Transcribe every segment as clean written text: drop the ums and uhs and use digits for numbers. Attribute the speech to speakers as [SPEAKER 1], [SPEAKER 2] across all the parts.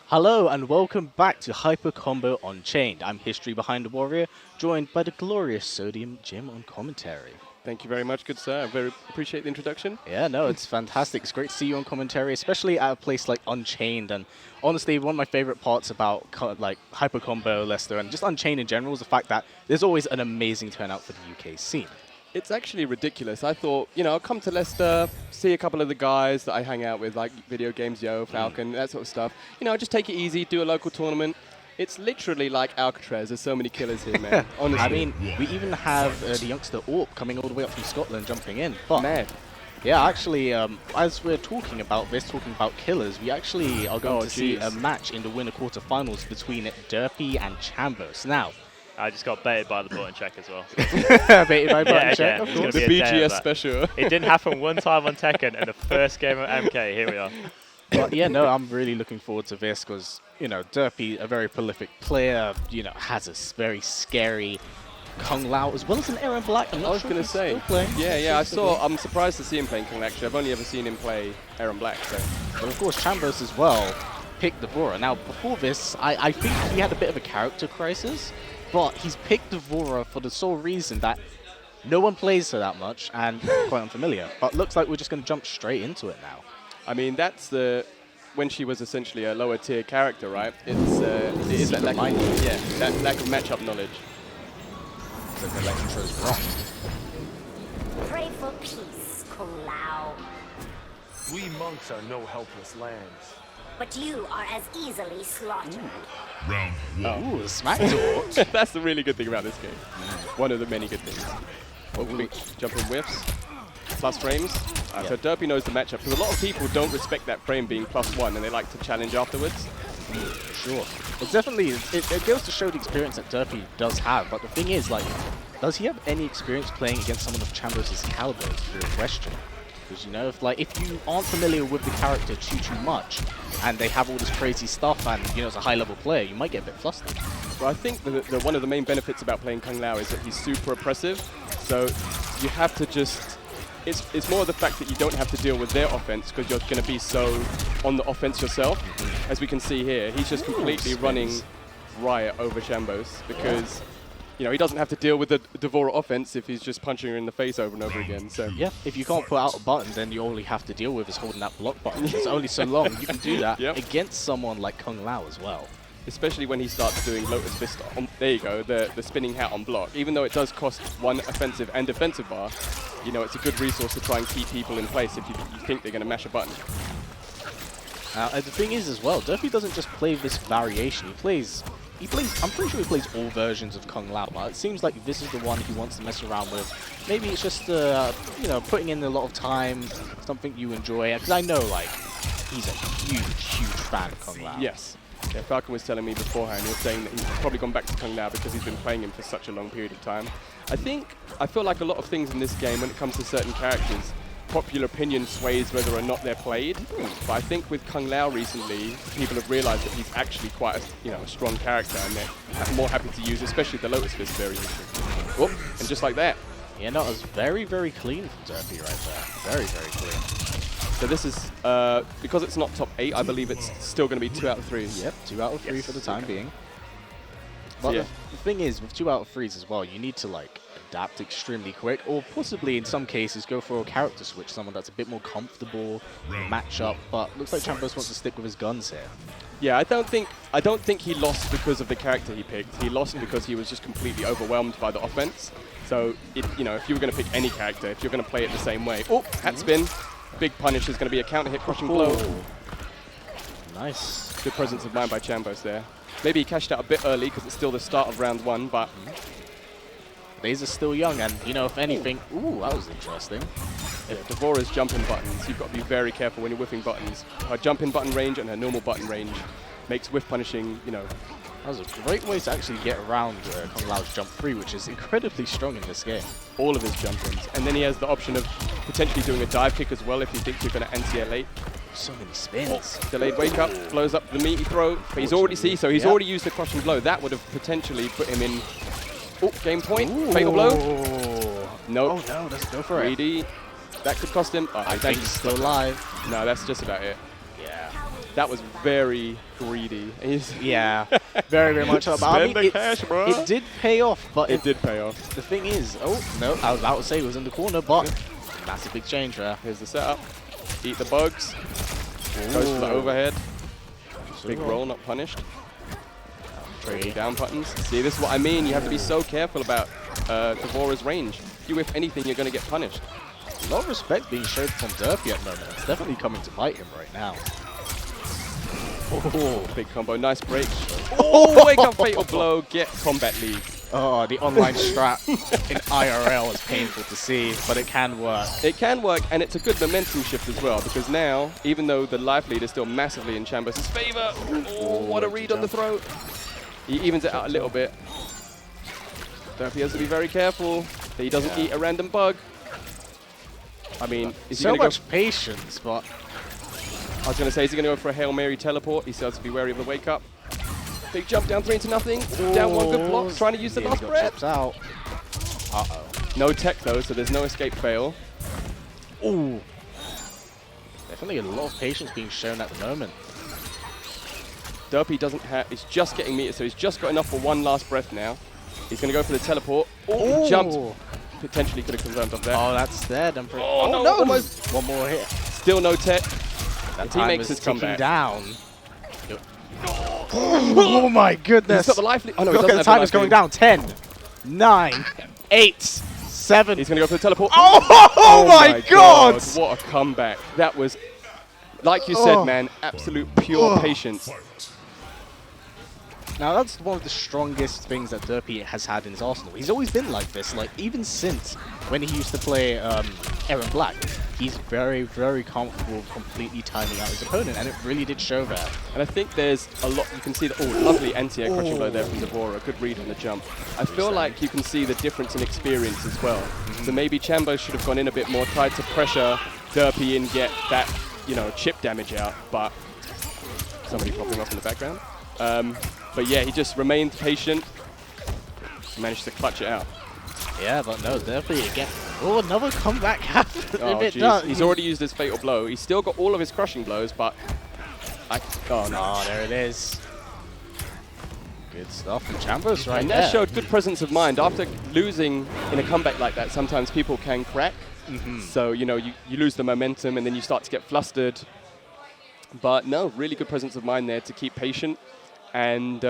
[SPEAKER 1] Hello and welcome back to Hyper Combo Unchained. I'm History Behind the Warrior, joined by the glorious Sodium Jim on commentary.
[SPEAKER 2] Thank you very much, good sir. I very appreciate the introduction.
[SPEAKER 1] Yeah, no, it's fantastic. It's great to see you on commentary, especially at a place like Unchained. And honestly, one of my favorite parts about Hyper Combo, Leicester, and just Unchained in general is the fact that there's always an amazing turnout for the UK scene.
[SPEAKER 2] It's actually ridiculous. I thought, I'll come to Leicester, see a couple of the guys that I hang out with, like Video Games Yo, Falcon, that sort of stuff. Just take it easy, do a local tournament. It's literally like Alcatraz. There's so many killers here, man. Honestly.
[SPEAKER 1] I mean, we even have the youngster Orp coming all the way up from Scotland jumping in. But
[SPEAKER 2] mad.
[SPEAKER 1] Yeah, actually, as we're talking about killers, we actually are going to see a match in the winner quarterfinals between Durpey and Chambos. Now,
[SPEAKER 3] I just got baited by the button check as well.
[SPEAKER 1] Baited by button check, of course.
[SPEAKER 2] The BGS special.
[SPEAKER 3] It didn't happen one time on Tekken, and the first game of MK, here we are.
[SPEAKER 1] But yeah, no, I'm really looking forward to this because, Durpey, a very prolific player, has a very scary Kung Lao as well as an Aaron Black.
[SPEAKER 2] I was going to say. Yeah, I'm surprised to see him playing Kung Lao, actually. I've only ever seen him play Aaron Black. So.
[SPEAKER 1] But of course, Chambos as well picked Devora. Now, before this, I think he had a bit of a character crisis. But he's picked Devora for the sole reason that no one plays her that much and quite unfamiliar. But looks like we're just going to jump straight into it now.
[SPEAKER 2] I mean, that's when she was essentially a lower tier character, right? It is that lack of, that lack of matchup knowledge.
[SPEAKER 1] So the Electro's rock.
[SPEAKER 4] Pray for peace, Kung Lao.
[SPEAKER 5] We monks are no helpless lambs.
[SPEAKER 4] But you are as easily slaughtered.
[SPEAKER 6] Round one.
[SPEAKER 1] Ooh, smack talk.
[SPEAKER 2] That's the really good thing about this game. One of the many good things. Jumping whiffs, plus frames. So Durpey knows the matchup, because a lot of people don't respect that frame being +1 and they like to challenge afterwards.
[SPEAKER 1] Sure. It's definitely, it goes to show the experience that Durpey does have, but the thing is, does he have any experience playing against someone of Chambos' caliber is the real question. Because, if you aren't familiar with the character too much, and they have all this crazy stuff, and, it's a high-level player, you might get a bit flustered.
[SPEAKER 2] Well, I think one of the main benefits about playing Kung Lao is that he's super oppressive, so you have to just... It's more the fact that you don't have to deal with their offense, because you're going to be so on the offense yourself. As we can see here, he's just completely running riot over Chambos, because... he doesn't have to deal with the Devora offense if he's just punching her in the face over and over again. So
[SPEAKER 1] yeah, if you can't put out a button, then you only have to deal with is holding that block button. It's only so long you can do that against someone like Kung Lao as well.
[SPEAKER 2] Especially when he starts doing Lotus Fist on, there you go, the spinning hat on block. Even though it does cost one offensive and defensive bar, it's a good resource to try and keep people in place if you think they're going to mash a button.
[SPEAKER 1] The thing is as well, Durpey doesn't just play this variation. He plays, I'm pretty sure he plays all versions of Kung Lao, but it seems like this is the one he wants to mess around with. Maybe it's just, putting in a lot of time, something you enjoy. Because I know, he's a huge fan of Kung Lao.
[SPEAKER 2] Yes. Yeah, Falcon was telling me beforehand, he was saying that he's probably gone back to Kung Lao because he's been playing him for such a long period of time. I feel like a lot of things in this game, when it comes to certain characters, popular opinion sways whether or not they're played. But I think with Kung Lao recently, people have realized that he's actually quite a strong character, and they're more happy to use, especially the Lotus Fist variation. Whoop, and just like that.
[SPEAKER 1] Yeah, no, it was very clean from Durpey right there. Very clean.
[SPEAKER 2] So this is, because it's not top 8, I believe it's still going to be 2 out of 3.
[SPEAKER 1] Yep, 2 out of 3 for the time being. But the thing is, with 2 out of 3s as well, you need to adapt extremely quick, or possibly in some cases go for a character switch, someone that's a bit more comfortable, match up. But looks like Chambos wants to stick with his guns here.
[SPEAKER 2] Yeah, I don't think he lost because of the character he picked. He lost because he was just completely overwhelmed by the offense. So, if you were going to pick any character, if you're going to play it the same way, hat spin. Big punish is going to be a counter hit, crushing blow.
[SPEAKER 1] Nice.
[SPEAKER 2] Good presence of mind by Chambos there. Maybe he cashed out a bit early because it's still the start of round 1, but...
[SPEAKER 1] Days are still young, and, if anything... Ooh, that was interesting.
[SPEAKER 2] If Devora's jumping buttons, you've got to be very careful when you're whiffing buttons. Her jumping button range and her normal button range makes whiff punishing,
[SPEAKER 1] That was a great way to actually get around Kung Lao's jump 3, which is incredibly strong in this game.
[SPEAKER 2] All of his jump-ins. And then he has the option of potentially doing a dive kick as well if he thinks you're going to anti-air late.
[SPEAKER 1] So many spins.
[SPEAKER 2] Delayed wake up, blows up the meaty throw. But he's already already used the crushing blow. That would have potentially put him in game point. Fatal blow. Nope.
[SPEAKER 1] Oh no, let's go for
[SPEAKER 2] it. That could cost him.
[SPEAKER 1] I think he's still alive.
[SPEAKER 2] No, that's just about it.
[SPEAKER 1] Yeah.
[SPEAKER 2] That was very greedy.
[SPEAKER 1] Yeah, very, very much. But I mean,
[SPEAKER 2] Spend the cash, bro.
[SPEAKER 1] it did pay off, but
[SPEAKER 2] It did pay off.
[SPEAKER 1] the thing is, oh, no, I was about to say it was in the corner, but massive exchange there.
[SPEAKER 2] Here's the setup. Eat the bugs. Goes for the overhead. Big roll, not punished. Trading down buttons. See, this is what I mean. You have to be so careful about Devora's range. You whiff anything, you're going to get punished.
[SPEAKER 1] A lot of respect being shown from Durpey at the moment. It's definitely coming to bite him right now.
[SPEAKER 2] Oh, big combo. Nice break. Oh, wake up, fatal blow. Get combat league.
[SPEAKER 1] Oh, the online strat in IRL is painful to see, but it can work.
[SPEAKER 2] It can work, and it's a good momentum shift as well, because now, even though the life lead is still massively in Chambers' favor, oh, what a read on the throat. He evens it out a little bit. Durpey has to be very careful that he doesn't eat a random bug. I mean, is he
[SPEAKER 1] So
[SPEAKER 2] going to
[SPEAKER 1] much patience, but
[SPEAKER 2] I was going to say, is he going to go for a Hail Mary teleport? He still has to be wary of the wake up. Big jump down 3 to nothing. Down 1 good block. Trying to use the last breath.
[SPEAKER 1] Chips out. Uh-oh.
[SPEAKER 2] No tech though, so there's no escape fail.
[SPEAKER 1] Ooh. Definitely a lot of patience being shown at the moment.
[SPEAKER 2] Durpey doesn't have, he's just getting meter, so he's just got enough for one last breath now. He's going to go for the teleport. Oh, he jumped. Potentially could have confirmed off there.
[SPEAKER 1] Oh, that's dead. I'm pretty.
[SPEAKER 2] Oh, no, almost.
[SPEAKER 1] One more hit.
[SPEAKER 2] Still no tech.
[SPEAKER 1] That
[SPEAKER 2] If he
[SPEAKER 1] time
[SPEAKER 2] makes
[SPEAKER 1] was
[SPEAKER 2] his
[SPEAKER 1] ticking
[SPEAKER 2] comeback.
[SPEAKER 1] down. Oh my goodness.
[SPEAKER 2] He's got the life lead. Oh no, he
[SPEAKER 1] Look at
[SPEAKER 2] doesn't
[SPEAKER 1] the
[SPEAKER 2] have
[SPEAKER 1] time, it's
[SPEAKER 2] life
[SPEAKER 1] going
[SPEAKER 2] lead.
[SPEAKER 1] down. 10, 9, 8, 7.
[SPEAKER 2] He's going to go for the teleport.
[SPEAKER 1] Oh my god!
[SPEAKER 2] What a comeback. That was, like you said,
[SPEAKER 1] Oh.
[SPEAKER 2] man, absolute pure patience.
[SPEAKER 1] Now that's one of the strongest things that Durpey has had in his arsenal. He's always been like this, like even since when he used to play Aaron Black. He's very, very comfortable completely timing out his opponent, and it really did show there.
[SPEAKER 2] And I think there's a lot, you can see that, oh, lovely anti-air crushing blow there from Devora, good read on the jump. I feel like you can see the difference in experience as well. So maybe Chambo should have gone in a bit more, tried to pressure Durpey and get that, you know, chip damage out, but somebody popping up in the background. But yeah, he just remained patient, managed to clutch it out.
[SPEAKER 1] Yeah, but no, Durpey again. Oh, another comeback happened.
[SPEAKER 2] Oh,
[SPEAKER 1] if it
[SPEAKER 2] jeez.
[SPEAKER 1] does.
[SPEAKER 2] He's already used his fatal blow. He's still got all of his crushing blows, but oh no.
[SPEAKER 1] Oh, there it is. Good stuff from Chambers right
[SPEAKER 2] And
[SPEAKER 1] there.
[SPEAKER 2] that showed good presence of mind. After losing in a comeback like that, sometimes people can crack. So, you know, you lose the momentum and then you start to get flustered. But no, really good presence of mind there to keep patient. And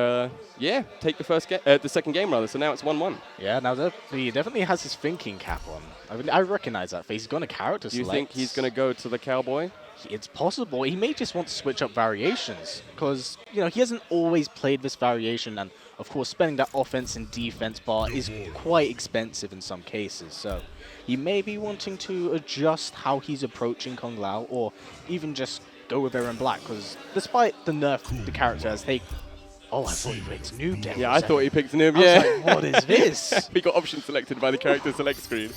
[SPEAKER 2] yeah, take the second game rather. So now it's 1-1.
[SPEAKER 1] Yeah, now he definitely has his thinking cap on. I mean, I recognize that face. He's going to character
[SPEAKER 2] Do you
[SPEAKER 1] select.
[SPEAKER 2] think he's going to go to the cowboy?
[SPEAKER 1] It's possible. He may just want to switch up variations because, you know, he hasn't always played this variation. And, of course, spending that offense and defense bar is quite expensive in some cases. So he may be wanting to adjust how he's approaching Kung Lao or even just go with Aaron Black because despite the nerf the character has taken... Oh, I thought he picked Noob there.
[SPEAKER 2] Yeah, I thought he picked Noob,
[SPEAKER 1] I was
[SPEAKER 2] yeah.
[SPEAKER 1] like, what is this?
[SPEAKER 2] He got option selected by the character select screen.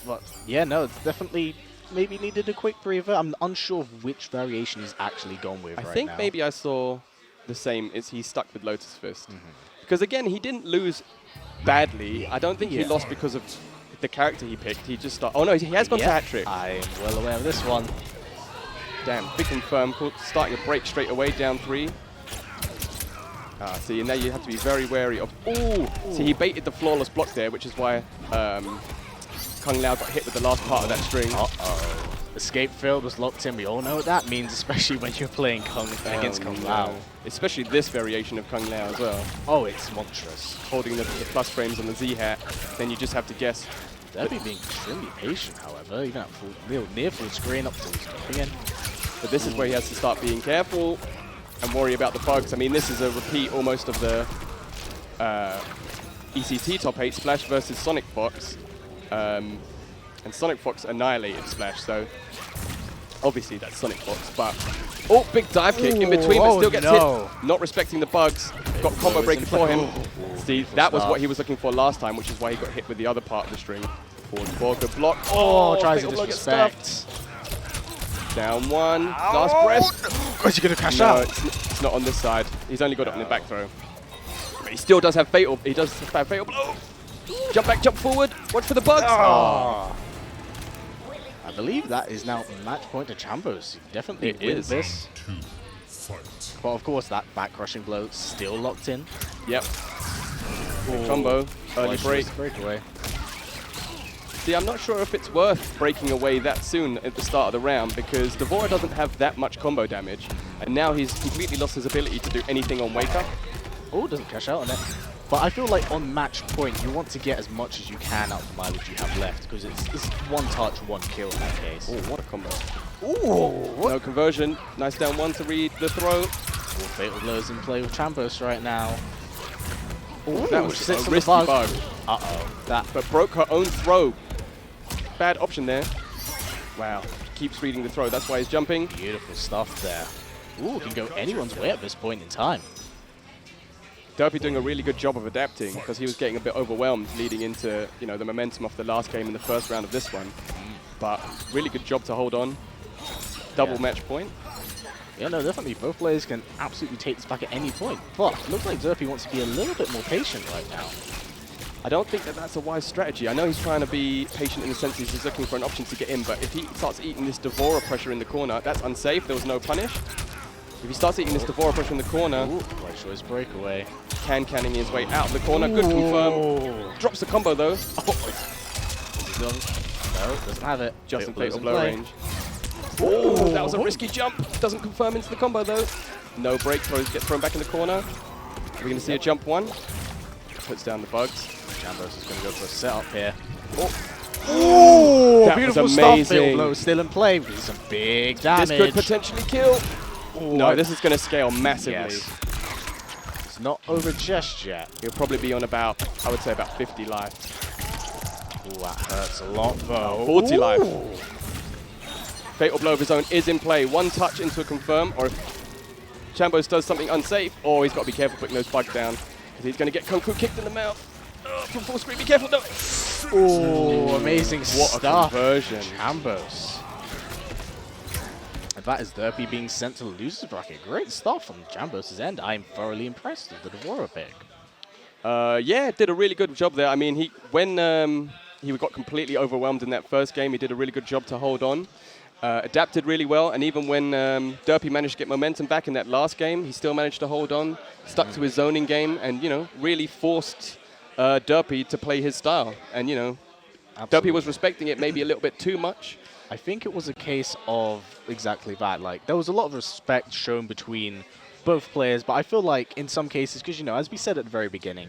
[SPEAKER 1] But yeah, no, it's definitely maybe needed a quick breather. I'm unsure of which variation he's actually gone with
[SPEAKER 2] I
[SPEAKER 1] right
[SPEAKER 2] think
[SPEAKER 1] now.
[SPEAKER 2] maybe I saw the same. He's stuck with Lotus Fist. Because again, he didn't lose badly. I don't think he lost because of the character he picked. He just started. Oh no, he has gone to hat trick.
[SPEAKER 1] I am well aware of this one.
[SPEAKER 2] Damn, big confirm. Starting a break straight away, down 3. See, and now you have to be very wary of... Ooh! See, he baited the flawless block there, which is why Kung Lao got hit with the last part of that string.
[SPEAKER 1] Uh-oh. Escape field was locked in. We all know what that means, especially when you're playing against Kung Lao.
[SPEAKER 2] Especially this variation of Kung Lao as well.
[SPEAKER 1] Oh, it's monstrous.
[SPEAKER 2] Holding the plus frames on the Z-hat, then you just have to guess.
[SPEAKER 1] Durpey being extremely patient, however, even at near full screen up till he's jumping in.
[SPEAKER 2] But this is where he has to start being careful and worry about the bugs. I mean, this is a repeat almost of the ECT top 8 Splash versus Sonic Fox. And Sonic Fox annihilated Splash, so obviously that's Sonic Fox, but... Oh, big dive kick in between, but still gets hit. Not respecting the bugs. Got combo breaker for him. See, that was what he was looking for last time, which is why he got hit with the other part of the string. Forward four, good block.
[SPEAKER 1] Oh, tries to
[SPEAKER 2] fatal blow, gets
[SPEAKER 1] disrespect.
[SPEAKER 2] stuffed. Down 1, last breath.
[SPEAKER 1] Is he going to cash
[SPEAKER 2] No,
[SPEAKER 1] out?
[SPEAKER 2] it's not on this side. He's only got it on the back throw. But he still does have fatal. He does have fatal blow. Jump back, jump forward. Watch for the bugs.
[SPEAKER 1] Oh. I believe that is now match point to Chambos. Definitely
[SPEAKER 2] It
[SPEAKER 1] win
[SPEAKER 2] is.
[SPEAKER 1] this. But of course, that back crushing blow still locked in.
[SPEAKER 2] Yep. Good combo. Early break.
[SPEAKER 1] Breakaway.
[SPEAKER 2] See, I'm not sure if it's worth breaking away that soon at the start of the round because Devora doesn't have that much combo damage. And now he's completely lost his ability to do anything on wake up.
[SPEAKER 1] Oh, doesn't cash out on it. But I feel like on match point, you want to get as much as you can out of the mileage you have left because it's one touch, one kill in that case.
[SPEAKER 2] Oh, what a combo.
[SPEAKER 1] Ooh,
[SPEAKER 2] No conversion. Nice down one to read the throw.
[SPEAKER 1] Fatal blows in play with Chambos right now. Ooh,
[SPEAKER 2] That was
[SPEAKER 1] sits
[SPEAKER 2] a
[SPEAKER 1] on the
[SPEAKER 2] risky
[SPEAKER 1] bug.
[SPEAKER 2] bug.
[SPEAKER 1] Uh-oh. That
[SPEAKER 2] But broke her own throw. Bad option there. Wow. Keeps reading the throw. That's why he's jumping.
[SPEAKER 1] beautiful stuff there. Ooh, can go anyone's way at this point in time.
[SPEAKER 2] Durpey doing a really good job of adapting because he was getting a bit overwhelmed leading into, you know, the momentum off the last game in the first round of this one. But really good job to hold on. Double match point.
[SPEAKER 1] Yeah, no, definitely. Both players can absolutely take this back at any point. But it looks like Durpey wants to be a little bit more patient right now.
[SPEAKER 2] I don't think that that's a wise strategy. I know he's trying to be patient in the sense he's just looking for an option to get in, but if he starts eating this Devora pressure in the corner, that's unsafe. There was no punish. If he starts eating this Devora pressure in the corner,
[SPEAKER 1] Ooh, quite sure his breakaway.
[SPEAKER 2] canning his way out of the corner. Good confirm. Drops the combo though.
[SPEAKER 1] No, doesn't have it.
[SPEAKER 2] Just in
[SPEAKER 1] Fatal
[SPEAKER 2] fatal blow range. Oh, that was a risky jump. Doesn't confirm into the combo though. No break. Gets thrown back in the corner. We're going to see a jump one. Puts down the bugs.
[SPEAKER 1] Chambos is going to go for a setup here.
[SPEAKER 2] Oh, that
[SPEAKER 1] beautiful
[SPEAKER 2] was
[SPEAKER 1] stuff.
[SPEAKER 2] amazing.
[SPEAKER 1] Fatal blow still in play. With some big damage.
[SPEAKER 2] This could potentially kill. No, this is going to scale massively.
[SPEAKER 1] Yes. It's not over just yet.
[SPEAKER 2] He'll probably be on about, I would say, about 50 life.
[SPEAKER 1] Ooh, that hurts a lot though.
[SPEAKER 2] 40 life. Fatal blow of his own is in play. One touch into a confirm, or if Chambos does something unsafe, he's got to be careful putting those bugs down, because he's going to get Kung Fu kicked in the mouth. From full screen, be careful, no.
[SPEAKER 1] Oh, amazing
[SPEAKER 2] What
[SPEAKER 1] stuff.
[SPEAKER 2] a conversion.
[SPEAKER 1] Chambos. And that is Durpey being sent to the losers bracket. Great stuff from Chambos' end. I'm thoroughly impressed with the Devora pick.
[SPEAKER 2] Yeah, did a really good job there. I mean, when he got completely overwhelmed in that first game, he did a really good job to hold on. Adapted really well, and even when Durpey managed to get momentum back in that last game, he still managed to hold on, stuck to his zoning game, and, you know, really forced Durpey to play his style. And, you know,
[SPEAKER 1] Absolutely.
[SPEAKER 2] Durpey was respecting it maybe a little bit too much.
[SPEAKER 1] I think it was a case of exactly that. Like, there was a lot of respect shown between both players, but I feel like in some cases, because, you know, as we said at the very beginning,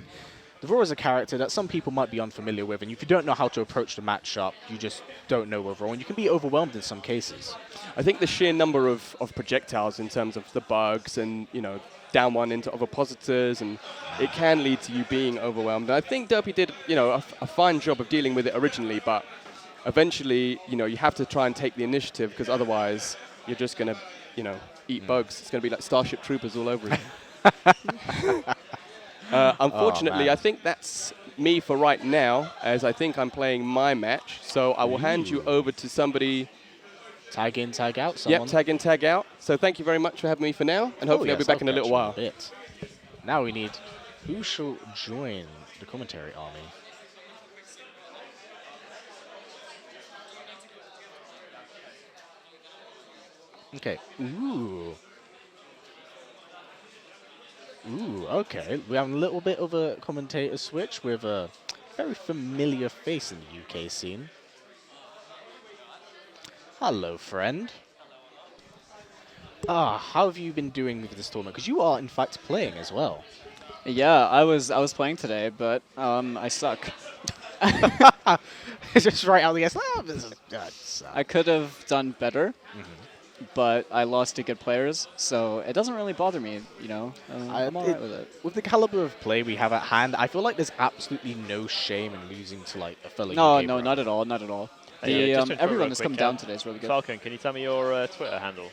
[SPEAKER 1] Devora is a character that some people might be unfamiliar with, and if you don't know how to approach the matchup, you just don't know overall, and you can be overwhelmed in some cases.
[SPEAKER 2] I think the sheer number of projectiles in terms of the bugs and, you know, down one into other positors, and it can lead to you being overwhelmed. And I think Durpey did, you know, a fine job of dealing with it originally, but eventually, you know, you have to try and take the initiative, because otherwise you're just going to, you know, eat bugs. It's going to be like Starship Troopers all over again. Unfortunately, I think that's me for right now, as I think I'm playing my match. So I will hand you over to somebody.
[SPEAKER 1] Tag in, tag out, someone.
[SPEAKER 2] Yep, tag in, tag out. So thank you very much for having me for now, and hopefully I'll be back in a little while.
[SPEAKER 1] Bit. Now we need who shall join the commentary army. Okay. Ooh. Ooh, okay. We have a little bit of a commentator switch with a very familiar face in the UK scene. Hello, friend. How have you been doing with this tournament? Because you are, in fact, playing as well.
[SPEAKER 6] Yeah, I was playing today, but I suck.
[SPEAKER 1] Just right out the gate. Oh, this is,
[SPEAKER 6] I could have done better, but I lost to good players, so it doesn't really bother me, you know. I'm alright with it.
[SPEAKER 1] With the caliber of play we have at hand, I feel like there's absolutely no shame in losing to like a fellow
[SPEAKER 6] No,
[SPEAKER 1] UK
[SPEAKER 6] no,
[SPEAKER 1] bro.
[SPEAKER 6] not at all, not at all.
[SPEAKER 3] Hey, just to interrupt
[SPEAKER 6] Everyone
[SPEAKER 3] real
[SPEAKER 6] that's
[SPEAKER 3] quick,
[SPEAKER 6] come down today is really good.
[SPEAKER 3] Falcon, can you tell me your Twitter handle?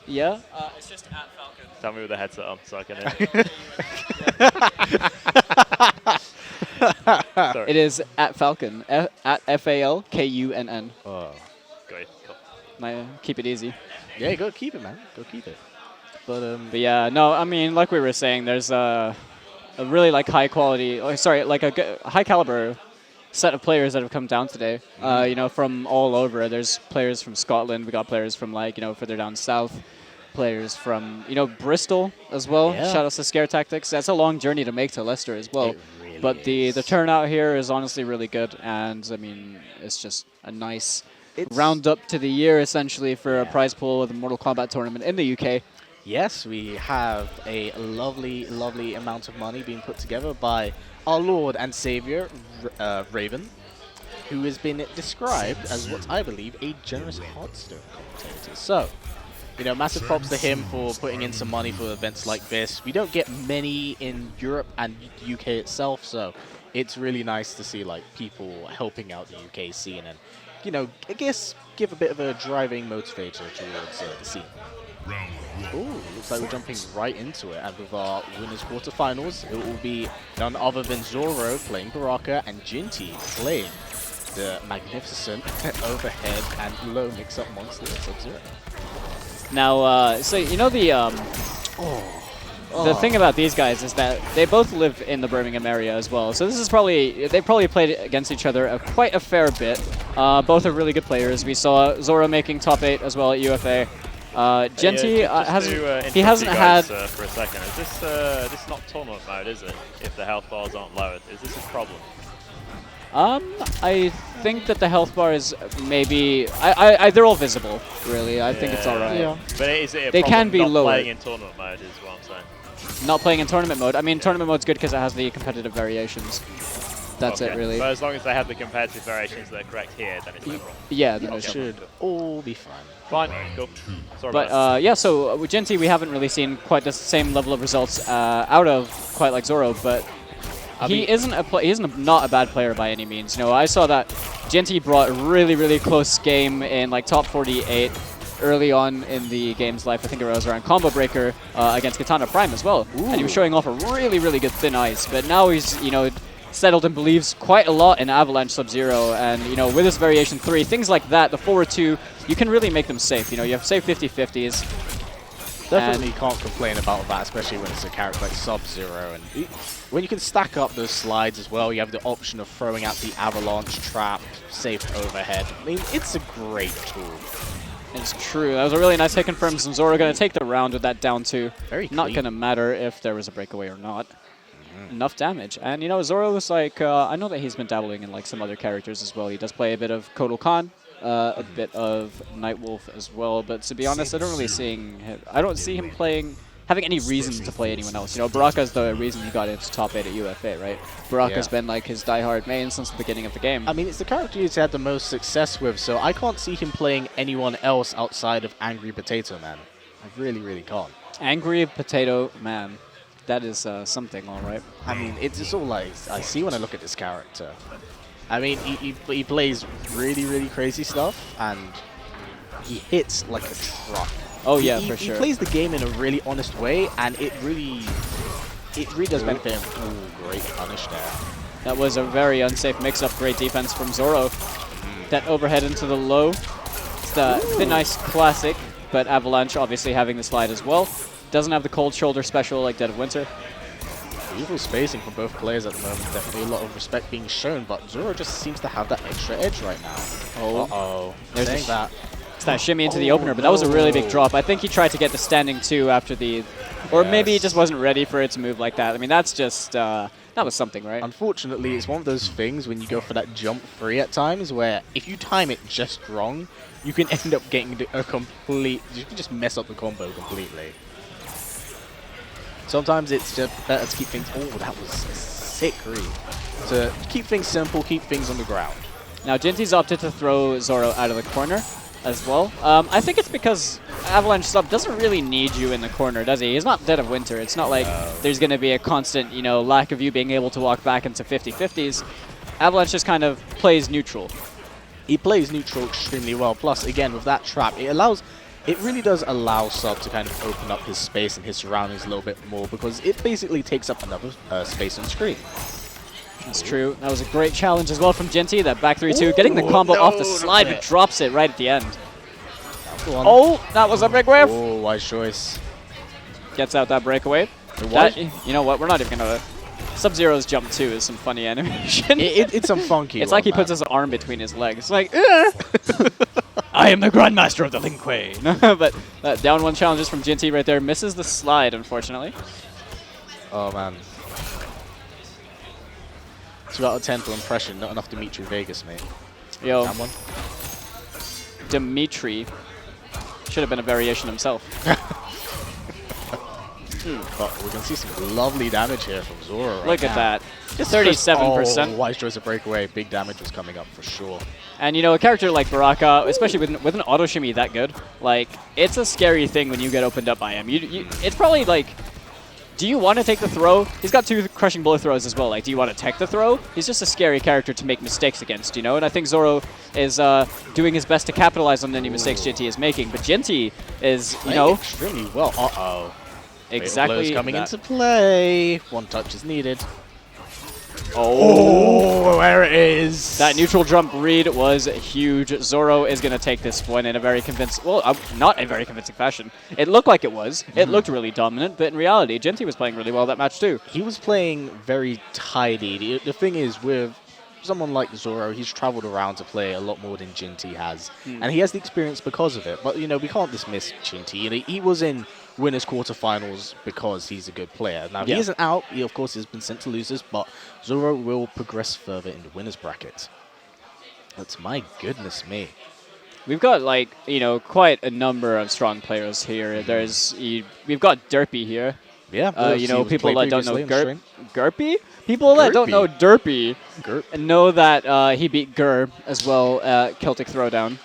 [SPEAKER 6] Yeah, it's just at Falcon.
[SPEAKER 3] Tell me with the headset on so I can Sorry.
[SPEAKER 6] It is at Falcon, at FALKUNN.
[SPEAKER 1] Oh.
[SPEAKER 3] Got it. Cool.
[SPEAKER 6] Keep it easy.
[SPEAKER 1] Yeah, go keep it, man. Go keep it. But
[SPEAKER 6] yeah, no, I mean, like we were saying, there's a really like high quality, like a high caliber set of players that have come down today. You know, from all over. There's players from Scotland. We got players from like, you know, further down south. players from, you know, Bristol as well.
[SPEAKER 1] Yeah.
[SPEAKER 6] Shout out to Scare Tactics. That's a long journey to make to Leicester as well.
[SPEAKER 1] It really
[SPEAKER 6] But the
[SPEAKER 1] is.
[SPEAKER 6] turnout here is honestly really good, and I mean, it's just a nice
[SPEAKER 1] It's-
[SPEAKER 6] roundup to the year essentially for a
[SPEAKER 1] Yeah.
[SPEAKER 6] prize pool of the Mortal Kombat tournament in the UK.
[SPEAKER 1] Yes, we have a lovely, lovely amount of money being put together by our Lord and Savior, Raven, who has been described as what I believe a generous Hearthstone commentator. So, you know, massive props to him for putting in some money for events like this. We don't get many in Europe and UK itself, so it's really nice to see like people helping out the UK scene and, you know, I guess give a bit of a driving motivator towards the scene. Ooh, looks like we're jumping right into it, and with our winners quarterfinals, it will be none other than Zoro playing Baraka and Ginty playing the magnificent overhead and low mix-up monster Sub-Zero.
[SPEAKER 6] Now, so you know the thing about these guys is that they both live in the Birmingham area as well. So this is probably, they probably played against each other quite a fair bit. Both are really good players. We saw Zoro making top 8 as well at UFA. Ginty he hasn't had.
[SPEAKER 3] For a second, is this not tournament mode? Is it? If the health bars aren't lowered, is this a problem?
[SPEAKER 6] I think that the health bar is maybe they're all visible. Really, I think it's all right.
[SPEAKER 1] Yeah.
[SPEAKER 3] But is it a
[SPEAKER 6] They
[SPEAKER 3] problem
[SPEAKER 6] can be
[SPEAKER 3] not
[SPEAKER 6] lowered.
[SPEAKER 3] playing in tournament mode? Is what I'm saying.
[SPEAKER 6] Not playing in tournament mode. I mean, tournament mode's good because it has the competitive variations. That's it, really.
[SPEAKER 3] But as long as they have the competitive variations that are correct here, then it's no problem.
[SPEAKER 6] Yeah, then
[SPEAKER 1] It
[SPEAKER 6] it's
[SPEAKER 1] should all be fine.
[SPEAKER 3] Fine, cool. Sorry
[SPEAKER 6] But
[SPEAKER 3] about
[SPEAKER 6] yeah, so with Ginty, we haven't really seen quite the same level of results out of quite like Zoro, but he isn't not a bad player by any means. You know, I saw that Ginty brought a really, really close game in like top 48 early on in the game's life. I think it was around Combo Breaker against Katana Prime as well. Ooh. And he was showing off a really, really good thin ice. But now he's, you know, settled and believes quite a lot in Avalanche Sub-Zero, and you know, with this variation 3, things like that, the forward 2, you can really make them safe. You know, you have safe 50-50s.
[SPEAKER 1] Definitely can't complain about that, especially when it's a character like Sub-Zero, and when you can stack up those slides as well, you have the option of throwing out the Avalanche trap, safe overhead. I mean, it's a great tool.
[SPEAKER 6] It's true. That was a really nice hit confirm. Zoro going to take the round with that down 2.
[SPEAKER 1] Very
[SPEAKER 6] Not
[SPEAKER 1] clean.
[SPEAKER 6] going to matter if there was a breakaway or not. Enough damage. And, you know, Zoro was like, I know that he's been dabbling in like some other characters as well. He does play a bit of Kotal Khan, a bit of Nightwolf as well. But to be honest, I don't see him having any reason to play anyone else. You know, Baraka's the reason he got into top 8 at UFA, right? Baraka's been like his diehard main since the beginning of the game.
[SPEAKER 1] I mean, it's the character he's had the most success with, so I can't see him playing anyone else outside of Angry Potato Man. I really, really can't.
[SPEAKER 6] Angry Potato Man. That is something, all right.
[SPEAKER 1] I mean, it's just all I see when I look at this character. I mean, he plays really, really crazy stuff, and he hits like a truck.
[SPEAKER 6] Oh yeah,
[SPEAKER 1] he
[SPEAKER 6] for sure.
[SPEAKER 1] He plays the game in a really honest way, and it really does benefit him. Ooh, great punish there.
[SPEAKER 6] That was a very unsafe mix-up. Great defense from Zoro. That overhead into the low. It's the thin ice classic, but Avalanche obviously having the slide as well. Doesn't have the cold shoulder special like Dead of Winter.
[SPEAKER 1] Beautiful spacing from both players at the moment. Definitely a lot of respect being shown, but Zoro just seems to have that extra edge right now.
[SPEAKER 6] Oh.
[SPEAKER 1] Uh-oh.
[SPEAKER 6] There's
[SPEAKER 1] Saying that.
[SPEAKER 6] It's that shimmy into the opener, but that was a really big drop. I think he tried to get the standing 2 after the... Or maybe he just wasn't ready for it to move like that. I mean, that's just... that was something, right?
[SPEAKER 1] Unfortunately, it's one of those things when you go for that jump 3 at times where if you time it just wrong, you can end up getting a complete... You can just mess up the combo completely. Sometimes it's just better to keep things... Oh, that was a sick read. To keep things simple, keep things on the ground.
[SPEAKER 6] Now, Ginty's opted to throw Zoro out of the corner as well. I think it's because Avalanche Sub doesn't really need you in the corner, does he? He's not Dead of Winter. It's not like there's going to be a constant, you know, lack of you being able to walk back into 50-50s. Avalanche just kind of plays neutral.
[SPEAKER 1] He plays neutral extremely well. Plus, again, with that trap, it really does allow Sub to kind of open up his space and his surroundings a little bit more because it basically takes up another space on screen.
[SPEAKER 6] That's true. That was a great challenge as well from Ginty. That back 3-2, getting the combo off the slide, but drops it right at the end. Oh, that was a big whiff.
[SPEAKER 1] Oh, wise choice.
[SPEAKER 6] Gets out that breakaway. That, you know what? We're not even going to... Sub-Zero's jump 2 is some funny animation.
[SPEAKER 1] It's some funky
[SPEAKER 6] It's like he puts his arm between his legs. It's like, I am the Grandmaster of the Lin Kuei. But down one challenges from Ginty right there. Misses the slide, unfortunately.
[SPEAKER 1] Oh, man. 2 out of 10 for impression, not enough Dimitri Vegas, mate.
[SPEAKER 6] Yo,
[SPEAKER 1] That one.
[SPEAKER 6] Dimitri should have been a variation himself.
[SPEAKER 1] But we can see some lovely damage here from Zoro right
[SPEAKER 6] Look at
[SPEAKER 1] now.
[SPEAKER 6] that.
[SPEAKER 1] Just
[SPEAKER 6] 37%.
[SPEAKER 1] Oh, Wise Choice of breakaway. Big damage was coming up for sure.
[SPEAKER 6] And, you know, a character like Baraka, especially with an auto shimmy that good, like, it's a scary thing when you get opened up by him. It's probably like, do you want to take the throw? He's got 2 crushing blow throws as well. Like, do you want to take the throw? He's just a scary character to make mistakes against, you know? And I think Zoro is doing his best to capitalize on any mistakes Ginty is making. But Ginty is, you know...
[SPEAKER 1] extremely well. Uh-oh.
[SPEAKER 6] Exactly
[SPEAKER 1] Coming
[SPEAKER 6] that.
[SPEAKER 1] into play. 1 touch is needed.
[SPEAKER 6] Oh,
[SPEAKER 1] there it is.
[SPEAKER 6] that neutral jump read was huge. Zoro is going to take this one in a very convincing, well, not a very convincing fashion. It looked like it was. It looked really dominant, but in reality, Ginty was playing really well that match too.
[SPEAKER 1] He was playing very tidy. The thing is, with someone like Zoro, he's traveled around to play a lot more than Ginty has. And he has the experience because of it. But, you know, we can't dismiss Ginty. You know, he was in winners quarterfinals because he's a good player. Now, he isn't out. He, of course, has been sent to losers, but Zoro will progress further in the winners bracket. That's my goodness me.
[SPEAKER 6] We've got, like, you know, quite a number of strong players here. We've got Durpey here.
[SPEAKER 1] Yeah.
[SPEAKER 6] You know, people that don't know
[SPEAKER 1] Durpey.
[SPEAKER 6] People that don't know Durpey
[SPEAKER 1] Gurp.
[SPEAKER 6] know that he beat Gur as well at Celtic Throwdown.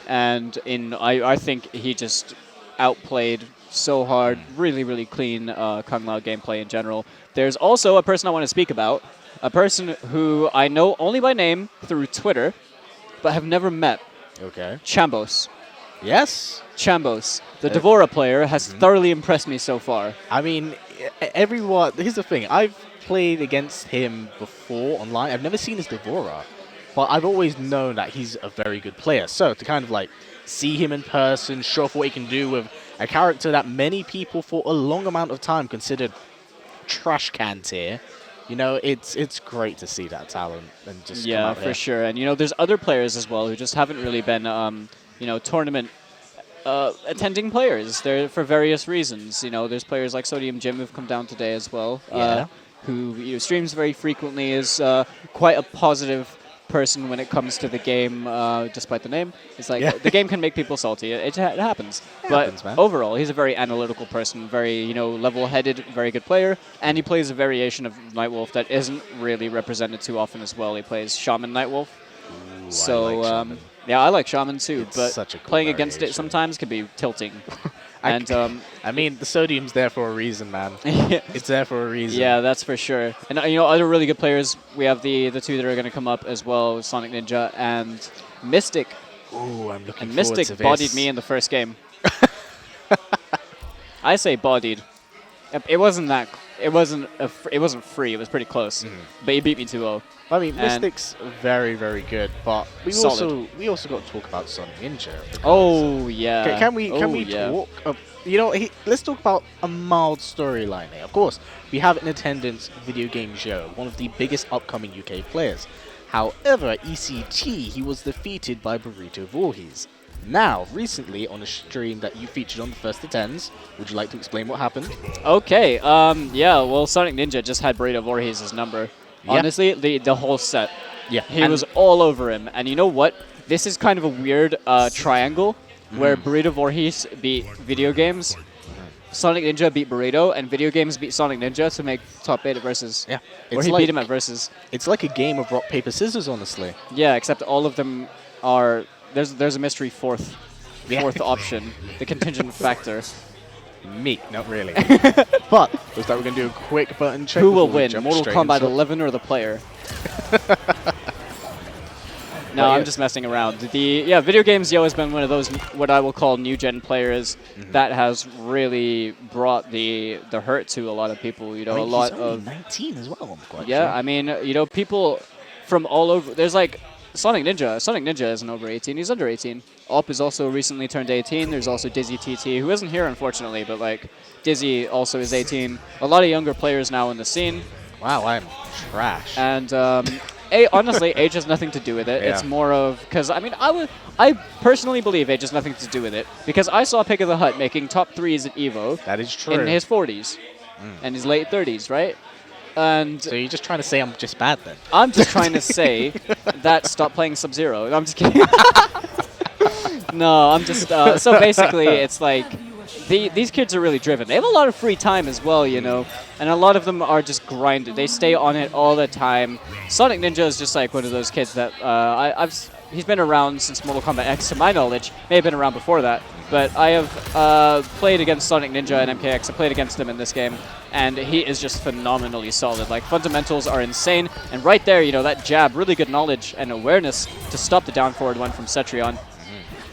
[SPEAKER 6] And I think he just outplayed so hard. Really, really clean Kung Lao gameplay in general. There's also a person I want to speak about. A person who I know only by name through Twitter, but have never met.
[SPEAKER 1] Okay.
[SPEAKER 6] Chambos.
[SPEAKER 1] Yes.
[SPEAKER 6] Chambos. The Devora player has thoroughly impressed me so far.
[SPEAKER 1] I mean, everyone... Here's the thing. I've played against him before online. I've never seen his Devora, but I've always known that he's a very good player. So to kind of like see him in person, show off what he can do with a character that many people for a long amount of time considered trash can tier, you know, it's great to see that talent and just come out
[SPEAKER 6] for
[SPEAKER 1] here.
[SPEAKER 6] sure. And, you know, there's other players as well who just haven't really been, you know, tournament attending players. They're for various reasons. You know, there's players like Sodium Jim who've come down today as well. Who streams very frequently, is quite a positive person when it comes to the game, despite the name. It's like the game can make people salty. It happens. But
[SPEAKER 1] man.
[SPEAKER 6] overall, he's a very analytical person, very, you know, level-headed, very good player, and he plays a variation of Nightwolf that isn't really represented too often as well. He plays Shaman Nightwolf.
[SPEAKER 1] Ooh,
[SPEAKER 6] So,
[SPEAKER 1] I like Shaman.
[SPEAKER 6] yeah, I like Shaman too,
[SPEAKER 1] It's
[SPEAKER 6] but
[SPEAKER 1] such a cool
[SPEAKER 6] playing against it
[SPEAKER 1] variation.
[SPEAKER 6] sometimes can be tilting.
[SPEAKER 1] I mean, the Sodium's there for a reason, man. It's there for a reason.
[SPEAKER 6] Yeah, that's for sure. And, you know, other really good players, we have the 2 that are going to come up as well, Sonic Ninja and Mystic.
[SPEAKER 1] Ooh, I'm looking
[SPEAKER 6] And
[SPEAKER 1] forward
[SPEAKER 6] Mystic
[SPEAKER 1] to this.
[SPEAKER 6] bodied me in the first game. I say bodied. It wasn't that. It wasn't free. It was pretty close. But he beat me 2-0.
[SPEAKER 1] I mean,
[SPEAKER 6] And
[SPEAKER 1] Mystic's very, very good, but we
[SPEAKER 6] Solid.
[SPEAKER 1] also got to talk about Sonic Ninja. because-
[SPEAKER 6] Oh yeah.
[SPEAKER 1] Can we
[SPEAKER 6] yeah.
[SPEAKER 1] talk? You know, let's talk about a mild storyline here. Of course, we have in attendance Video Game Joe, one of the biggest upcoming UK players. However, at ECT, he was defeated by Burrito Voorhees. Now, recently, on a stream that you featured on the First to Tens, would you like to explain what happened?
[SPEAKER 6] Okay. Yeah. Well, Sonic Ninja just had Burrito Voorhees' number.
[SPEAKER 1] Yeah.
[SPEAKER 6] Honestly, the whole set.
[SPEAKER 1] Yeah.
[SPEAKER 6] He was all over him. And you know what? This is kind of a weird triangle where Burrito Voorhees beat Video Games, Sonic Ninja beat Burrito, and Video Games beat Sonic Ninja to make top 8 at Versus.
[SPEAKER 1] Yeah.
[SPEAKER 6] Or he beat him at Versus.
[SPEAKER 1] It's like a game of rock, paper, scissors, honestly.
[SPEAKER 6] Yeah, except all of them are... There's a mystery fourth option, the contingent factor.
[SPEAKER 1] Me, not really. But looks like we're going to do a quick button check.
[SPEAKER 6] Who will
[SPEAKER 1] before we
[SPEAKER 6] win,
[SPEAKER 1] jump
[SPEAKER 6] Mortal
[SPEAKER 1] straight
[SPEAKER 6] Kombat
[SPEAKER 1] into it.
[SPEAKER 6] 11 or the player? No,
[SPEAKER 1] But
[SPEAKER 6] I'm
[SPEAKER 1] yeah.
[SPEAKER 6] just messing around. Video Games Yo has been one of those what I will call new gen players that has really brought the hurt to a lot of people. You know,
[SPEAKER 1] I mean,
[SPEAKER 6] a lot
[SPEAKER 1] he's only
[SPEAKER 6] of
[SPEAKER 1] 19 as well. I'm quite
[SPEAKER 6] yeah.
[SPEAKER 1] sure.
[SPEAKER 6] I mean, you know, people from all over. There's like Sonic Ninja. Sonic Ninja isn't over 18. He's under 18. Op is also recently turned 18. There's also Dizzy TT, who isn't here unfortunately, but like Dizzy also is 18. A lot of younger players now in the scene.
[SPEAKER 1] Wow, I'm trash.
[SPEAKER 6] And Honestly, age has nothing to do with it.
[SPEAKER 1] Yeah.
[SPEAKER 6] It's more of because I mean I personally believe age has nothing to do with it because I saw Pick of the Hut making top 3s at Evo
[SPEAKER 1] That is true.
[SPEAKER 6] in his 40s and his late 30s, right? And
[SPEAKER 1] So you're just trying to say I'm just bad then?
[SPEAKER 6] I'm just trying to say that stop playing Sub-Zero. I'm just kidding. No, I'm just so basically it's like these kids are really driven. They have a lot of free time as well, you know, and a lot of them are just grinded. They stay on it all the time. Sonic Ninja is just like one of those kids that he's been around since Mortal Kombat X, to my knowledge. May have been around before that, but I have played against Sonic Ninja and MKX. I played against him in this game, and he is just phenomenally solid. Like, fundamentals are insane, and right there, you know, that jab, really good knowledge and awareness to stop the down forward one from Cetrion.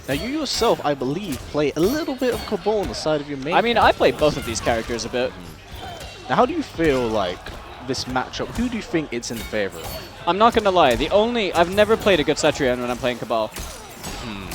[SPEAKER 1] Now, you yourself, I believe, play a little bit of Cabal on the side of your main.
[SPEAKER 6] I mean, I played both of these characters a bit.
[SPEAKER 1] Now, how do you feel like this matchup? Who do you think it's in favor of?
[SPEAKER 6] I'm not going to lie. I've never played a good Cetrion when I'm playing Cabal.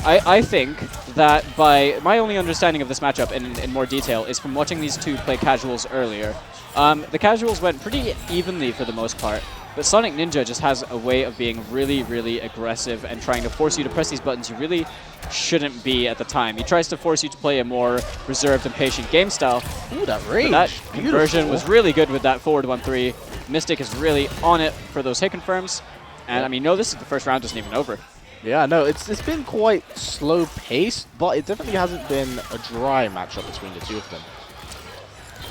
[SPEAKER 6] I think that by my only understanding of this matchup in more detail is from watching these two play casuals earlier. The casuals went pretty evenly for the most part, but Sonic Ninja just has a way of being really, really aggressive and trying to force you to press these buttons you really shouldn't be at the time. He tries to force you to play a more reserved and patient game style.
[SPEAKER 1] Ooh, that range.
[SPEAKER 6] That conversion was really good with that forward 1-3. Mystic is really on it for those hit confirms. And I mean, no, this is the first round isn't even over.
[SPEAKER 1] Yeah, no, it's been quite slow paced, but it definitely hasn't been a dry matchup between the two of them.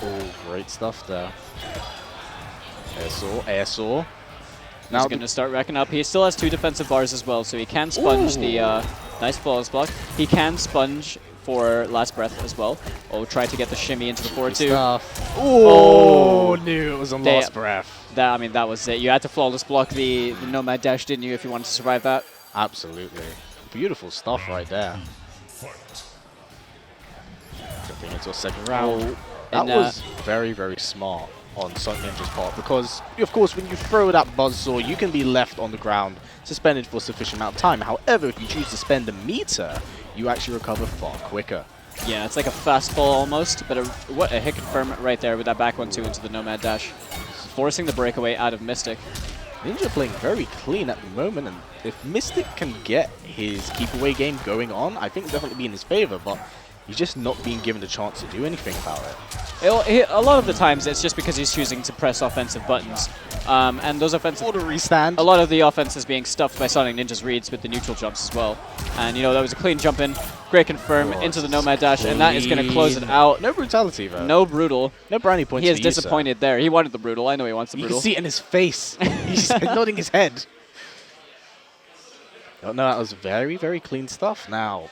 [SPEAKER 1] Oh, great stuff there. Air saw.
[SPEAKER 6] Now he's going to start racking up. He still has 2 defensive bars as well, so he can sponge the nice flawless block. He can sponge for last breath as well. Oh, try to get the shimmy into the 4-2.
[SPEAKER 1] Oh, knew it was on last breath.
[SPEAKER 6] I mean, that was it. You had to flawless block the Nomad dash, didn't you, if you wanted to survive that?
[SPEAKER 1] Absolutely. Beautiful stuff right there. Jumping into a second round. That was very, very smart on Sonic Ninja's part, because, of course, when you throw that buzzsaw, you can be left on the ground, suspended for a sufficient amount of time. However, if you choose to spend a meter, you actually recover far quicker.
[SPEAKER 6] Yeah, it's like a fastball almost, but what a hit confirm right there with that back 1-2 into the Nomad dash. Forcing the breakaway out of Mystic.
[SPEAKER 1] Ninja playing very clean at the moment, and if Mystic can get his keep away game going on, I think it'll definitely be in his favor, but he's just not being given the chance to do anything about it.
[SPEAKER 6] A lot of the times it's just because he's choosing to press offensive buttons. And those offensive...
[SPEAKER 1] Or to restand.
[SPEAKER 6] A lot of the offense is being stuffed by Sonic Ninja's reads with the neutral jumps as well. And, you know, that was a clean jump in. Great confirm into the Nomad dash, and that is going to close it out.
[SPEAKER 1] No brutality, though.
[SPEAKER 6] No brutal.
[SPEAKER 1] No brownie points.
[SPEAKER 6] He is disappointed there. He wanted the brutal. I know he wants the brutal.
[SPEAKER 1] You can see it in his face. He's nodding his head. Oh, no, that was very, very clean stuff. Now,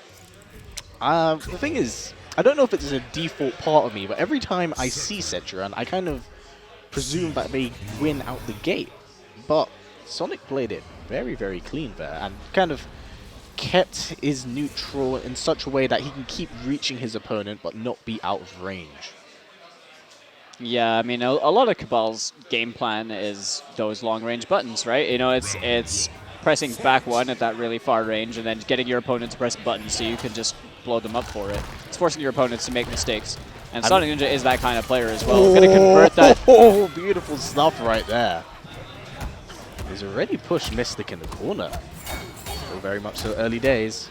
[SPEAKER 1] the thing is, I don't know if it's a default part of me, but every time I see Cetrion, I kind of presume that they win out the gate. But Sonic played it very, very clean there and kind of kept his neutral in such a way that he can keep reaching his opponent but not be out of range.
[SPEAKER 6] Yeah, I mean, a lot of Cabal's game plan is those long-range buttons, right? You know, it's pressing back 1 at that really far range and then getting your opponent to press buttons so you can just blow them up for it. It's forcing your opponents to make mistakes. And Sonic Ninja is that kind of player as well. Going to convert that.
[SPEAKER 1] Oh, beautiful stuff right there. He's already pushed Mystic in the corner. Still very much so early days.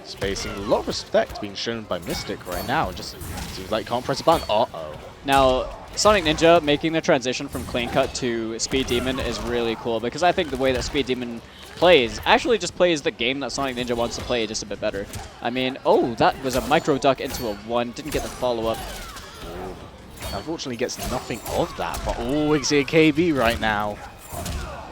[SPEAKER 1] Spacing, a lot of respect being shown by Mystic right now. Just seems like he can't press a button. Uh-oh.
[SPEAKER 6] Now, Sonic Ninja making the transition from Clean Cut to Speed Demon is really cool, because I think the way that Speed Demon plays actually just plays the game that Sonic Ninja wants to play just a bit better. I mean, oh, that was a micro duck into a 1. Didn't get the follow-up.
[SPEAKER 1] Unfortunately gets nothing of that, but always a KB right now.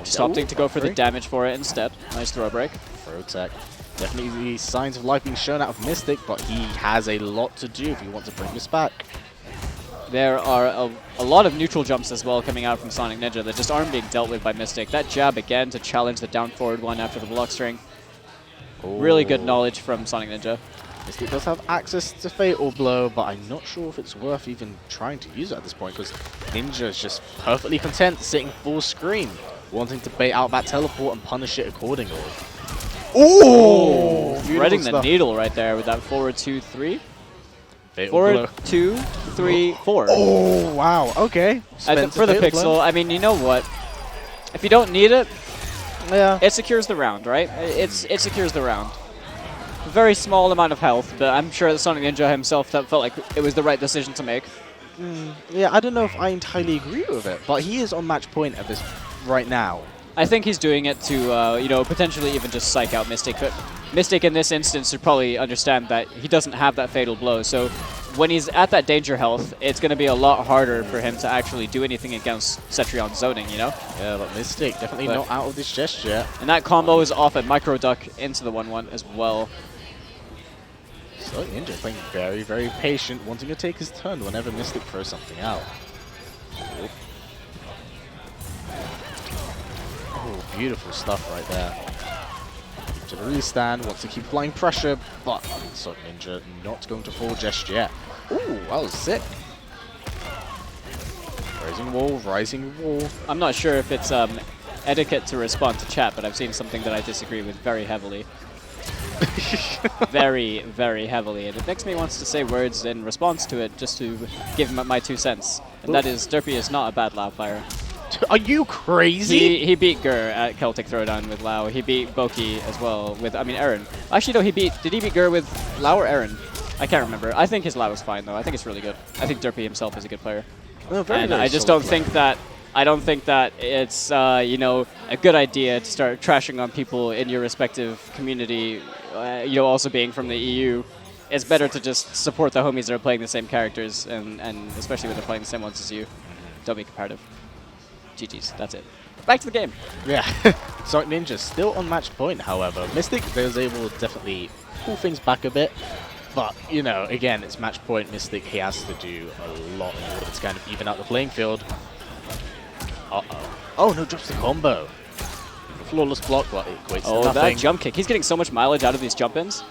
[SPEAKER 6] Just opting to go for the damage for it instead. Nice throw break.
[SPEAKER 1] Throw tech. Definitely signs of life being shown out of Mystic, but he has a lot to do if he wants to bring this back.
[SPEAKER 6] There are a lot of neutral jumps as well coming out from Sonic Ninja that just aren't being dealt with by Mystic. That jab again to challenge the down forward one after the block string.
[SPEAKER 1] Ooh. Really good
[SPEAKER 6] knowledge from Sonic Ninja.
[SPEAKER 1] Mystic does have access to Fatal Blow, but I'm not sure if it's worth even trying to use it at this point, because Ninja is just perfectly content sitting full screen, wanting to bait out that teleport and punish it accordingly.
[SPEAKER 6] Ooh! Threading the needle right there with that forward 2-3. Forward 2, 3, 4.
[SPEAKER 1] Oh, wow. Okay.
[SPEAKER 6] For the pixel, I mean, you know what? If you don't need it,
[SPEAKER 1] Yeah.
[SPEAKER 6] it secures the round, right? It secures the round. A very small amount of health, but I'm sure that Sonic Ninja himself felt like it was the right decision to make.
[SPEAKER 1] Yeah, I don't know if I entirely agree with it, but he is on match point at this right now.
[SPEAKER 6] I think he's doing it to, you know, potentially even just psych out Mystic. But Mystic in this instance should probably understand that he doesn't have that fatal blow. So when he's at that danger health, it's going to be a lot harder for him to actually do anything against Cetrion's zoning, you know?
[SPEAKER 1] Yeah, but Mystic definitely not out of this just yet.
[SPEAKER 6] And that combo is off at Micro Duck into the 1-1 as well.
[SPEAKER 1] So Ninja playing very, very patient, wanting to take his turn whenever Mystic throws something out. Oh, beautiful stuff right there. To the restand, wants to keep applying pressure, but Sonic Ninja not going to fall just yet. Ooh, that was sick. Rising wall.
[SPEAKER 6] I'm not sure if it's etiquette to respond to chat, but I've seen something that I disagree with very heavily. Very, very heavily. And it makes me want to say words in response to it just to give him my 2 cents. And that is, Durpey is not a bad Lao player.
[SPEAKER 1] Are you crazy?
[SPEAKER 6] He beat Gur at Celtic Throwdown with Lao. He beat Boki as well with, I mean, Aaron. Actually, no, did he beat Gur with Lao or Aaron? I can't remember. I think his Lao was fine, though. I think it's really good. I think Durpey himself is a good player.
[SPEAKER 1] No, very,
[SPEAKER 6] and
[SPEAKER 1] very
[SPEAKER 6] I just
[SPEAKER 1] solid
[SPEAKER 6] don't
[SPEAKER 1] player.
[SPEAKER 6] think that, it's, you know, a good idea to start trashing on people in your respective community, you know, also being from the EU. It's better to just support the homies that are playing the same characters, and especially when they're playing the same ones as you. Don't be comparative. GG's, that's it. Back to the game.
[SPEAKER 1] Yeah, Sonic Ninja still on match point, however. Mystic was able to definitely pull things back a bit, but, you know, again, it's match point. Mystic, he has to do a lot in order to kind of even out the playing field. Uh-oh. Oh, no, drops the combo. Flawless block, but it equates to nothing.
[SPEAKER 6] That jump kick. He's getting so much mileage out of these jump-ins.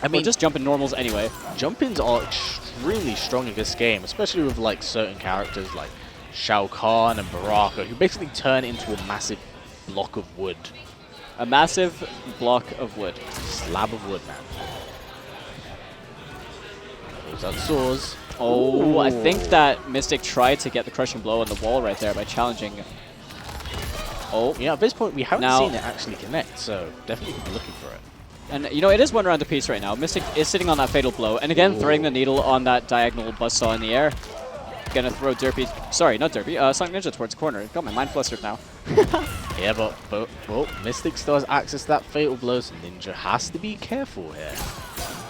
[SPEAKER 1] I mean,
[SPEAKER 6] just jump in normals anyway.
[SPEAKER 1] Jump-ins are extremely strong in this game, especially with, like, certain characters like Shao Kahn and Baraka, who basically turn into a massive block of wood.
[SPEAKER 6] A massive block of wood.
[SPEAKER 1] Slab of wood, man. Those out swords.
[SPEAKER 6] Oh,
[SPEAKER 1] Ooh.
[SPEAKER 6] I think that Mystic tried to get the crushing blow on the wall right there by challenging. Oh.
[SPEAKER 1] Yeah, at this point, we haven't
[SPEAKER 6] Now-
[SPEAKER 1] seen it actually connect, so definitely be looking for it.
[SPEAKER 6] And, you know, it is 1 round apiece right now. Mystic is sitting on that fatal blow. And again, throwing the needle on that diagonal buzzsaw in the air. Gonna throw Durpey, sorry, not Durpey, Sonic Ninja towards the corner. Got my mind flustered now.
[SPEAKER 1] Yeah, but Mystic still has access to that fatal blow, so Ninja has to be careful here.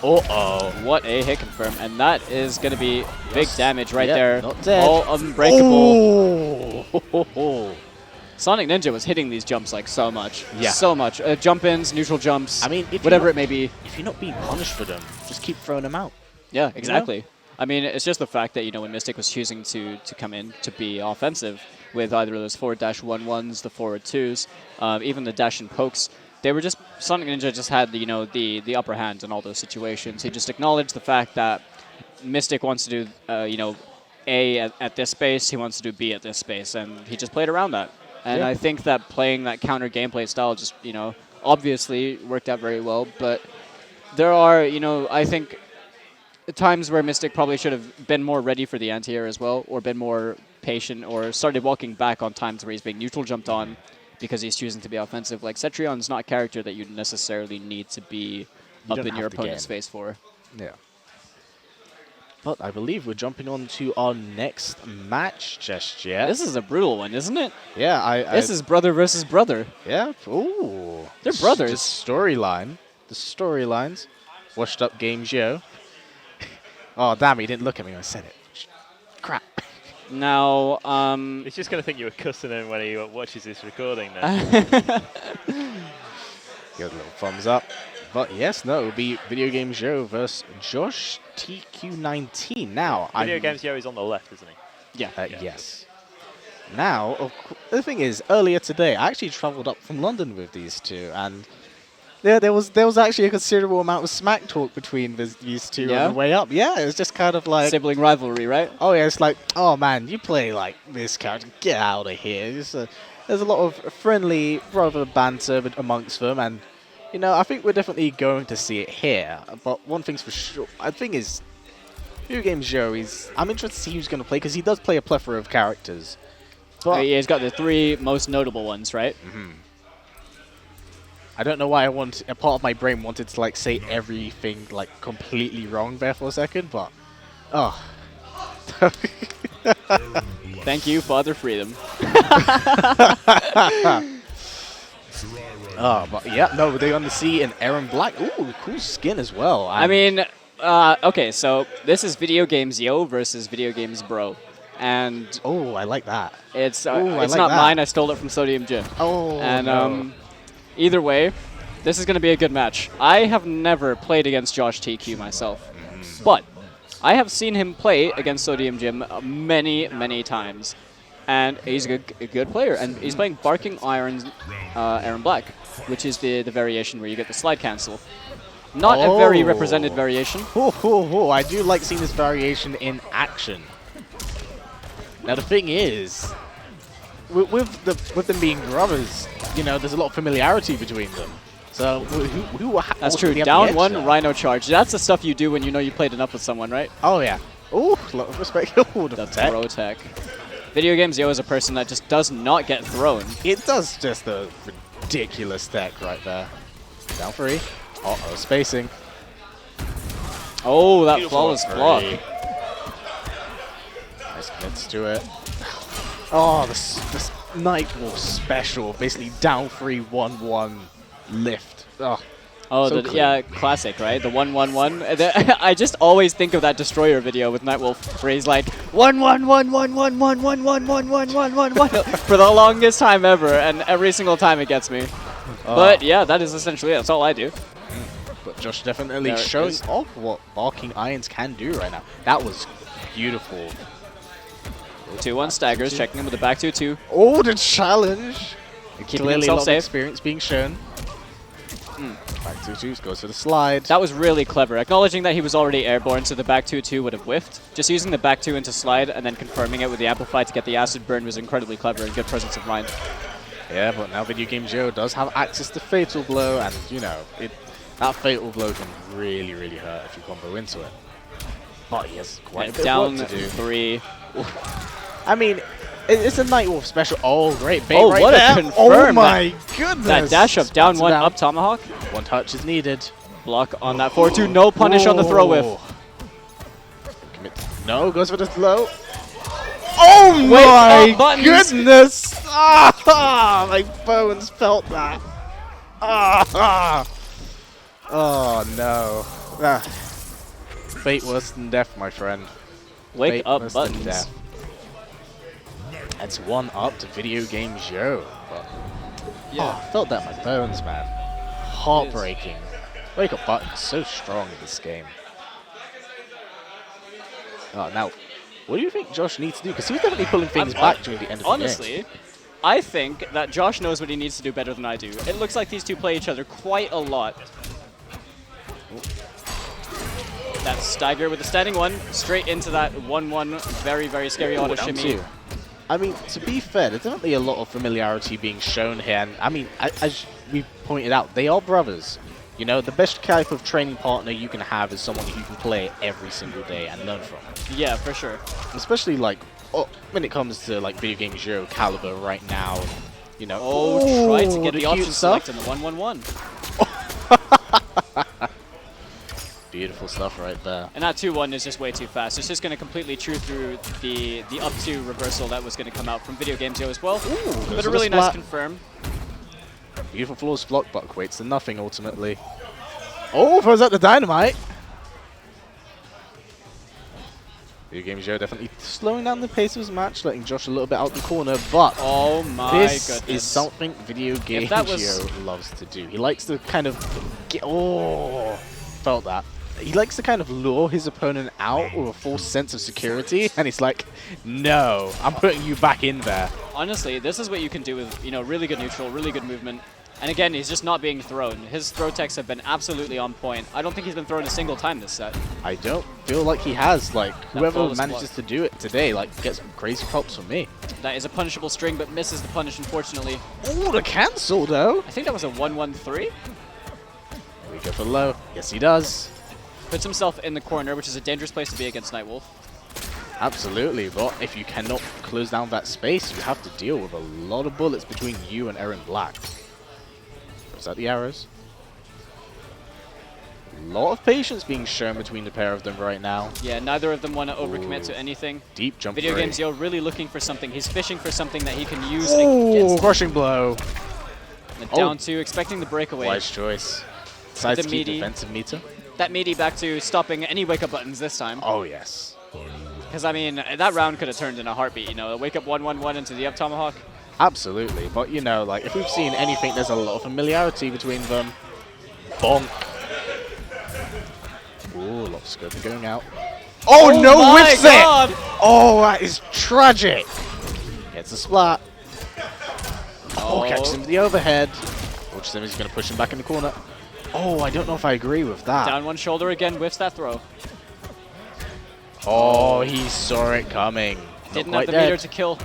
[SPEAKER 1] Uh-oh.
[SPEAKER 6] What a hit confirm. And that is gonna be big damage right
[SPEAKER 1] Yep,
[SPEAKER 6] there.
[SPEAKER 1] not dead.
[SPEAKER 6] All unbreakable.
[SPEAKER 1] Oh.
[SPEAKER 6] Sonic Ninja was hitting these jumps like so much.
[SPEAKER 1] Yeah.
[SPEAKER 6] So much. Jump-ins, neutral jumps,
[SPEAKER 1] I mean, if
[SPEAKER 6] whatever
[SPEAKER 1] you're
[SPEAKER 6] it may be.
[SPEAKER 1] If you're not being punished for them, just keep throwing them out.
[SPEAKER 6] Yeah, exactly. I mean, it's just the fact that, you know, when Mystic was choosing to come in to be offensive with either of those forward dash 1-1s, the forward 2s, even the dash and pokes, they were just, Sonic Ninja just had, you know, the upper hand in all those situations. He just acknowledged the fact that Mystic wants to do, you know, A at this space, he wants to do B at this space, and he just played around that. And I think that playing that counter gameplay style just, you know, obviously worked out very well, but there are, you know, I think times where Mystic probably should have been more ready for the anti-air as well, or been more patient, or started walking back on times where he's being neutral jumped on because he's choosing to be offensive. Like, Cetrion's not a character that you necessarily need to be up in your opponent's face for.
[SPEAKER 1] Yeah. But I believe we're jumping on to our next match just yet.
[SPEAKER 6] This is a brutal one, isn't it?
[SPEAKER 1] Yeah,
[SPEAKER 6] This is brother versus brother.
[SPEAKER 1] Yeah. Ooh.
[SPEAKER 6] They're brothers.
[SPEAKER 1] The storyline. The storylines. Washed up games, yo. Oh, damn, he didn't look at me when I said it. Crap.
[SPEAKER 6] Now,
[SPEAKER 3] He's just going to think you were cussing him when he watches this recording now.
[SPEAKER 1] Give a little thumbs up. But yes, no, it will be Video Game Joe versus Josh TQ19. Now,
[SPEAKER 3] Video Games Yo is on the left, isn't he?
[SPEAKER 6] yeah.
[SPEAKER 1] Yes. Now, the thing is, earlier today, I actually travelled up from London with these two, and there was actually a considerable amount of smack talk between these two
[SPEAKER 6] Yeah?
[SPEAKER 1] on the way up. Yeah, it was just kind of like,
[SPEAKER 6] Sibling rivalry, right?
[SPEAKER 1] oh yeah, it's like, oh man, you play like this character, get out of here. There's a lot of friendly, rather banter amongst them, and you know, I think we're definitely going to see it here. But one thing's for sure, I think is, Video Game Joe, I'm interested to see who's going to play, because he does play a plethora of characters. But
[SPEAKER 6] He's got the 3 most notable ones, right?
[SPEAKER 1] I don't know why a part of my brain wanted to like say everything like completely wrong there for a second, but oh.
[SPEAKER 6] Thank you, Father Freedom.
[SPEAKER 1] Oh, but yeah, no, they on the sea and Aaron Black. Ooh, cool skin as well.
[SPEAKER 6] I mean, okay, so this is Video Games Yo versus Video Games Bro. And
[SPEAKER 1] oh, I like that.
[SPEAKER 6] it's
[SPEAKER 1] Ooh, I
[SPEAKER 6] it's
[SPEAKER 1] like
[SPEAKER 6] not
[SPEAKER 1] that.
[SPEAKER 6] mine, I stole it from Sodium Gym.
[SPEAKER 1] Oh,
[SPEAKER 6] And
[SPEAKER 1] no.
[SPEAKER 6] either way, this is going to be a good match. I have never played against Josh TQ myself, but I have seen him play against Sodium Gym many, many times. And he's a good player. And he's playing Barking Iron's Aaron Black, which is the variation where you get the slide cancel. Not a very represented variation.
[SPEAKER 1] I do like seeing this variation in action. Now the thing is, with them being brothers, you know, there's a lot of familiarity between them. So who
[SPEAKER 6] That's true. Down 1, Rhino charge. That's the stuff you do when you know you played enough with someone, right?
[SPEAKER 1] Oh yeah. Ooh, a lot of respect. Ooh, the
[SPEAKER 6] That's
[SPEAKER 1] tech.
[SPEAKER 6] bro tech. Video Games Yo is a person that just does not get thrown.
[SPEAKER 1] It does just a ridiculous tech right there. Down 3. Uh-oh, spacing.
[SPEAKER 6] Oh, that
[SPEAKER 1] Beautiful
[SPEAKER 6] flawless block.
[SPEAKER 1] Nice commits to it. Oh, this Nightwolf special. Basically down 3, 1-1 lift. Oh,
[SPEAKER 6] Oh,
[SPEAKER 1] so
[SPEAKER 6] yeah, classic, right? The 1-1-1. I just always think of that Destroyer video with Nightwolf where he's like 1-1-1-1-1-1-1-1-1-1-1-1 for the longest time ever, and every single time it gets me. But yeah, that is essentially it. That's all I do.
[SPEAKER 1] But Josh definitely
[SPEAKER 6] There it
[SPEAKER 1] showing
[SPEAKER 6] is.
[SPEAKER 1] off what Barking Irons can do right now. That was beautiful.
[SPEAKER 6] 2-1 staggers, checking him with the back 2-2.
[SPEAKER 1] Oh, the challenge!
[SPEAKER 6] Keeping
[SPEAKER 1] Clearly a
[SPEAKER 6] himself
[SPEAKER 1] lot of
[SPEAKER 6] safe.
[SPEAKER 1] experience being shown. Back 2-2 goes for the slide.
[SPEAKER 6] That was really clever. Acknowledging that he was already airborne, so the back 2-2 would have whiffed. Just using the back 2 into slide and then confirming it with the Amplify to get the acid burn was incredibly clever and good presence of mind.
[SPEAKER 1] Yeah, but now Video Game Joe does have access to Fatal Blow, and you know, that Fatal Blow can really, really hurt if you combo into it. But he has quite a bit
[SPEAKER 6] Down
[SPEAKER 1] of work to do.
[SPEAKER 6] 3.
[SPEAKER 1] I mean, it's a Nightwolf special. Oh, great bait
[SPEAKER 6] Oh,
[SPEAKER 1] right
[SPEAKER 6] what a
[SPEAKER 1] there.
[SPEAKER 6] confirm.
[SPEAKER 1] Oh my goodness!
[SPEAKER 6] That dash up, down 1, up Tomahawk.
[SPEAKER 1] One touch is needed.
[SPEAKER 6] Block on that 4-2, no punish on the throw whiff.
[SPEAKER 1] Commit. No, goes for the slow. Oh my
[SPEAKER 6] buttons.
[SPEAKER 1] goodness! Ah, my bones felt that. Ah, oh no. Ah. Fate worse than death, my friend.
[SPEAKER 6] Wake
[SPEAKER 1] Fate
[SPEAKER 6] up
[SPEAKER 1] worse than
[SPEAKER 6] buttons.
[SPEAKER 1] death. That's 1 up to Video Game Joe. But, I felt that in my bones, man. Heartbreaking. Wake up button, so strong in this game. Oh, now, what do you think Josh needs to do? Because he was definitely pulling things back during the end of the game.
[SPEAKER 6] Honestly, I think that Josh knows what he needs to do better than I do. It looks like these two play each other quite a lot. That stagger with the standing 1, straight into that 1-1, very, very scary auto
[SPEAKER 1] Down
[SPEAKER 6] shimmy.
[SPEAKER 1] 2. I mean, to be fair, there's definitely a lot of familiarity being shown here. And I mean, as we pointed out, they are brothers. You know, the best type of training partner you can have is someone who you can play every single day and learn from.
[SPEAKER 6] Yeah, for sure.
[SPEAKER 1] Especially like when it comes to like Video Game Zero caliber right now. And, you know,
[SPEAKER 6] Oh, try to get
[SPEAKER 1] the
[SPEAKER 6] the option
[SPEAKER 1] cute
[SPEAKER 6] select
[SPEAKER 1] stuff.
[SPEAKER 6] in the 1-1-1.
[SPEAKER 1] Beautiful stuff right there.
[SPEAKER 6] And that 2-1 is just way too fast. It's just going to completely chew through the up 2 reversal that was going to come out from Video Games Yo as well. But a really nice confirm.
[SPEAKER 1] Beautiful flawless block, but equates to nothing ultimately. Oh, throws out the dynamite. Video Game Joe definitely slowing down the pace of his match, letting Josh a little bit out the corner, but
[SPEAKER 6] Oh my
[SPEAKER 1] this
[SPEAKER 6] goodness.
[SPEAKER 1] is something Video Game
[SPEAKER 6] that was-
[SPEAKER 1] Joe loves to do. He likes to kind of get, felt that. He likes to kind of lure his opponent out with a false sense of security, and he's like, no, I'm putting you back in there.
[SPEAKER 6] Honestly, this is what you can do with, you know, really good neutral, really good movement. And again, he's just not being thrown. His throw techs have been absolutely on point. I don't think he's been thrown a single time this set.
[SPEAKER 1] I don't feel like he has. Like, whoever
[SPEAKER 6] flawless
[SPEAKER 1] manages
[SPEAKER 6] block.
[SPEAKER 1] to do it today, like, gets crazy props from me.
[SPEAKER 6] That is a punishable string, but misses the punish, unfortunately.
[SPEAKER 1] Oh, the cancel, though.
[SPEAKER 6] I think that was a 1-1-3.
[SPEAKER 1] We go for low. Yes, he does.
[SPEAKER 6] Puts himself in the corner, which is a dangerous place to be against Nightwolf.
[SPEAKER 1] Absolutely, but if you cannot close down that space, you have to deal with a lot of bullets between you and Aaron Black. Is that the arrows? A lot of patience being shown between the pair of them right now.
[SPEAKER 6] Yeah, neither of them want to overcommit to anything.
[SPEAKER 1] Deep jump.
[SPEAKER 6] Video Games Yo really looking for something. He's fishing for something that he can use
[SPEAKER 1] Oh,
[SPEAKER 6] against
[SPEAKER 1] crushing blow.
[SPEAKER 6] him. Down 2, expecting the breakaway.
[SPEAKER 1] Wise choice. Decides to keep
[SPEAKER 6] meaty.
[SPEAKER 1] defensive meter.
[SPEAKER 6] That meaty back to stopping any wake-up buttons this time.
[SPEAKER 1] Oh, yes.
[SPEAKER 6] Because, I mean, that round could have turned in a heartbeat, you know. Wake up 1-1-1 into the up tomahawk.
[SPEAKER 1] Absolutely, but you know, like, if we've seen anything, there's a lot of familiarity between them. Bonk. Ooh, a lot of scope going out. Oh, no,
[SPEAKER 6] my
[SPEAKER 1] whiffs
[SPEAKER 6] God.
[SPEAKER 1] it! Oh, that is tragic. Gets a splat. Oh, catches him with the overhead. Which he's going to push him back in the corner. Oh, I don't know if I agree with that.
[SPEAKER 6] Down one shoulder again, whiffs that throw.
[SPEAKER 1] Oh, he saw it coming. Not
[SPEAKER 6] Didn't
[SPEAKER 1] quite
[SPEAKER 6] have the meter
[SPEAKER 1] dead.
[SPEAKER 6] to kill.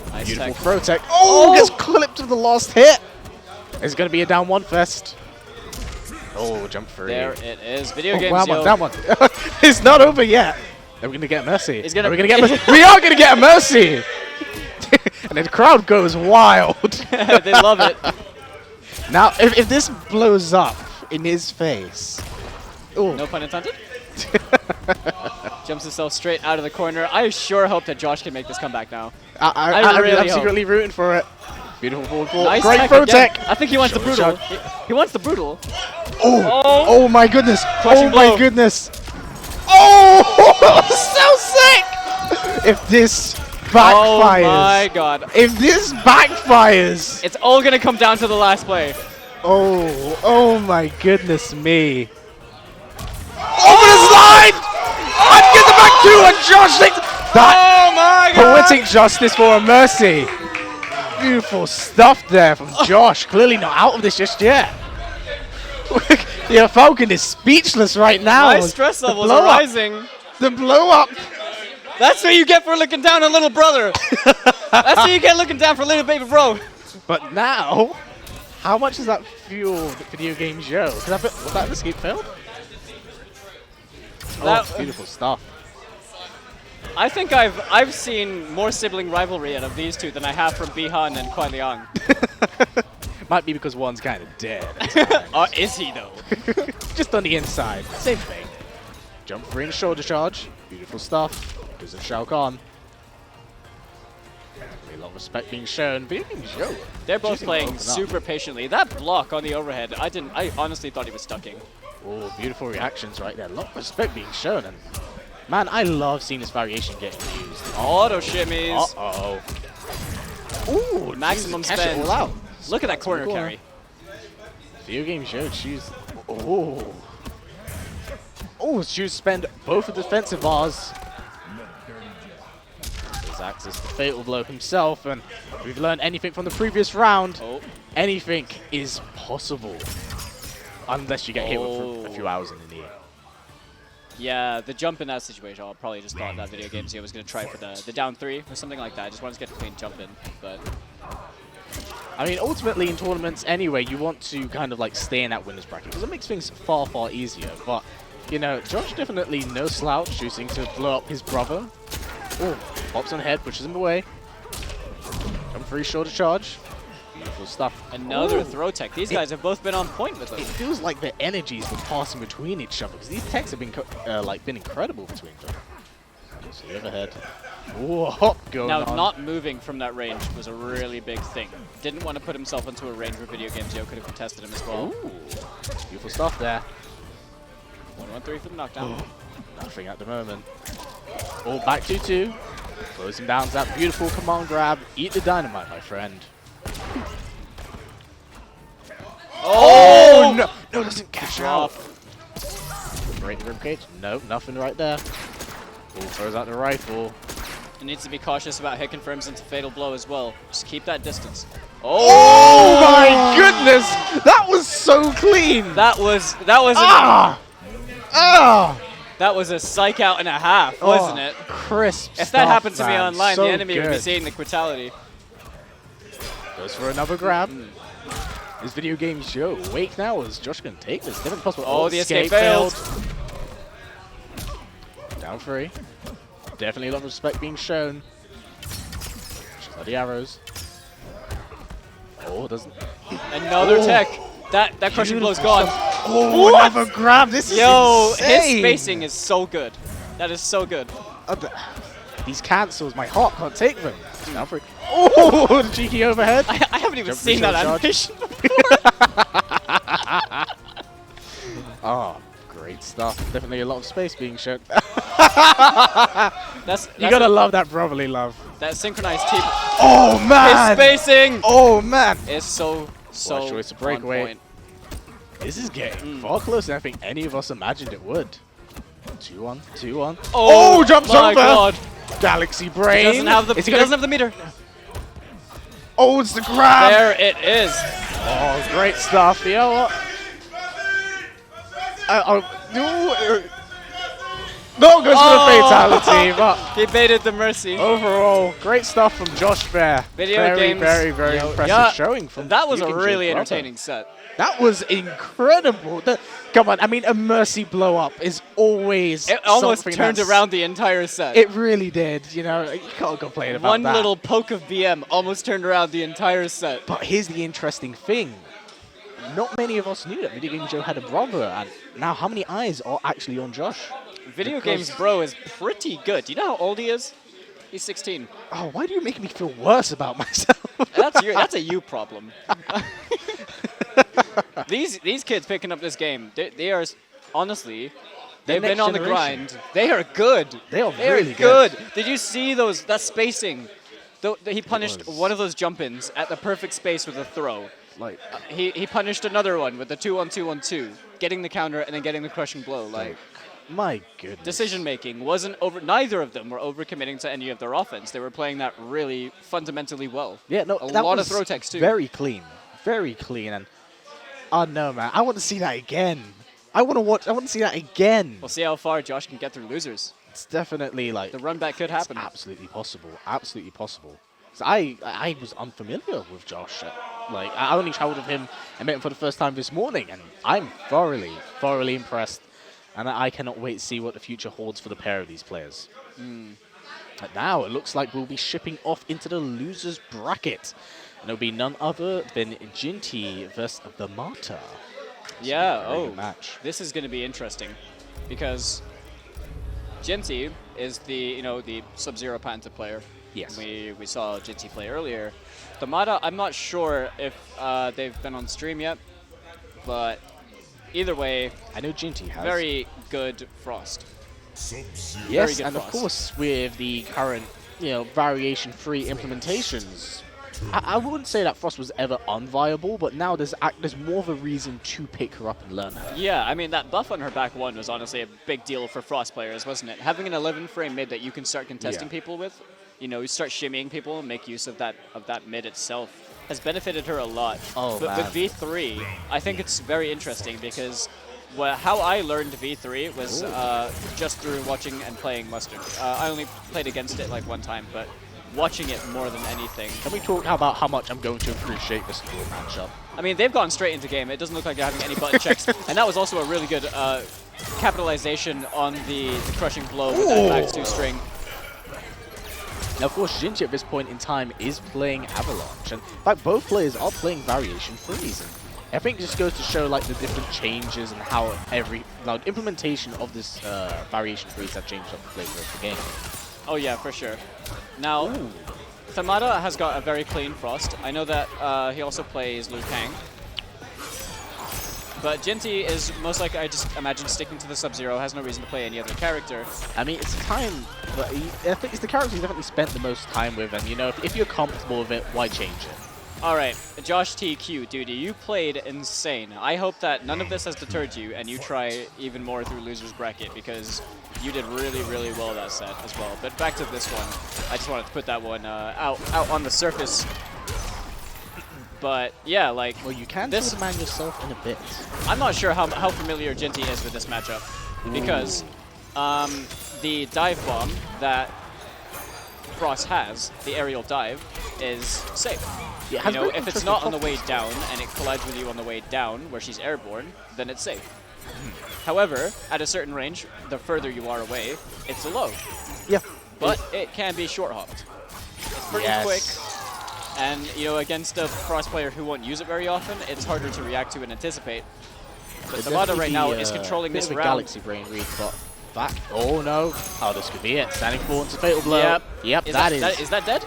[SPEAKER 6] Nice
[SPEAKER 1] Beautiful
[SPEAKER 6] tech.
[SPEAKER 1] throw tech. Oh, gets clipped with the last hit. It's going to be a down one fest. Oh, jump free.
[SPEAKER 6] There it is. Video
[SPEAKER 1] Oh,
[SPEAKER 6] Games
[SPEAKER 1] wow,
[SPEAKER 6] Yo.
[SPEAKER 1] down one. It's not over yet. Are we going to get Mercy?
[SPEAKER 6] He's gonna-
[SPEAKER 1] Are we going to get Mercy? We are going to get a Mercy. And the crowd goes wild.
[SPEAKER 6] They love it.
[SPEAKER 1] Now, if this blows up in his face. Ooh.
[SPEAKER 6] No pun intended. Jumps himself straight out of the corner. I sure hope that Josh can make this comeback now.
[SPEAKER 1] I'm
[SPEAKER 6] really
[SPEAKER 1] secretly rooting for it. Beautiful forward four.
[SPEAKER 6] Nice
[SPEAKER 1] Great
[SPEAKER 6] tech
[SPEAKER 1] pro
[SPEAKER 6] again.
[SPEAKER 1] tech.
[SPEAKER 6] I think he wants the
[SPEAKER 1] Shoulder
[SPEAKER 6] brutal.
[SPEAKER 1] charge.
[SPEAKER 6] He wants the brutal.
[SPEAKER 1] Oh, oh my goodness.
[SPEAKER 6] Crushing
[SPEAKER 1] Oh my
[SPEAKER 6] blow.
[SPEAKER 1] goodness. Oh, so sick. If this backfires.
[SPEAKER 6] Oh my God.
[SPEAKER 1] If this backfires.
[SPEAKER 6] It's all going to come down to the last play.
[SPEAKER 1] Oh my goodness me. Over the slide! And get the back two, and Josh takes that.
[SPEAKER 6] Oh my God.
[SPEAKER 1] Poetic justice for a Mercy. Beautiful stuff there from Josh. Clearly not out of this just yet. The Falcon is speechless right now.
[SPEAKER 6] My stress
[SPEAKER 1] The
[SPEAKER 6] levels
[SPEAKER 1] blow
[SPEAKER 6] are
[SPEAKER 1] up.
[SPEAKER 6] rising.
[SPEAKER 1] The blow up.
[SPEAKER 6] That's what you get for looking down on little brother. That's what you get looking down for little baby bro.
[SPEAKER 1] But now, how much does that fuel Video Games Yo? Was that escape failed?
[SPEAKER 6] That-
[SPEAKER 1] Oh, beautiful stuff.
[SPEAKER 6] I think I've seen more sibling rivalry out of these two than I have from Bihan and Kuan Liang.
[SPEAKER 1] Might be because one's kind of dead.
[SPEAKER 6] Is he though?
[SPEAKER 1] Just on the inside. Same thing. Jump free and shoulder charge. Beautiful stuff. Because of Shao Kahn. A lot of respect being shown. Video Games Yo.
[SPEAKER 6] They're both
[SPEAKER 1] choosing to
[SPEAKER 6] playing
[SPEAKER 1] open up.
[SPEAKER 6] super patiently. That block on the overhead, I honestly thought he was stucking.
[SPEAKER 1] Oh, beautiful reactions right there. A lot of respect being shown. And man, I love seeing this variation getting used.
[SPEAKER 6] Auto shimmies.
[SPEAKER 1] Uh-oh. Ooh,
[SPEAKER 6] Maximum
[SPEAKER 1] cash it
[SPEAKER 6] spend.
[SPEAKER 1] all out.
[SPEAKER 6] Look at that corner
[SPEAKER 1] corner.
[SPEAKER 6] carry.
[SPEAKER 1] Video Game Show choose. Oh. Oh, choose spend both of the defensive bars. His access to fatal blow himself, and we've learned anything from the previous round.
[SPEAKER 6] Oh.
[SPEAKER 1] Anything is possible. Unless you get hit with a few hours in the knee.
[SPEAKER 6] Yeah, the jump in that situation, I probably just thought that Video Games was going to try for the down 3 or something like that. I just wanted to get a clean jump in, but...
[SPEAKER 1] I mean, ultimately in tournaments anyway, you want to kind of like stay in that winner's bracket because it makes things far, far easier. But, you know, Josh definitely no slouch, choosing to blow up his brother. Oh, pops on head, pushes him away. Jump free, shoulder charge. Beautiful stuff.
[SPEAKER 6] Another
[SPEAKER 1] Ooh.
[SPEAKER 6] throw tech. These guys have both been on point with them.
[SPEAKER 1] It feels like the energies were passing between each other because these techs have been been incredible between them. So the overhead. Ooh, a hop going
[SPEAKER 6] Now,
[SPEAKER 1] on.
[SPEAKER 6] not moving from that range was a really big thing. Didn't want to put himself into a range where Video Games Yo could have contested him as well.
[SPEAKER 1] Ooh, beautiful stuff there.
[SPEAKER 6] 1-1-3 for the knockdown.
[SPEAKER 1] Nothing at the moment. All back 2-2. Closing down that beautiful command grab. Eat the dynamite, my friend. Oh no! No, doesn't cash out. Break the ribcage. Nope, nothing right there. Ooh, throws out the rifle.
[SPEAKER 6] It needs to be cautious about hit confirms into fatal blow as well. Just keep that distance.
[SPEAKER 1] Oh my goodness! That was so clean.
[SPEAKER 6] That was that was a psych out and a half, wasn't it?
[SPEAKER 1] Crisp.
[SPEAKER 6] If that
[SPEAKER 1] stuff,
[SPEAKER 6] happened to me
[SPEAKER 1] man.
[SPEAKER 6] online,
[SPEAKER 1] So
[SPEAKER 6] the enemy would be
[SPEAKER 1] good.
[SPEAKER 6] seeing the brutality.
[SPEAKER 1] Goes for another grab. This Video Games Show. Wake now. Is Josh going to take this? Never possible.
[SPEAKER 6] Oh, the escape failed.
[SPEAKER 1] Down 3. Definitely a lot of respect being shown. Just like the arrows. Oh, doesn't.
[SPEAKER 6] Another tech. That crushing blow's gone.
[SPEAKER 1] Oh, another grab. This is insane.
[SPEAKER 6] His spacing is so good. That is so good.
[SPEAKER 1] These cancels, my heart can't take them. Now for oh, the cheeky overhead.
[SPEAKER 6] I haven't even seen that animation before.
[SPEAKER 1] Oh, great stuff. Definitely a lot of space being shown.
[SPEAKER 6] That's
[SPEAKER 1] You gotta love that brotherly love.
[SPEAKER 6] That synchronized team.
[SPEAKER 1] Oh man!
[SPEAKER 6] His spacing
[SPEAKER 1] Oh man!
[SPEAKER 6] is so
[SPEAKER 1] Watch choice to breakaway.
[SPEAKER 6] on point.
[SPEAKER 1] This is getting far closer than I think any of us imagined it would. 2-1, 2-1.
[SPEAKER 6] Oh,
[SPEAKER 1] jumps
[SPEAKER 6] my
[SPEAKER 1] over!
[SPEAKER 6] God.
[SPEAKER 1] Galaxy Brain.
[SPEAKER 6] He doesn't have the,
[SPEAKER 1] Is
[SPEAKER 6] he
[SPEAKER 1] he gonna-
[SPEAKER 6] doesn't have the meter.
[SPEAKER 1] Oh, it's the grab!
[SPEAKER 6] There it is.
[SPEAKER 1] Oh, great stuff. You know what? No, goes for the fatality, but
[SPEAKER 6] He baited the mercy.
[SPEAKER 1] overall, great stuff from Josh there.
[SPEAKER 6] Video
[SPEAKER 1] very,
[SPEAKER 6] games.
[SPEAKER 1] very, very
[SPEAKER 6] Yo,
[SPEAKER 1] impressive
[SPEAKER 6] yeah,
[SPEAKER 1] showing from
[SPEAKER 6] That was a
[SPEAKER 1] Yukin's
[SPEAKER 6] really
[SPEAKER 1] brother.
[SPEAKER 6] entertaining set.
[SPEAKER 1] That was incredible. Come on, I mean, a Mercy blow up is always
[SPEAKER 6] It almost
[SPEAKER 1] something
[SPEAKER 6] turned
[SPEAKER 1] that's-
[SPEAKER 6] around the entire set.
[SPEAKER 1] It really did. You know, you can't complain about
[SPEAKER 6] One
[SPEAKER 1] that.
[SPEAKER 6] little poke of BM almost turned around the entire set.
[SPEAKER 1] But here's the interesting thing. Not many of us knew that Video Game Joe had a brother, and now how many eyes are actually on Josh?
[SPEAKER 6] Video
[SPEAKER 1] Because-
[SPEAKER 6] Games Bro is pretty good. Do you know how old he is? He's 16.
[SPEAKER 1] Oh, why do you make me feel worse about myself?
[SPEAKER 6] That's a you problem. These kids picking up this game, they are honestly, they've been
[SPEAKER 1] next
[SPEAKER 6] on the
[SPEAKER 1] generation.
[SPEAKER 6] grind. They are good.
[SPEAKER 1] They are
[SPEAKER 6] They are
[SPEAKER 1] really
[SPEAKER 6] good. Did you see that spacing? He punished
[SPEAKER 1] was.
[SPEAKER 6] one of those jump-ins at the perfect space with a throw.
[SPEAKER 1] Like,
[SPEAKER 6] He punished another one with the 2-1-2-1-2, getting the counter and then getting the crushing blow. Like
[SPEAKER 1] my goodness.
[SPEAKER 6] decision making wasn't over. Neither of them were overcommitting to any of their offense. They were playing that really fundamentally well.
[SPEAKER 1] Yeah, no,
[SPEAKER 6] a
[SPEAKER 1] that
[SPEAKER 6] lot
[SPEAKER 1] was
[SPEAKER 6] of throw techs too.
[SPEAKER 1] Very clean. Very clean. And oh no, man, I want to see that again. I want to see that again.
[SPEAKER 6] We'll see how far Josh can get through losers.
[SPEAKER 1] It's definitely like
[SPEAKER 6] The run back could happen.
[SPEAKER 1] absolutely possible. Absolutely possible. So I was unfamiliar with Josh. Like, I only traveled with him and met him for the first time this morning, and I'm thoroughly impressed. And I cannot wait to see what the future holds for the pair of these players. But now it looks like we'll be shipping off into the losers bracket. And it'll be none other than Ginty versus the Marta.
[SPEAKER 6] Yeah,
[SPEAKER 1] Very good match.
[SPEAKER 6] this is going to be interesting because Ginty is the Sub-Zero patented player.
[SPEAKER 1] Yes.
[SPEAKER 6] We saw Ginty play earlier. The Mata, I'm not sure if they've been on stream yet, but either way,
[SPEAKER 1] I know Ginty has.
[SPEAKER 6] very good Frost.
[SPEAKER 1] Yes,
[SPEAKER 6] good
[SPEAKER 1] and of
[SPEAKER 6] Frost.
[SPEAKER 1] course with the current, variation-free implementations, I wouldn't say that Frost was ever unviable, but now there's more of a reason to pick her up and learn her.
[SPEAKER 6] Yeah, I mean, that buff on her back one was honestly a big deal for Frost players, wasn't it? Having an 11-frame mid that you can start contesting people with, you start shimmying people and make use of that mid itself, has benefited her a lot.
[SPEAKER 1] Oh,
[SPEAKER 6] but
[SPEAKER 1] man.
[SPEAKER 6] with V3, I think it's very interesting because how I learned V3 was just through watching and playing Mustard. I only played against it like one time, but watching it more than anything.
[SPEAKER 1] Can we talk about how much I'm going to appreciate this dual matchup?
[SPEAKER 6] I mean, they've gone straight into game. It doesn't look like they're having any button checks. And that was also a really good capitalization on the crushing blow with that back two string.
[SPEAKER 1] Now, of course, Ginty at this point in time is playing Avalanche, and in fact, both players are playing Variation Freeze. And I think it just goes to show like the different changes and how implementation of this Variation Freeze have changed up the flavor of the game.
[SPEAKER 6] Oh yeah, for sure. Now, Thamada has got a very clean Frost. I know that he also plays Liu Kang. But Ginty is most likely, I just imagine, sticking to the Sub-Zero, has no reason to play any other character.
[SPEAKER 1] I mean, it's time, but I think it's the character he's definitely spent the most time with, and if you're comfortable with it, why change it?
[SPEAKER 6] Alright, Josh TQ, dude, you played insane. I hope that none of this has deterred you and you try even more through Loser's Bracket because you did really, really well that set as well. But back to this one. I just wanted to put that one out on the surface. But yeah, like...
[SPEAKER 1] Well, you can
[SPEAKER 6] this
[SPEAKER 1] man yourself in a bit.
[SPEAKER 6] I'm not sure how familiar Ginty is with this matchup because the dive bomb that Frost has, the aerial dive, is safe.
[SPEAKER 1] Yeah,
[SPEAKER 6] If it's not on the way down and it collides with you on the way down where she's airborne, then it's safe. However, at a certain range, the further you are away, it's a low.
[SPEAKER 1] Yeah.
[SPEAKER 6] but it can be short hopped. It's pretty
[SPEAKER 1] Yes.
[SPEAKER 6] quick, and you know, against a cross player who won't use it very often, it's harder to react to and anticipate. But Tamada right now is controlling
[SPEAKER 1] bit
[SPEAKER 6] this
[SPEAKER 1] of a
[SPEAKER 6] round.
[SPEAKER 1] Galaxy Brain read, but back. Oh no! Oh, this could be it. Standing forward to Fatal Blow.
[SPEAKER 6] Yep.
[SPEAKER 1] Yep,
[SPEAKER 6] Is
[SPEAKER 1] that
[SPEAKER 6] that dead?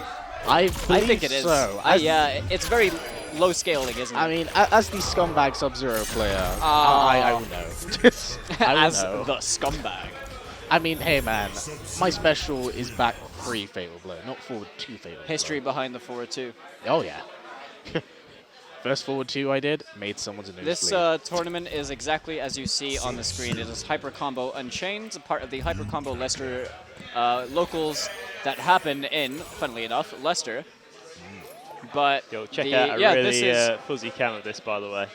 [SPEAKER 1] I
[SPEAKER 6] I think it is.
[SPEAKER 1] So.
[SPEAKER 6] Yeah, it's very low scaling, isn't it?
[SPEAKER 1] I mean, as the scumbag Sub-Zero player,
[SPEAKER 6] Ah.
[SPEAKER 1] I will know. I will
[SPEAKER 6] as
[SPEAKER 1] know.
[SPEAKER 6] the scumbag.
[SPEAKER 1] I mean, hey man, my special is back 3 Fatal Blow, not forward 2 Fatal Blow.
[SPEAKER 6] History behind the forward two.
[SPEAKER 1] Oh yeah. First forward 2 I did, made someone's nose
[SPEAKER 6] This
[SPEAKER 1] bleed.
[SPEAKER 6] tournament is exactly as you see on the screen. It is Hyper Combo Unchained, a part of the Hyper Combo Leicester locals that happen in, funnily enough, Leicester. But
[SPEAKER 3] Yo, check
[SPEAKER 6] the,
[SPEAKER 3] out a
[SPEAKER 6] yeah, this
[SPEAKER 3] really
[SPEAKER 6] is
[SPEAKER 3] fuzzy cam of this, by the way.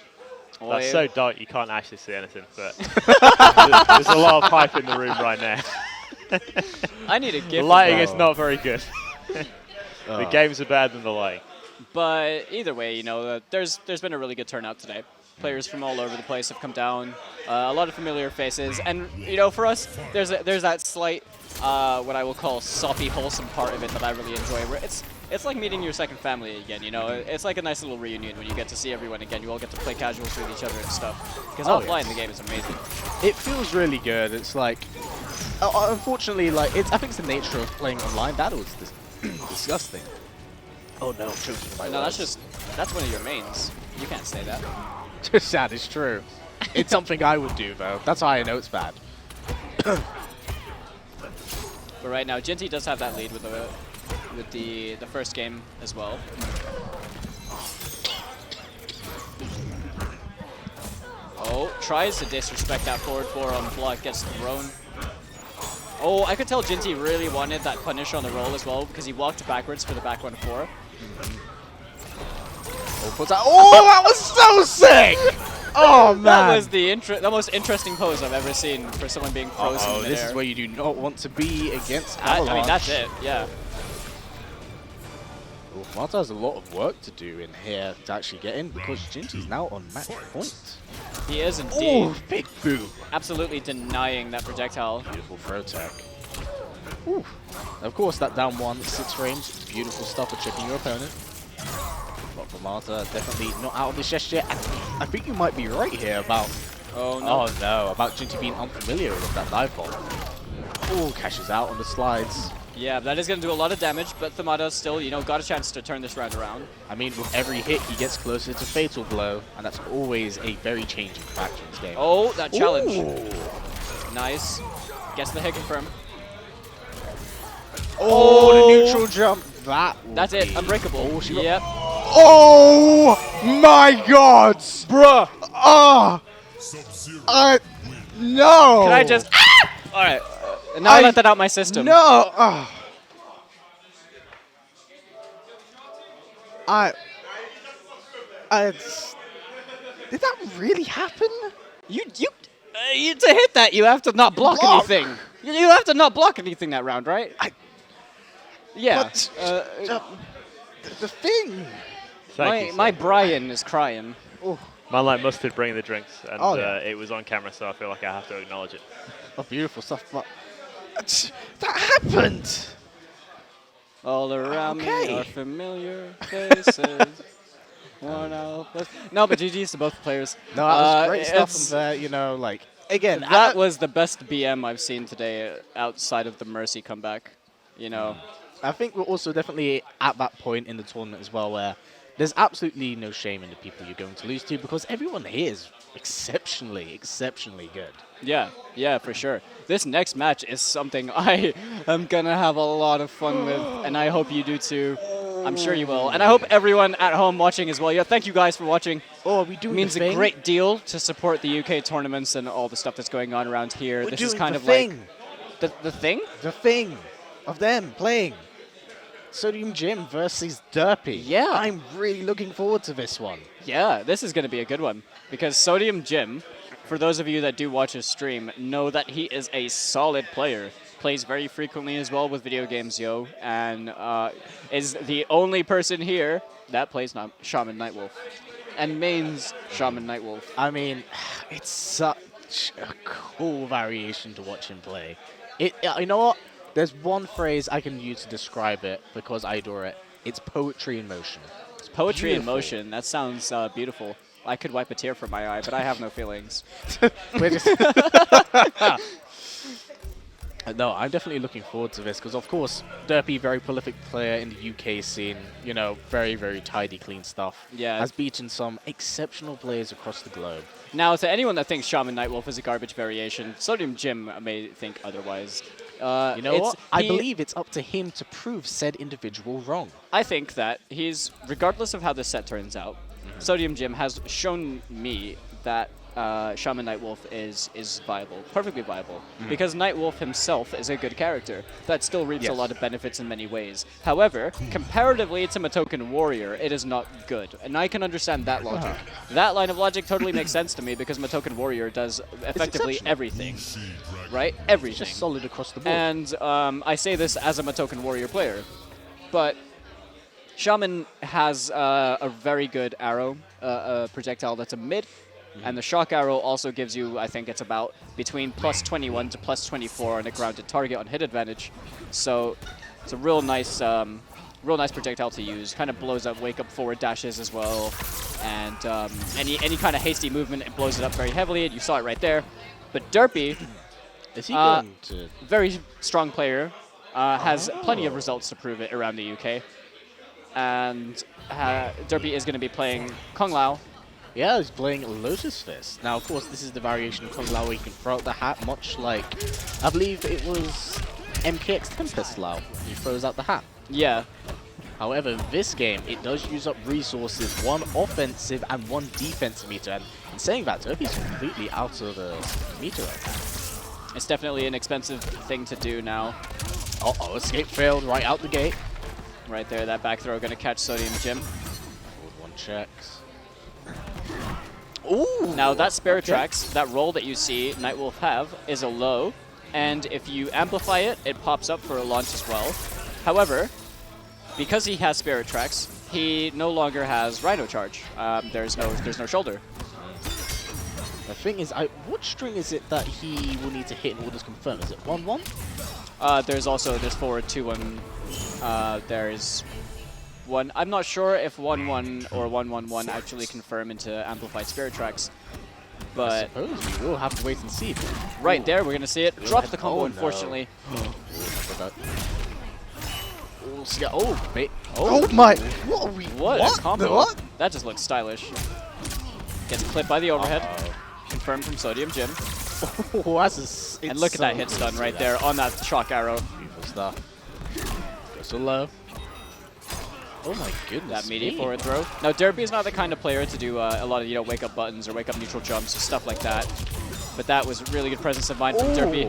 [SPEAKER 6] oh,
[SPEAKER 3] That's
[SPEAKER 6] yeah.
[SPEAKER 3] so dark you can't actually see anything, but there's a lot of pipe in the room right now.
[SPEAKER 6] I need a
[SPEAKER 3] The
[SPEAKER 6] gift.
[SPEAKER 3] lighting
[SPEAKER 6] of
[SPEAKER 3] is
[SPEAKER 6] that.
[SPEAKER 3] not very good. The games are better than the lighting.
[SPEAKER 6] But either way, you know, there's been a really good turnout today. Players from all over the place have come down. A lot of familiar faces, and you know, for us, there's that slight, what I will call soppy, wholesome part of it that I really enjoy. Where it's like meeting your second family again. You know, it's like a nice little reunion when you get to see everyone again. You all get to play casuals with each other and stuff. Because
[SPEAKER 1] Oh,
[SPEAKER 6] offline,
[SPEAKER 1] yes.
[SPEAKER 6] the game is amazing.
[SPEAKER 1] It feels really good. It's like, unfortunately, like I think it's the nature of playing online. That was disgusting. Oh no, I'm choking my
[SPEAKER 6] No,
[SPEAKER 1] words.
[SPEAKER 6] that's one of your mains. You can't say that.
[SPEAKER 1] That is true. It's something I would do though. That's how I know it's bad.
[SPEAKER 6] But right now, Ginty does have that lead with the first game as well. Oh, tries to disrespect that forward 4 on block, gets thrown. Oh, I could tell Ginty really wanted that punish on the roll as well because he walked backwards for the back 1-4.
[SPEAKER 1] Oh, that was so sick! Oh man,
[SPEAKER 6] That was the most interesting pose I've ever seen for someone being frozen in
[SPEAKER 1] this
[SPEAKER 6] midair.
[SPEAKER 1] is where you do not want to be against
[SPEAKER 6] I
[SPEAKER 1] Avalanche.
[SPEAKER 6] mean, that's it, yeah.
[SPEAKER 1] Well, Marta has a lot of work to do in here to actually get in because Ginty's now on match point.
[SPEAKER 6] He is indeed
[SPEAKER 1] Oh, big boom.
[SPEAKER 6] absolutely denying that projectile.
[SPEAKER 1] Beautiful throw tech. Ooh. Of course, that down 1, 6 frames. Beautiful stuff for checking your opponent. But for Marta, definitely not out of this just yet. I think you might be right here about...
[SPEAKER 6] Oh no.
[SPEAKER 1] Oh no, about Ginty being unfamiliar with that dive bomb. Oh, cashes out on the slides.
[SPEAKER 6] Yeah, that is going to do a lot of damage, but Tamada still, you know, got a chance to turn this round around.
[SPEAKER 1] I mean, with every hit, he gets closer to Fatal Blow, and that's always a very changing factor in this game.
[SPEAKER 6] Oh, that challenge.
[SPEAKER 1] Ooh.
[SPEAKER 6] Nice. Gets the hit confirm.
[SPEAKER 1] Oh, the neutral jump.
[SPEAKER 6] That's it. Unbreakable.
[SPEAKER 1] Oh, she got...
[SPEAKER 6] Yep.
[SPEAKER 1] Oh my God, bruh. Oh, no.
[SPEAKER 6] Can I just... Ah! All right. Now I let that out my system.
[SPEAKER 1] No. Oh. Did that really happen?
[SPEAKER 6] You to hit that, you have to not block anything. You have to not block anything that round, right? Yeah.
[SPEAKER 1] But the thing.
[SPEAKER 3] Thank you,
[SPEAKER 6] My
[SPEAKER 3] sir.
[SPEAKER 6] Brian is crying.
[SPEAKER 3] Man like Mustard bringing the drinks, and
[SPEAKER 1] Oh, yeah.
[SPEAKER 3] it was on camera, so I feel like I have to acknowledge it.
[SPEAKER 1] Oh, beautiful stuff. But that happened.
[SPEAKER 6] All around
[SPEAKER 1] Okay.
[SPEAKER 6] me are familiar faces. Worn out. No, but GG's to both players.
[SPEAKER 1] No, that was great stuff
[SPEAKER 6] it's-
[SPEAKER 1] from there. You know, like again,
[SPEAKER 6] That was the best BM I've seen today outside of the Mercy comeback. You know,
[SPEAKER 1] I think we're also definitely at that point in the tournament as well where there's absolutely no shame in the people you're going to lose to because everyone here is exceptionally good.
[SPEAKER 6] yeah, for sure. This next match is something I am gonna have a lot of fun with, and I hope you do too. I'm sure you will, and I hope everyone at home watching as well. Yeah, thank you guys for watching.
[SPEAKER 1] Oh, are we doing
[SPEAKER 6] It means
[SPEAKER 1] the
[SPEAKER 6] a
[SPEAKER 1] thing?
[SPEAKER 6] great deal to support the UK tournaments and all the stuff that's going on around here.
[SPEAKER 1] We're
[SPEAKER 6] This
[SPEAKER 1] doing
[SPEAKER 6] is kind
[SPEAKER 1] the
[SPEAKER 6] of
[SPEAKER 1] thing.
[SPEAKER 6] like the thing.
[SPEAKER 1] The thing of them playing Sodium Jim versus Durpey.
[SPEAKER 6] Yeah.
[SPEAKER 1] I'm really looking forward to this one.
[SPEAKER 6] Yeah, this is going to be a good one because Sodium Jim, for those of you that do watch his stream, know that he is a solid player. Plays very frequently as well with video games, and is the only person here that plays Shaman Nightwolf and mains Shaman Nightwolf.
[SPEAKER 1] I mean, it's such a cool variation to watch him play. You know what? There's one phrase I can use to describe it because I adore it. It's poetry in motion.
[SPEAKER 6] It's poetry in
[SPEAKER 1] Beautiful.
[SPEAKER 6] motion. That sounds beautiful. I could wipe a tear from my eye, but I have no feelings.
[SPEAKER 1] We're just No, I'm definitely looking forward to this because, of course, Durpey, very prolific player in the UK scene. You know, very, very tidy, clean stuff.
[SPEAKER 6] Yeah.
[SPEAKER 1] Has beaten some exceptional players across the globe.
[SPEAKER 6] Now, to anyone that thinks Shaman Nightwolf is a garbage variation, Sodium Jim may think otherwise.
[SPEAKER 1] You know what? I believe it's up to him to prove said individual wrong.
[SPEAKER 6] I think that he's, regardless of how this set turns out, Sodium Jim has shown me that Shaman Nightwolf is viable, perfectly viable, because Nightwolf himself is a good character that still reaps a lot of benefits in many ways. However, comparatively to Matoken Warrior, it is not good, and I can understand that logic. That line of logic totally makes sense to me because Matoken Warrior does effectively everything, right? Everything.
[SPEAKER 1] Just solid across the board.
[SPEAKER 6] And I say this as a Matoken Warrior player, but Shaman has a very good arrow, a projectile that's a mid. And the shock arrow also gives you, I think it's about between plus 21 to plus 24 on a grounded target on hit advantage. So it's a real nice projectile to use. Kind of blows up wake up forward dashes as well. And any kind of hasty movement, it blows it up very heavily. And you saw it right there. But Durpey,
[SPEAKER 1] is he going to...
[SPEAKER 6] very strong player, has plenty of results to prove it around the UK. And Durpey is going to be playing Kung Lao.
[SPEAKER 1] Yeah, he's playing Lotus Fist. Now, of course, this is the variation of Kung Lao where you can throw out the hat, much like, I believe it was MKX Tempest Lao. He throws out the hat.
[SPEAKER 6] Yeah.
[SPEAKER 1] However, in this game, it does use up resources, one offensive and one defensive meter. And in saying that, Durpey's completely out of the meter right now.
[SPEAKER 6] It's definitely an expensive thing to do now.
[SPEAKER 1] Uh-oh, escape failed right out the gate.
[SPEAKER 6] Right there, that back throw going to catch Sodium Jim.
[SPEAKER 1] Forward one checks.
[SPEAKER 6] Ooh! Now that Spirit Tracks, that roll that you see Nightwolf have, is a low, and if you amplify it, it pops up for a launch as well. However, because he has Spirit Tracks, he no longer has Rhino Charge. There's no shoulder.
[SPEAKER 1] The thing is, what string is it that he will need to hit in order to confirm? Is it 1-1?
[SPEAKER 6] There's forward 2-1. There's one. I'm not sure if 1-1 or 1-1-1 actually confirm into amplified Spirit Tracks, but
[SPEAKER 1] I suppose we will have to wait and see.
[SPEAKER 6] Right there, we're gonna see it. Drops the combo,
[SPEAKER 1] no.
[SPEAKER 6] unfortunately.
[SPEAKER 1] Oh my! What are we?
[SPEAKER 6] What a combo!
[SPEAKER 1] What?
[SPEAKER 6] That just looks stylish. Gets clipped by the overhead. Confirmed from Sodium Jim.
[SPEAKER 1] Oh, that's
[SPEAKER 6] and look at that hit stun right there on that shock arrow.
[SPEAKER 1] Beautiful stuff. Go so low. Oh my goodness.
[SPEAKER 6] That meaty forward throw. Now Durpey is not the kind of player to do a lot of wake up buttons or wake up neutral jumps, stuff like that. But that was really good presence of mind from Durpey.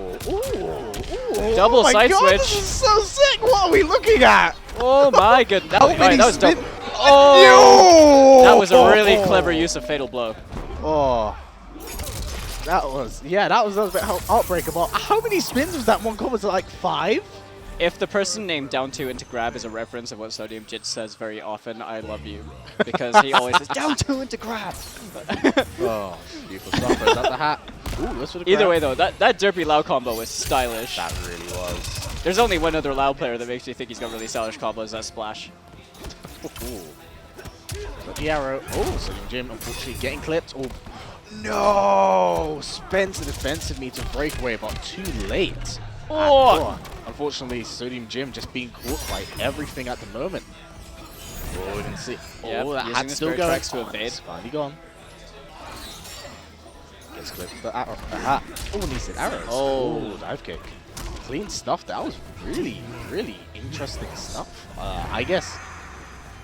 [SPEAKER 6] Double side switch.
[SPEAKER 1] This is so sick. What are we looking at?
[SPEAKER 6] Oh my goodness. That was dope.
[SPEAKER 1] Oh!
[SPEAKER 6] That was a really clever use of Fatal Blow.
[SPEAKER 1] Oh. That was a bit heartbreaker. But how many spins was that one combo? Was it like 5?
[SPEAKER 6] If the person named down 2 into grab is a reference of what Sodium Jit says very often, I love you. Because he always says, down 2 into grab.
[SPEAKER 1] Oh, beautiful stuff. Is that the hat? Ooh, that's for the
[SPEAKER 6] Either
[SPEAKER 1] grab.
[SPEAKER 6] way, though, that Durpey Lao combo was stylish.
[SPEAKER 1] That really was.
[SPEAKER 6] There's only one other Lao player that makes me think he's got really stylish combos, that's Splash.
[SPEAKER 1] Got the arrow. Oh, Sodium Jim, unfortunately, getting clipped. Oh, no! Spends the defensive meter breakaway, but too late.
[SPEAKER 6] Oh!
[SPEAKER 1] Unfortunately, Sodium Jim just being caught by everything at the moment. Oh, we can see.
[SPEAKER 6] Yep,
[SPEAKER 1] Oh, that
[SPEAKER 6] using
[SPEAKER 1] hat's
[SPEAKER 6] the
[SPEAKER 1] still
[SPEAKER 6] Spirit
[SPEAKER 1] going.
[SPEAKER 6] Tracks to
[SPEAKER 1] Oh,
[SPEAKER 6] evade.
[SPEAKER 1] it's finally gone. Gets clipped. The hat. Oh, and he's an arrow. Oh, dive kick. Clean stuff. That was really, really interesting stuff. I guess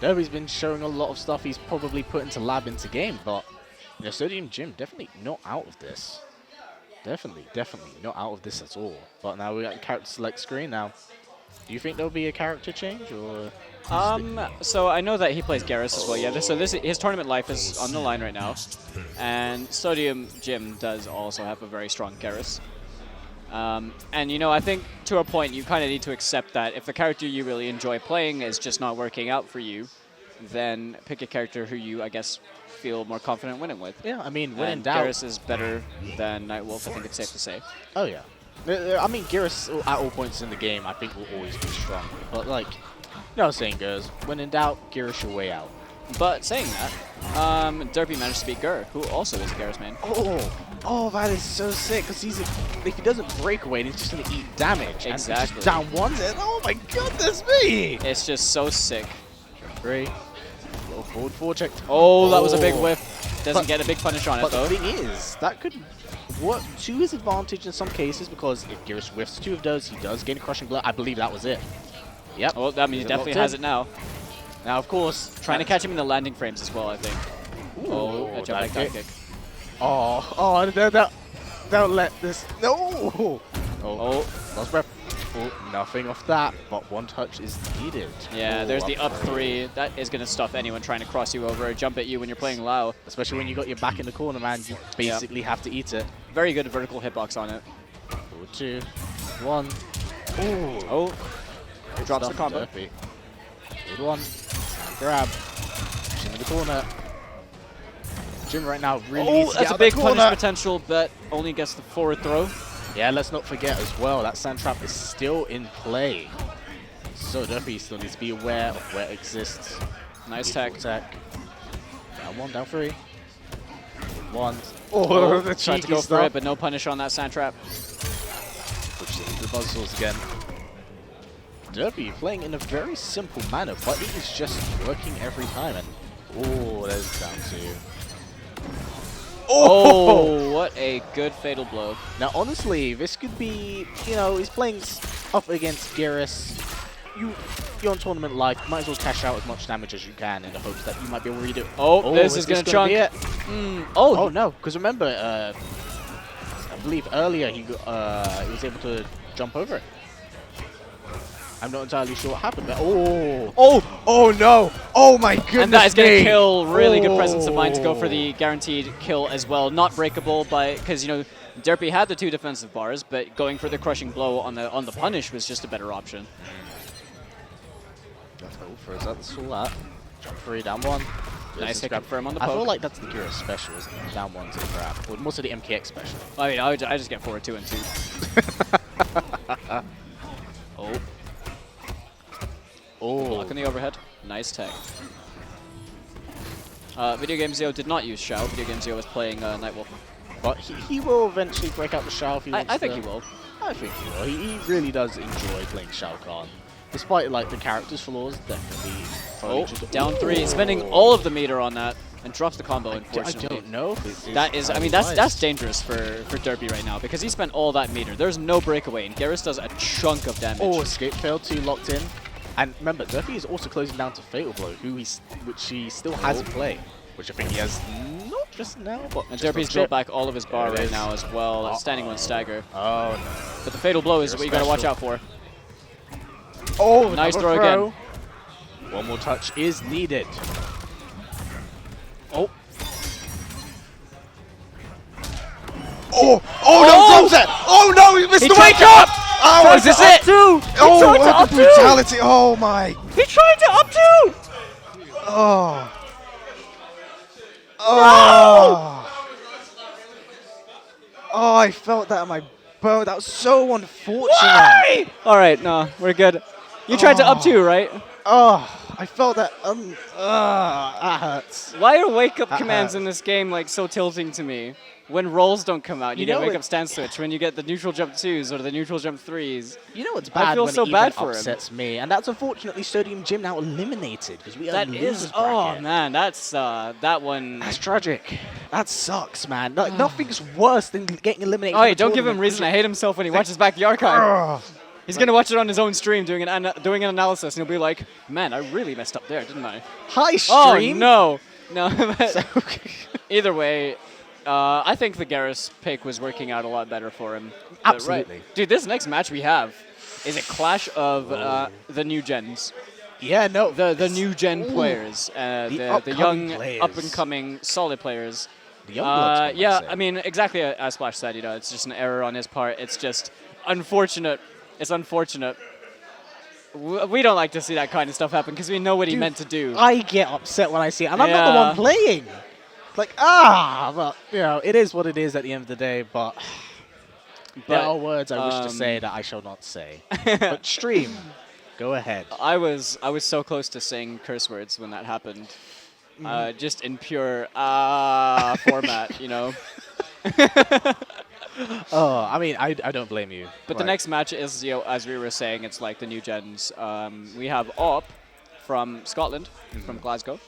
[SPEAKER 1] Durpey's been showing a lot of stuff he's probably put into lab into game, but Sodium Jim definitely not out of this. Definitely not out of this at all. But now we got the character select screen now. Do you think there'll be a character change or?
[SPEAKER 6] So I know that he plays Garrus as well. Yeah. So his tournament life is on the line right now, and Sodium Jim does also have a very strong Garrus. And I think to a point you kind of need to accept that if the character you really enjoy playing is just not working out for you, then pick a character who you, I guess, feel more confident winning with.
[SPEAKER 1] Yeah, I mean, when in doubt.
[SPEAKER 6] Garrus is better than Nightwolf, I think it's safe to say.
[SPEAKER 1] Oh, yeah. I mean, Geras at all points in the game, I think, will always be strong. But, like, you know how the saying goes, when in doubt, Geras your way out.
[SPEAKER 6] But saying that, Durpey managed to beat Gur, who also is a Geras main.
[SPEAKER 1] Oh, that is so sick, because if he doesn't break away, he's just going to eat damage.
[SPEAKER 6] Exactly.
[SPEAKER 1] And just down one, and oh my goodness me!
[SPEAKER 6] It's just so sick.
[SPEAKER 1] 3. Little forward check.
[SPEAKER 6] Oh, that was a big whiff. Doesn't get a big punish on it,
[SPEAKER 1] But
[SPEAKER 6] though.
[SPEAKER 1] the thing is, that could work to his advantage in some cases, because if Geras whiffs 2 of those, he does gain a crushing blow. I believe that was it. Yep.
[SPEAKER 6] Well, that means he definitely has it now.
[SPEAKER 1] Now, of course,
[SPEAKER 6] Trying to catch him in the landing frames as well, I think.
[SPEAKER 1] Ooh,
[SPEAKER 6] A jump back dive kick.
[SPEAKER 1] Don't let this. No! Lost breath. Oh, nothing off that, but one touch is needed.
[SPEAKER 6] Yeah,
[SPEAKER 1] Oh,
[SPEAKER 6] there's the up 3. That is going to stuff anyone trying to cross you over or jump at you when you're playing Lao.
[SPEAKER 1] Especially when you got your back in the corner, man. You basically have to eat it.
[SPEAKER 6] Very good vertical hitbox on it.
[SPEAKER 1] 2, 1. Ooh.
[SPEAKER 6] Oh, drops the
[SPEAKER 1] Stuff
[SPEAKER 6] combo.
[SPEAKER 1] Durpey. Good one. Grab. Push him in the corner. Jim right now really needs to
[SPEAKER 6] that's
[SPEAKER 1] get
[SPEAKER 6] a
[SPEAKER 1] out
[SPEAKER 6] big
[SPEAKER 1] that
[SPEAKER 6] punish
[SPEAKER 1] corner.
[SPEAKER 6] potential, but only gets the forward throw.
[SPEAKER 1] Yeah, let's not forget as well, that sand trap is still in play. So Durpey still needs to be aware of where it exists.
[SPEAKER 6] Nice
[SPEAKER 1] Beautiful
[SPEAKER 6] tech.
[SPEAKER 1] Down 1, down 3. 1.
[SPEAKER 6] Oh,
[SPEAKER 1] the
[SPEAKER 6] tried to
[SPEAKER 1] cheeky
[SPEAKER 6] go
[SPEAKER 1] stuff.
[SPEAKER 6] for it, but no punish on that sand trap.
[SPEAKER 1] Pushes into the buzzsaws again. Durpey playing in a very simple manner, but it is just working every time. And there's down 2.
[SPEAKER 6] Oh, what a good fatal blow.
[SPEAKER 1] Now, honestly, this could be, you know, he's playing up against Geras. You're on tournament life, might as well cash out as much damage as you can in the hopes that you might be able to read it.
[SPEAKER 6] Oh, this is going to chunk.
[SPEAKER 1] Be it?
[SPEAKER 6] Oh,
[SPEAKER 1] No, because remember, I believe earlier he was able to jump over it. I'm not entirely sure what happened, but oh no! Oh my goodness!
[SPEAKER 6] and that is going to
[SPEAKER 1] me.
[SPEAKER 6] kill. Really good presence of mind to go for the guaranteed kill as well. Not breakable because you know Durpey had the 2 defensive bars, but going for the crushing blow on the punish was just a better option.
[SPEAKER 1] That's all that. Jump 3, down 1.
[SPEAKER 6] Nice hit confirm on the
[SPEAKER 1] I
[SPEAKER 6] poke.
[SPEAKER 1] feel like that's the Geras special, isn't it? Down 1 to the grab. Or most of the MKX special.
[SPEAKER 6] I mean, I just get forward 2 and 2. Block on the overhead. Nice tech. Video Game Zio did not use Shao. Video Game Zio was playing Nightwolf.
[SPEAKER 1] But he will eventually break out the Shao if he wants
[SPEAKER 6] I think
[SPEAKER 1] to.
[SPEAKER 6] he will.
[SPEAKER 1] I think he will. He really does enjoy playing Shao Kahn. Despite like the character's flaws, definitely.
[SPEAKER 6] Down 3, spending all of the meter on that, and drops the combo,
[SPEAKER 1] I
[SPEAKER 6] unfortunately.
[SPEAKER 1] don't know if it's
[SPEAKER 6] That is, I mean, that's dangerous for Durpey right now, because he spent all that meter. There's no breakaway, and Geras does a chunk of damage.
[SPEAKER 1] Oh, escape failed, 2 locked in. And remember, Durpey is also closing down to Fatal Blow, which he still has in play. Which I think he has not just now, but
[SPEAKER 6] And
[SPEAKER 1] just
[SPEAKER 6] Durpey's
[SPEAKER 1] on
[SPEAKER 6] built
[SPEAKER 1] chip.
[SPEAKER 6] back all of his bar
[SPEAKER 1] There it
[SPEAKER 6] right
[SPEAKER 1] is.
[SPEAKER 6] now as well. Standing 1 stagger.
[SPEAKER 1] Oh no.
[SPEAKER 6] But the Fatal Blow is what you got to watch out for.
[SPEAKER 1] Oh,
[SPEAKER 6] Nice
[SPEAKER 1] another
[SPEAKER 6] throw again.
[SPEAKER 1] One more touch is needed.
[SPEAKER 6] Oh.
[SPEAKER 1] Oh no, drops it! Oh no, he missed the
[SPEAKER 6] tried
[SPEAKER 1] wake
[SPEAKER 6] to
[SPEAKER 1] up!
[SPEAKER 6] up-
[SPEAKER 1] Oh,
[SPEAKER 6] Is this it?
[SPEAKER 1] Oh, what the brutality! Oh my!
[SPEAKER 6] He tried to up 2!
[SPEAKER 1] Oh. Oh. Oh, I felt that in my bone. That was so unfortunate.
[SPEAKER 6] Why? All right, no, we're good. You tried to up 2, right?
[SPEAKER 1] Oh, I felt that. That hurts.
[SPEAKER 6] Why are wake-up
[SPEAKER 1] That
[SPEAKER 6] commands in
[SPEAKER 1] hurts.
[SPEAKER 6] this game like so tilting to me? When rolls don't come out, you
[SPEAKER 1] You
[SPEAKER 6] get
[SPEAKER 1] know
[SPEAKER 6] wake-up
[SPEAKER 1] it-
[SPEAKER 6] stand switch. When you get the neutral jump 2s or the neutral jump 3s.
[SPEAKER 1] You know what's
[SPEAKER 6] I
[SPEAKER 1] bad
[SPEAKER 6] feel
[SPEAKER 1] when
[SPEAKER 6] so
[SPEAKER 1] it
[SPEAKER 6] bad
[SPEAKER 1] even
[SPEAKER 6] for him.
[SPEAKER 1] upsets me, and that's unfortunately Sodium Gym now eliminated because we are
[SPEAKER 6] That
[SPEAKER 1] in
[SPEAKER 6] is,
[SPEAKER 1] losers
[SPEAKER 6] oh
[SPEAKER 1] bracket.
[SPEAKER 6] man, that's that one.
[SPEAKER 1] That's tragic. That sucks, man. Like, nothing's worse than getting eliminated.
[SPEAKER 6] Oh,
[SPEAKER 1] from
[SPEAKER 6] hey,
[SPEAKER 1] a
[SPEAKER 6] don't give him
[SPEAKER 1] tournament
[SPEAKER 6] reason to
[SPEAKER 1] because
[SPEAKER 6] hate himself when he watches back the archive.
[SPEAKER 1] Ugh.
[SPEAKER 6] He's gonna watch it on his own stream, doing an analysis, and he'll be like, "Man, I really messed up there, didn't I?"
[SPEAKER 1] Hi,
[SPEAKER 6] Oh
[SPEAKER 1] stream.
[SPEAKER 6] no, no. but
[SPEAKER 1] So-
[SPEAKER 6] either way, I think the Geras pick was working out a lot better for him. But
[SPEAKER 1] Absolutely.
[SPEAKER 6] Dude, this next match we have is a clash of the new gens.
[SPEAKER 1] Yeah, no.
[SPEAKER 6] The new gen players, the
[SPEAKER 1] upcoming
[SPEAKER 6] young,
[SPEAKER 1] players.
[SPEAKER 6] up and coming, solid players.
[SPEAKER 1] The young bloods, one might
[SPEAKER 6] yeah,
[SPEAKER 1] say.
[SPEAKER 6] I mean, exactly as Splash said. You know, it's just an error on his part. It's just unfortunate. It's unfortunate. We don't like to see that kind of stuff happen because we know what he
[SPEAKER 1] Dude,
[SPEAKER 6] meant to do.
[SPEAKER 1] I get upset when I see it, and I'm not the
[SPEAKER 6] Yeah.
[SPEAKER 1] one playing. Like, but you know, it is what it is at the end of the day. But There are words I wish to say that I shall not say. But stream, go ahead.
[SPEAKER 6] I was so close to saying curse words when that happened. Just in pure format, you know.
[SPEAKER 1] Oh, I mean, I don't blame you.
[SPEAKER 6] But the next match is, you know, as we were saying, it's like the new gens. We have Op from Scotland, from Glasgow,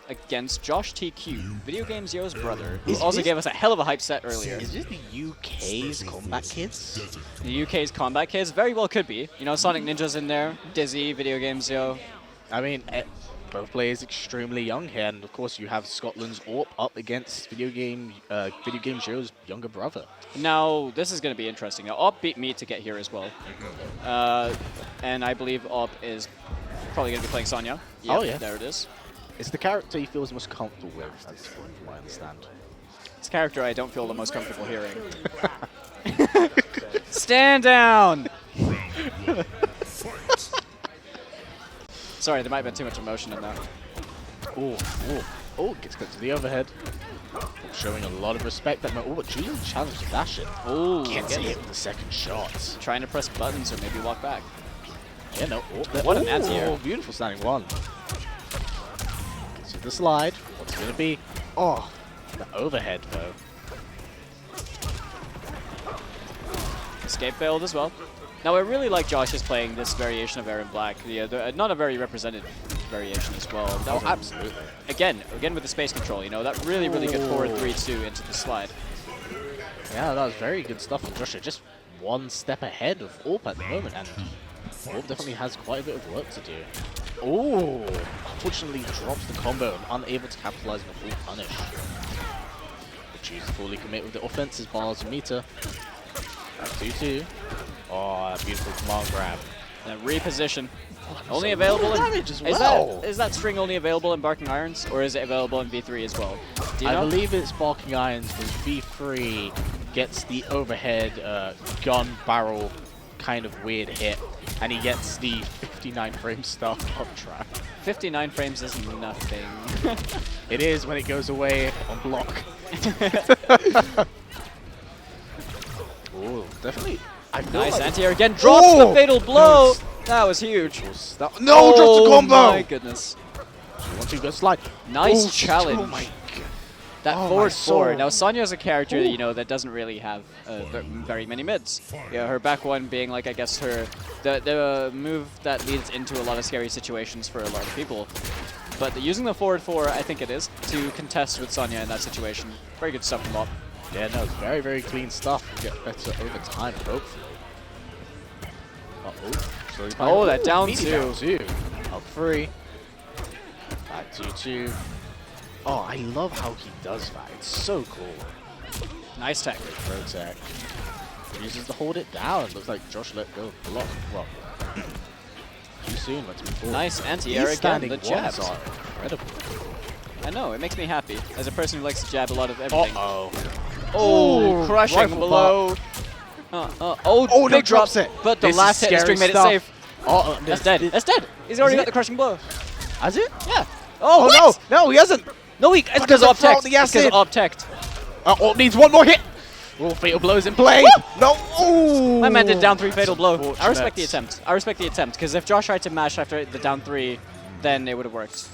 [SPEAKER 6] against Josh TQ, Video Game Zero's brother, who also gave us a hell of a hype set earlier.
[SPEAKER 1] Is this the UK's Combat Kids?
[SPEAKER 6] The UK's Combat Kids very well could be. You know, Sonic Ninja's in there, Dizzy, Video Game Zero.
[SPEAKER 1] I mean, both players extremely young here, and of course you have Scotland's AWP up against Video Game Zero's younger brother.
[SPEAKER 6] Now, this is going to be interesting. Now, Op beat me to get here as well. And I believe Op is probably going to be playing Sonya. Yep,
[SPEAKER 1] oh, yeah.
[SPEAKER 6] There it is.
[SPEAKER 1] It's the character he feels most comfortable with, that's from what I understand.
[SPEAKER 6] It's a character I don't feel the most comfortable hearing. Stand down! Sorry, there might have been too much emotion in that.
[SPEAKER 1] Oh, gets cut to the overhead. Showing a lot of respect. Oh, Julian challenged to dash it.
[SPEAKER 6] Oh,
[SPEAKER 1] Gets hit with the second shot.
[SPEAKER 6] Trying to press buttons or maybe walk back.
[SPEAKER 1] Yeah, no.
[SPEAKER 6] What an anti-air.
[SPEAKER 1] Oh, beautiful standing one. Gets to the slide. What's it going to be? Oh, the overhead, though.
[SPEAKER 6] Escape failed as well. Now, I really like Josh is playing this variation of Aaron Black. Yeah, not a very represented variation as well.
[SPEAKER 1] Oh, absolutely.
[SPEAKER 6] Again with the space control, you know, that really good forward 3-2 into the slide.
[SPEAKER 1] Yeah, that was very good stuff from Joshua. Just one step ahead of AWP at the moment, and AWP definitely has quite a bit of work to do. Oh, unfortunately drops the combo and unable to capitalize on the full punish. But chooses to fully commit with the offense's bars and meter. 2-2. Oh, beautiful command grab.
[SPEAKER 6] And reposition. Only available in
[SPEAKER 1] damage as well.
[SPEAKER 6] Is that string only available in Barking Irons, or is it available in V3 as well? Do you know?
[SPEAKER 1] I believe it's Barking Irons because V3 gets the overhead gun barrel kind of weird hit, and he gets the 59 frame stuff up trap.
[SPEAKER 6] 59 frames is nothing.
[SPEAKER 1] It is when it goes away on block. Oh, definitely.
[SPEAKER 6] Nice anti-air again. Drops the fatal blow. That was huge.
[SPEAKER 1] No, drops the combo.
[SPEAKER 6] Oh my goodness.
[SPEAKER 1] 1-2, go slide.
[SPEAKER 6] Nice challenge.
[SPEAKER 1] Oh my god.
[SPEAKER 6] That forward four. Now Sonya's a character, you know, that doesn't really have very many mids. Yeah, her back one being like, I guess, the move that leads into a lot of scary situations for a lot of people. But using the forward four, I think it is, to contest with Sonya in that situation. Very good stuff from Op.
[SPEAKER 1] Yeah, no, it's very clean stuff. We'll get better over time, hopefully.
[SPEAKER 6] Oh, that down two.
[SPEAKER 1] Down two. Up 3. Back 2-2. Oh, I love how he does that. It's so cool.
[SPEAKER 6] Nice tech.
[SPEAKER 1] Pro tech. Uses to hold it down. Looks like Josh let go of block. Well, too soon. Let's move forward.
[SPEAKER 6] Nice anti-air again. The jabs.
[SPEAKER 1] Are incredible.
[SPEAKER 6] I know, it makes me happy. As a person who likes to jab a lot of everything.
[SPEAKER 1] Uh-oh.
[SPEAKER 6] Oh, crushing below.
[SPEAKER 1] Oh,
[SPEAKER 6] big drop.
[SPEAKER 1] It.
[SPEAKER 6] But the
[SPEAKER 1] this
[SPEAKER 6] last hit string made it safe. That's dead. That's dead. He's already got the crushing blow.
[SPEAKER 1] Has it?
[SPEAKER 6] Yeah.
[SPEAKER 1] Oh,
[SPEAKER 6] what?
[SPEAKER 1] no, he hasn't.
[SPEAKER 6] No, it's because Op teched. It's because Op teched.
[SPEAKER 1] Oh, needs one more hit. Oh, fatal blows in play. Woo! No. Ooh.
[SPEAKER 6] My man did down 3 fatal blow. I respect the attempt. I respect the attempt, because if Josh tried to mash after the down 3, then it would have worked.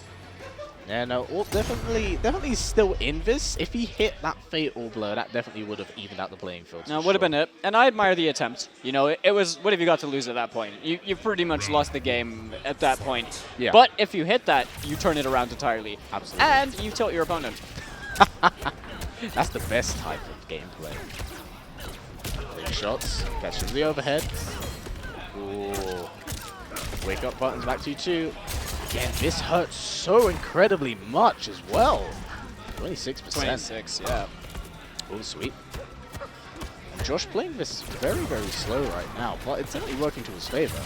[SPEAKER 1] Yeah, no, definitely still in this. If he hit that fatal blow, that definitely would have evened out the playing field.
[SPEAKER 6] No, would have been it. And I admire the attempt. You know, it was, what have you got to lose at that point? You pretty much lost the game at that point.
[SPEAKER 1] Yeah.
[SPEAKER 6] But if you hit that, you turn it around entirely.
[SPEAKER 1] Absolutely.
[SPEAKER 6] And you tilt your opponent.
[SPEAKER 1] That's the best type of gameplay. 3 shots, catches the overhead. Ooh. Wake up buttons back to 2. Again, this hurts so incredibly much as well. 26%.
[SPEAKER 6] 26, yeah.
[SPEAKER 1] Oh, sweet. And Josh playing this very slow right now, but it's certainly working to his favor.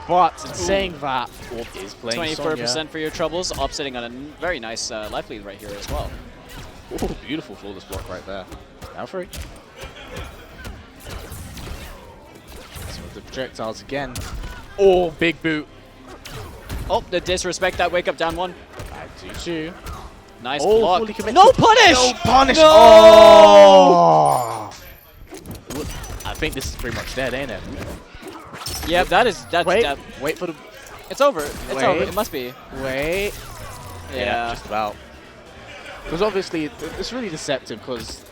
[SPEAKER 1] But in saying that, Orb is playing
[SPEAKER 6] 24%
[SPEAKER 1] Sonya.
[SPEAKER 6] for your troubles. Op sitting on a very nice life lead right here as well.
[SPEAKER 1] Oh, beautiful flawless block right there. Now 3. So with the projectiles again. Oh, big boot.
[SPEAKER 6] Oh, the disrespect that wake up down 1.
[SPEAKER 1] Back to 2.
[SPEAKER 6] Nice
[SPEAKER 1] Oh,
[SPEAKER 6] block.
[SPEAKER 1] fully committed.
[SPEAKER 6] No punish!
[SPEAKER 1] No punish!
[SPEAKER 6] No!
[SPEAKER 1] Oh! think this is pretty much dead, ain't it?
[SPEAKER 6] Yep, that's
[SPEAKER 1] Wait,
[SPEAKER 6] that.
[SPEAKER 1] wait for the...
[SPEAKER 6] It's over. It's
[SPEAKER 1] Wait.
[SPEAKER 6] over. It must be.
[SPEAKER 1] Wait.
[SPEAKER 6] Yeah.
[SPEAKER 1] Just about. Because obviously, it's really deceptive because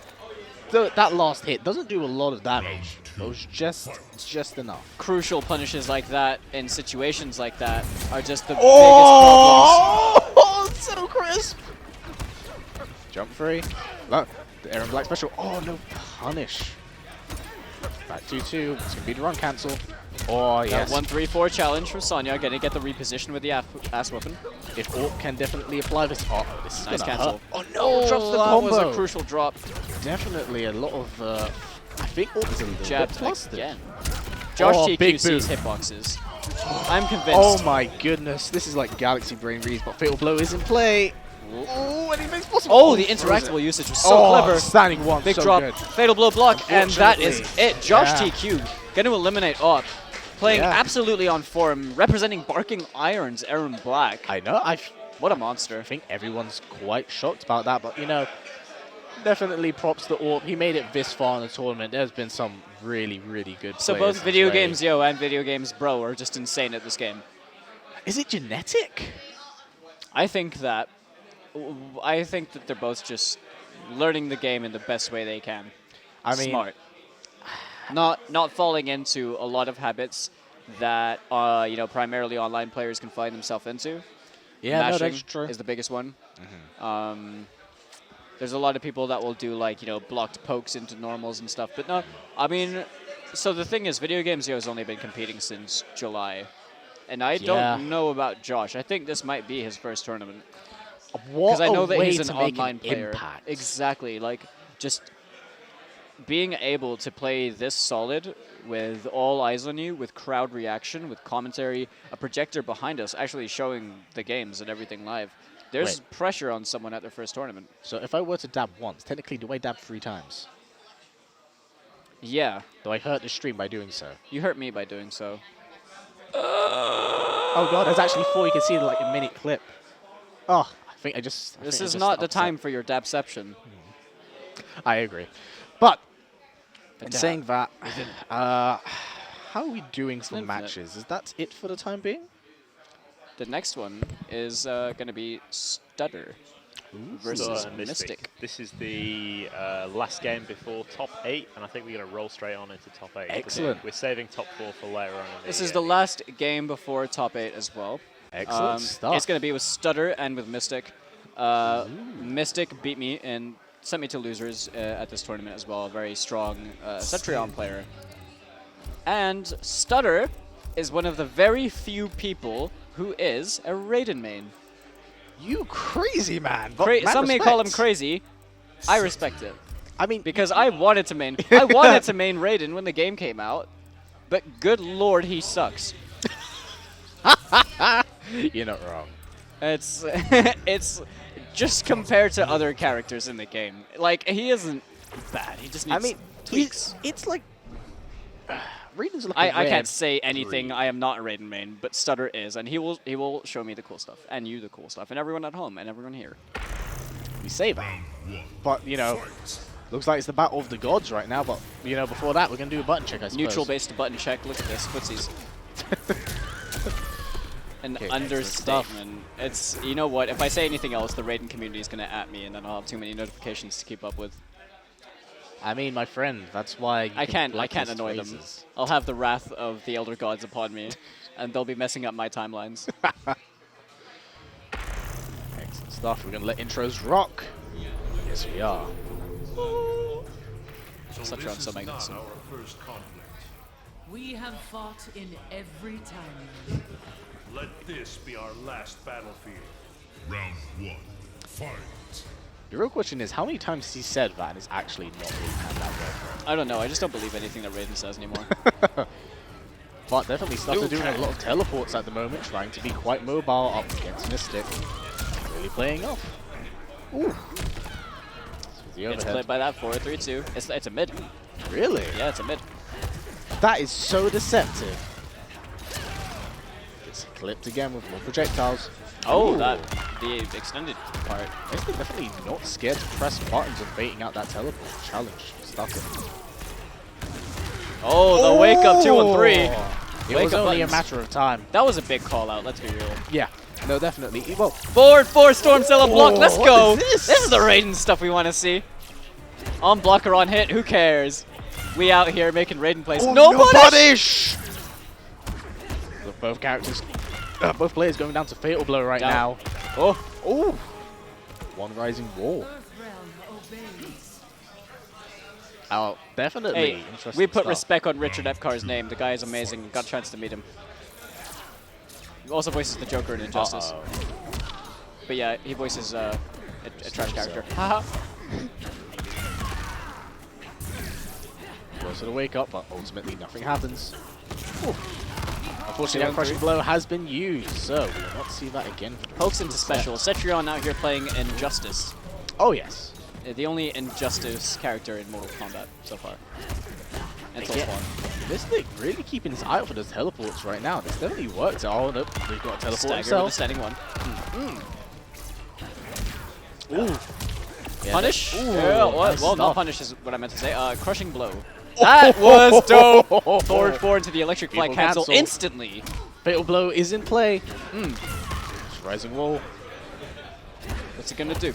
[SPEAKER 1] that last hit doesn't do a lot of damage. It was just enough.
[SPEAKER 6] Crucial punishes like that in situations like that are just the biggest problems.
[SPEAKER 1] Oh, so crisp. Jump free. Look, the Aaron Black special. Oh, no punish. Back 2-2. It's going to be the run cancel. Oh, yes.
[SPEAKER 6] 1-3-4 challenge for Sonya. Gonna get the reposition with the ass weapon.
[SPEAKER 1] If Orc can definitely apply this. Oh, this is
[SPEAKER 6] Nice
[SPEAKER 1] gonna
[SPEAKER 6] cancel.
[SPEAKER 1] hurt. Oh, no. Drops the
[SPEAKER 6] that
[SPEAKER 1] combo.
[SPEAKER 6] was a crucial drop.
[SPEAKER 1] Definitely a lot of... I think Orc is a little
[SPEAKER 6] Jab
[SPEAKER 1] bit flustered.
[SPEAKER 6] again. Josh
[SPEAKER 1] Oh,
[SPEAKER 6] TQ
[SPEAKER 1] big
[SPEAKER 6] sees
[SPEAKER 1] boot.
[SPEAKER 6] hitboxes. I'm convinced.
[SPEAKER 1] Oh my goodness, this is like Galaxy Brain Reads, but Fatal Blow is in play. Oh, anything's possible.
[SPEAKER 6] Oh, the interactable usage was so clever.
[SPEAKER 1] Standing one,
[SPEAKER 6] Big
[SPEAKER 1] so
[SPEAKER 6] drop,
[SPEAKER 1] good.
[SPEAKER 6] fatal blow block, and that is it. Josh
[SPEAKER 1] Yeah.
[SPEAKER 6] TQ gonna eliminate AWP. Playing
[SPEAKER 1] Yeah.
[SPEAKER 6] absolutely on form, representing Barking Irons, Aaron Black.
[SPEAKER 1] I know, I
[SPEAKER 6] What a monster.
[SPEAKER 1] think everyone's quite shocked about that, but you know, definitely props to Orp. He made it this far in the tournament. There's been some really, really good
[SPEAKER 6] So
[SPEAKER 1] players
[SPEAKER 6] both Video
[SPEAKER 1] this way.
[SPEAKER 6] Games Yo and Video Games Bro are just insane at this game.
[SPEAKER 1] Is it genetic?
[SPEAKER 6] I think that they're both just learning the game in the best way they can.
[SPEAKER 1] I mean,
[SPEAKER 6] Smart. Not falling into a lot of habits that you know, primarily online players can find themselves into.
[SPEAKER 1] yeah, no,
[SPEAKER 6] Mashing
[SPEAKER 1] that's true.
[SPEAKER 6] is the biggest one. There's a lot of people that will do, like, you know, blocked pokes into normals and stuff. But no, I mean, so the thing is, Video Games Yo has only been competing since July. And I don't know about Josh. I think this might be his first tournament.
[SPEAKER 1] What
[SPEAKER 6] Because I know
[SPEAKER 1] a
[SPEAKER 6] that
[SPEAKER 1] way
[SPEAKER 6] he's an
[SPEAKER 1] to make
[SPEAKER 6] online player.
[SPEAKER 1] impact.
[SPEAKER 6] Exactly. Like, just being able to play this solid with all eyes on you, with crowd reaction, with commentary, a projector behind us actually showing the games and everything live. There's pressure on someone at their first tournament.
[SPEAKER 1] So if I were to dab once, technically, do I dab 3 times?
[SPEAKER 6] Yeah.
[SPEAKER 1] Do I hurt the stream by doing so?
[SPEAKER 6] You hurt me by doing so.
[SPEAKER 1] Oh god, there's actually 4. You can see like a minute clip. Oh, I think I just...
[SPEAKER 6] This is not the time for your dabception.
[SPEAKER 1] I agree. But, in
[SPEAKER 6] dab.
[SPEAKER 1] saying that, how are we doing for
[SPEAKER 6] Infinite.
[SPEAKER 1] matches? Is that it for the time being?
[SPEAKER 6] The next one is going to be Stutter versus
[SPEAKER 3] So,
[SPEAKER 6] Mystic.
[SPEAKER 3] This is the last game before top 8, and I think we're going to roll straight on into top 8.
[SPEAKER 1] Excellent.
[SPEAKER 3] We're saving top 4 for later on. In
[SPEAKER 6] This is the last game before top 8 as well.
[SPEAKER 1] Excellent stuff.
[SPEAKER 6] It's going to be with Stutter and with Mystic. Mystic beat me and sent me to losers at this tournament as well. A very strong Cetrion player. And Stutter is one of the very few people who is a Raiden main.
[SPEAKER 1] You crazy man. But
[SPEAKER 6] Some may call him crazy. I respect it.
[SPEAKER 1] I mean,
[SPEAKER 6] Because I wanted to main Raiden when the game came out, but good lord, he sucks.
[SPEAKER 1] you're not wrong.
[SPEAKER 6] It's it's just compared to other characters in the game. Like, he isn't bad. He just needs
[SPEAKER 1] I mean,
[SPEAKER 6] tweaks.
[SPEAKER 1] it's like... Raiden's like
[SPEAKER 6] I can't say anything. I am not a Raiden main, but Stutter is, and he will show me the cool stuff, and you the cool stuff, and everyone at home, and everyone here.
[SPEAKER 1] We say that. But, you know, looks like it's the battle of the gods right now, but, you know, before that, we're going to do a button check, I suppose.
[SPEAKER 6] Neutral-based button check. Look at this. Footsies. An
[SPEAKER 1] Okay,
[SPEAKER 6] understatement. It's, you know what, if I say anything else, the Raiden community is going to at me, and then I'll have too many notifications to keep up with.
[SPEAKER 1] I mean, my friend, that's why you
[SPEAKER 6] I can't
[SPEAKER 1] blacklist
[SPEAKER 6] annoy them.
[SPEAKER 1] phrases.
[SPEAKER 6] I'll have the wrath of the Elder Gods upon me, and they'll be messing up my timelines.
[SPEAKER 1] Excellent stuff. We're going to let intros rock. Yes, we are.
[SPEAKER 6] Such
[SPEAKER 5] this
[SPEAKER 6] on so
[SPEAKER 5] is not
[SPEAKER 6] magnificent.
[SPEAKER 5] our first conflict.
[SPEAKER 7] We have fought in every time.
[SPEAKER 5] Let this be our last battlefield.
[SPEAKER 8] Round 1. Fight.
[SPEAKER 1] The real question is, how many times has he said that and it's actually not really had that well?
[SPEAKER 6] I don't know. I just don't believe anything that Raiden says anymore.
[SPEAKER 1] But definitely Stutter doing a lot of teleports at the moment, trying to be quite mobile up against Mystic. Really playing off. Ooh. The
[SPEAKER 6] It's
[SPEAKER 1] overhead.
[SPEAKER 6] played by that 4-3-2. It's a mid.
[SPEAKER 1] Really?
[SPEAKER 6] Yeah, it's a mid.
[SPEAKER 1] That is so deceptive. It's clipped again with more projectiles.
[SPEAKER 6] Oh,
[SPEAKER 1] Ooh.
[SPEAKER 6] the extended part.
[SPEAKER 1] Mystic definitely not scared to press buttons and baiting out that teleport challenge. Stutter.
[SPEAKER 6] Oh, the wake up 2 on 3.
[SPEAKER 1] It
[SPEAKER 6] Wake
[SPEAKER 1] was
[SPEAKER 6] up
[SPEAKER 1] only a
[SPEAKER 6] buttons.
[SPEAKER 1] matter of time.
[SPEAKER 6] That was a big call out, let's be real.
[SPEAKER 1] Yeah, no, definitely. Well,
[SPEAKER 6] Forward 4, Storm Cell block, let's
[SPEAKER 1] what
[SPEAKER 6] go!
[SPEAKER 1] is this?
[SPEAKER 6] is the Raiden stuff we want to see. On block or on hit, who cares? We out here making Raiden plays.
[SPEAKER 1] Oh,
[SPEAKER 6] no
[SPEAKER 1] no
[SPEAKER 6] punish!
[SPEAKER 1] Look, both characters, both players going down to Fatal Blow right
[SPEAKER 6] Down.
[SPEAKER 1] now. Oh, one rising wall.
[SPEAKER 7] Earth realm obeys.
[SPEAKER 1] Oh, definitely.
[SPEAKER 6] Hey,
[SPEAKER 1] Interesting
[SPEAKER 6] we put
[SPEAKER 1] stuff.
[SPEAKER 6] respect on Richard Epcar's name. The guy is amazing. Got a chance to meet him. He also voices the Joker in Injustice. But yeah, he voices a trash character. Haha.
[SPEAKER 1] Goes for the wake up, but ultimately nothing happens. Ooh. Unfortunately, that crushing blow has been used, so we will not see that again.
[SPEAKER 6] Pokes into special. Cetrion out here playing Injustice.
[SPEAKER 1] Oh yes.
[SPEAKER 6] The only Injustice character in Mortal Kombat so far. And so
[SPEAKER 1] Again,
[SPEAKER 6] far.
[SPEAKER 1] Mystic really keeping his eye out for those teleports right now. This definitely worked. Oh no, they've got a teleport
[SPEAKER 6] Stagger with the
[SPEAKER 1] themselves.
[SPEAKER 6] standing one.
[SPEAKER 1] Ooh. Yeah,
[SPEAKER 6] Punish?
[SPEAKER 1] Ooh,
[SPEAKER 6] Yeah, what?
[SPEAKER 1] nice
[SPEAKER 6] Well, not
[SPEAKER 1] stuff.
[SPEAKER 6] punish is what I meant to say. Crushing blow. That was dope! Forward 4 into the electric fly
[SPEAKER 1] People
[SPEAKER 6] cancel
[SPEAKER 1] cancel.
[SPEAKER 6] instantly.
[SPEAKER 1] Fatal blow is in play. Rising wall.
[SPEAKER 6] What's it gonna do?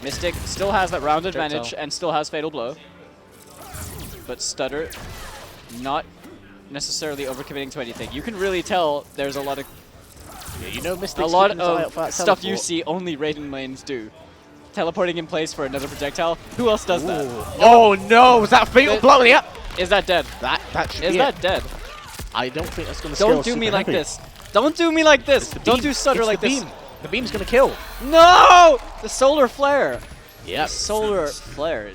[SPEAKER 6] Mystic still has that round advantage
[SPEAKER 1] Projectile.
[SPEAKER 6] and still has Fatal Blow. But Stutter not necessarily overcommitting to anything. You can really tell there's a lot of
[SPEAKER 1] Yeah, you know Mystic's
[SPEAKER 6] a lot
[SPEAKER 1] keeping his eye out for
[SPEAKER 6] of
[SPEAKER 1] that
[SPEAKER 6] stuff you
[SPEAKER 1] teleport.
[SPEAKER 6] see only Raiden mains do. Teleporting in place for another projectile. Who else does that?
[SPEAKER 1] Oh no, was that Fatal
[SPEAKER 6] That-
[SPEAKER 1] blow? Yep.
[SPEAKER 6] Is that dead?
[SPEAKER 1] That should
[SPEAKER 6] Is
[SPEAKER 1] be
[SPEAKER 6] that
[SPEAKER 1] it.
[SPEAKER 6] dead?
[SPEAKER 1] I don't think that's gonna
[SPEAKER 6] Don't
[SPEAKER 1] scale
[SPEAKER 6] do me
[SPEAKER 1] super
[SPEAKER 6] like
[SPEAKER 1] heavy.
[SPEAKER 6] this. Don't do me like this.
[SPEAKER 1] The
[SPEAKER 6] Don't
[SPEAKER 1] beam.
[SPEAKER 6] do Stutter
[SPEAKER 1] It's
[SPEAKER 6] like
[SPEAKER 1] the
[SPEAKER 6] this.
[SPEAKER 1] beam. The beam's gonna kill.
[SPEAKER 6] No! The solar flare.
[SPEAKER 1] Yep.
[SPEAKER 6] Solar flare.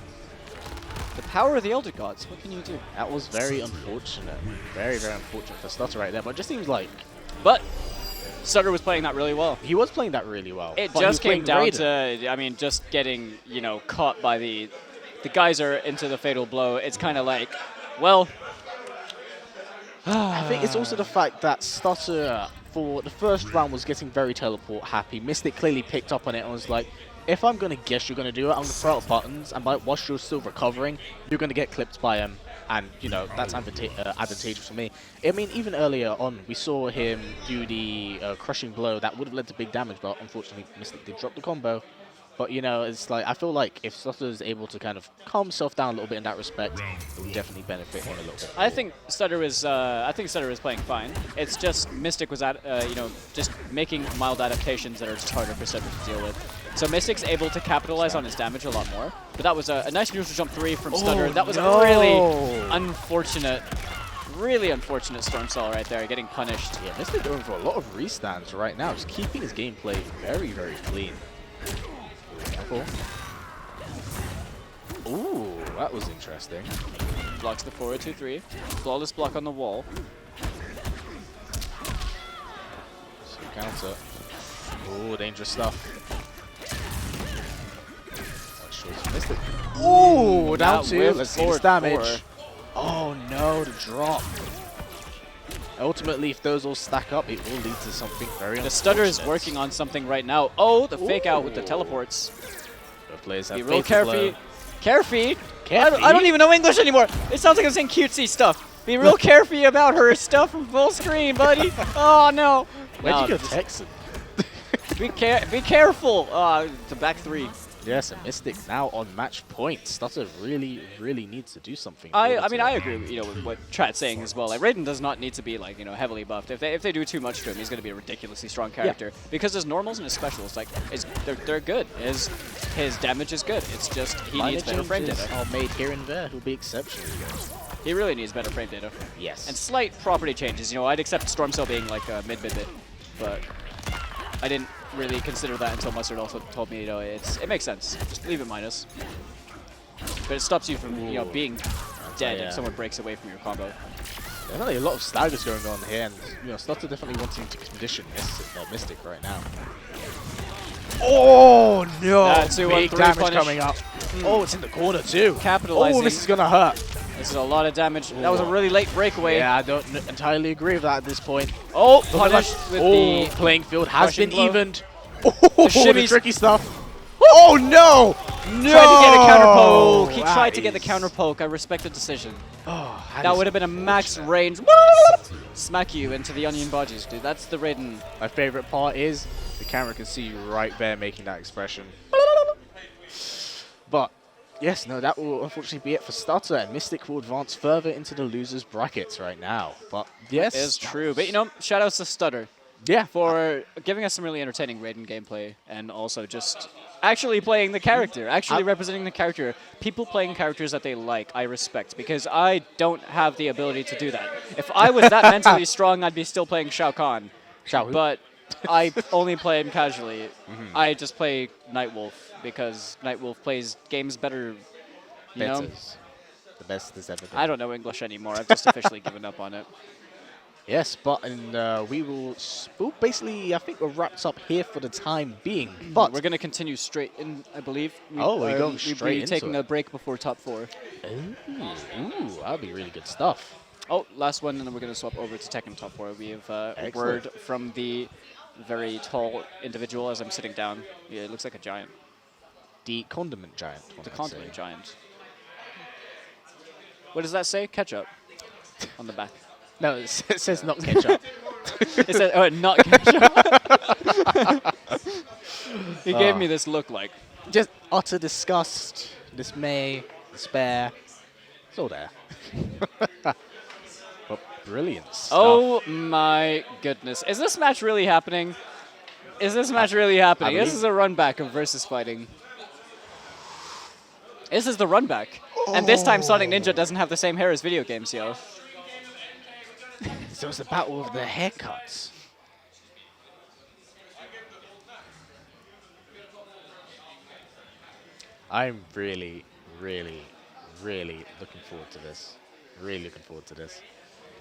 [SPEAKER 6] The power of the Elder Gods. What can you do?
[SPEAKER 1] That was very unfortunate. Very, very unfortunate for Stutter right there. But it just seems like
[SPEAKER 6] But Stutter was playing that really well.
[SPEAKER 1] he was playing that really well.
[SPEAKER 6] It
[SPEAKER 1] but he was
[SPEAKER 6] just came
[SPEAKER 1] playing
[SPEAKER 6] down
[SPEAKER 1] Raiden.
[SPEAKER 6] to, I mean, just getting, you know, caught by the geyser into the Fatal Blow. It's kind of like, well...
[SPEAKER 1] I think it's also the fact that Stutter, for the first round, was getting very teleport happy. Mystic clearly picked up on it and was like, if I'm going to guess you're going to do it, I'm going to throw out buttons, and whilst you're still recovering, you're going to get clipped by him. And, you know, that's advantageous for me. I mean, even earlier on, we saw him do the crushing blow that would have led to big damage, but unfortunately, Mystic did drop the combo. But, you know, it's like, I feel like if Stutter is able to kind of calm himself down a little bit in that respect, it would definitely benefit him a little bit.
[SPEAKER 6] I think Stutter is playing fine. It's just Mystic was you know, just making mild adaptations that are just harder for Stutter to deal with. So Mystic's able to capitalize on his damage a lot more. But that was a nice neutral jump 3 from Stutter. That was a really unfortunate Storm Cell right there, getting punished.
[SPEAKER 1] Yeah, Mystic going for a lot of restands right now, just keeping his gameplay very, very clean. Careful. Ooh, that was interesting.
[SPEAKER 6] Blocks the forward 2-3. Flawless block on the wall.
[SPEAKER 1] So counter. Ooh, dangerous stuff. Mystic. Ooh, down
[SPEAKER 6] that
[SPEAKER 1] 2.
[SPEAKER 6] whiff
[SPEAKER 1] Let's see this
[SPEAKER 6] forward
[SPEAKER 1] damage.
[SPEAKER 6] 4.
[SPEAKER 1] Oh no, the drop. Ultimately, if those all stack up, it will lead to something very
[SPEAKER 6] The Stutter is
[SPEAKER 1] unfortunate.
[SPEAKER 6] working on something right now. Oh, the fake out with the teleports.
[SPEAKER 1] Both players have
[SPEAKER 6] Be real
[SPEAKER 1] fatal
[SPEAKER 6] careful.
[SPEAKER 1] blow.
[SPEAKER 6] Careful.
[SPEAKER 1] Careful?
[SPEAKER 6] I don't even know English anymore. It sounds like I'm saying cutesy stuff. Be real careful about her stuff from full screen, buddy. Oh no.
[SPEAKER 1] Where'd
[SPEAKER 6] No,
[SPEAKER 1] you go,
[SPEAKER 6] just
[SPEAKER 1] Texan?
[SPEAKER 6] be careful. The back 3.
[SPEAKER 1] Yes, and Mystic now on match point. Stutter really, really needs to do something.
[SPEAKER 6] I mean, I agree with, you know, with what Trat's saying as well. Like, Raiden does not need to be, like, you know, heavily buffed. If they do too much to him, he's going to be a ridiculously strong character. Because his normals and his specials, like, they're good. His damage is good. It's just he needs better frame
[SPEAKER 1] changes
[SPEAKER 6] data.
[SPEAKER 1] are made here and there. He'll be exceptionally good.
[SPEAKER 6] He really needs better frame data.
[SPEAKER 1] Yes.
[SPEAKER 6] And slight property changes. You know, I'd accept Storm Cell being like a mid, but I didn't really consider that until Mustard also told me, you know, it makes sense. Just leave it minus. But it stops you from, you know, being dead
[SPEAKER 1] yeah.
[SPEAKER 6] if someone breaks away from your combo.
[SPEAKER 1] Definitely a lot of staggers going on here, and you know, Stutter definitely wanting to condition Mystic right now. Oh no!
[SPEAKER 6] That's
[SPEAKER 1] Big
[SPEAKER 6] 2-1-3
[SPEAKER 1] damage
[SPEAKER 6] punish.
[SPEAKER 1] coming up. Oh, it's in the corner too.
[SPEAKER 6] Capitalizing.
[SPEAKER 1] Oh, this is gonna hurt.
[SPEAKER 6] This is a lot of damage. That was a really late breakaway.
[SPEAKER 1] Yeah, I don't entirely agree with that at this point.
[SPEAKER 6] Oh, punished with
[SPEAKER 1] the
[SPEAKER 6] the
[SPEAKER 1] playing field has
[SPEAKER 6] crushing
[SPEAKER 1] been
[SPEAKER 6] blow.
[SPEAKER 1] evened. Oh, the
[SPEAKER 6] shimmies.
[SPEAKER 1] tricky stuff. Oh no!
[SPEAKER 6] Tried to get a counter poke. He tried to get the counter poke. I respect the decision.
[SPEAKER 1] Oh,
[SPEAKER 6] That would have been a max range. Smack you into the onion bodges, dude. That's the Raiden.
[SPEAKER 1] My favorite part is the camera can see you right there making that expression. But yes, no, that will unfortunately be it for Stutter, and Mystic will advance further into the losers brackets right now. But yes,
[SPEAKER 6] It is true. But you know, shout outs to Stutter
[SPEAKER 1] yeah,
[SPEAKER 6] for giving us some really entertaining Raiden gameplay, and also just actually playing the character, actually representing the character. People playing characters that they like, I respect, because I don't have the ability to do that. If I was that mentally strong, I'd be still playing Shao Kahn.
[SPEAKER 1] Shao who?
[SPEAKER 6] But I only play him casually. I just play Nightwolf because Nightwolf plays games better, you know?
[SPEAKER 1] The best there's ever been.
[SPEAKER 6] I don't know English anymore. I've just officially given up on it.
[SPEAKER 1] Yes, but we will basically, I think we're wrapped up here for the time being. But
[SPEAKER 6] we're going to continue straight in, I believe.
[SPEAKER 1] we're going straight into
[SPEAKER 6] taking
[SPEAKER 1] it.
[SPEAKER 6] a break before top 4.
[SPEAKER 1] Ooh, that'll be really good stuff.
[SPEAKER 6] Oh, last one, and then we're going to swap over to Tekken top 4. We have a word from the very tall individual as I'm sitting down. Yeah, it looks like a giant.
[SPEAKER 1] The condiment giant.
[SPEAKER 6] The condiment giant. What does that say? Ketchup on the back.
[SPEAKER 1] No, it says not ketchup.
[SPEAKER 6] It says, oh, not ketchup. He gave me this look like.
[SPEAKER 1] Just utter disgust, dismay, despair. It's all there. But brilliant stuff.
[SPEAKER 6] Oh my goodness. Is this match really happening? Is this match really happening? This is a run back of versus fighting. This is the run back. And this time Sonic Ninja doesn't have the same hair as video games, yo.
[SPEAKER 1] So it's the battle of the haircuts. I'm really, really, really looking forward to this. Really looking forward to this.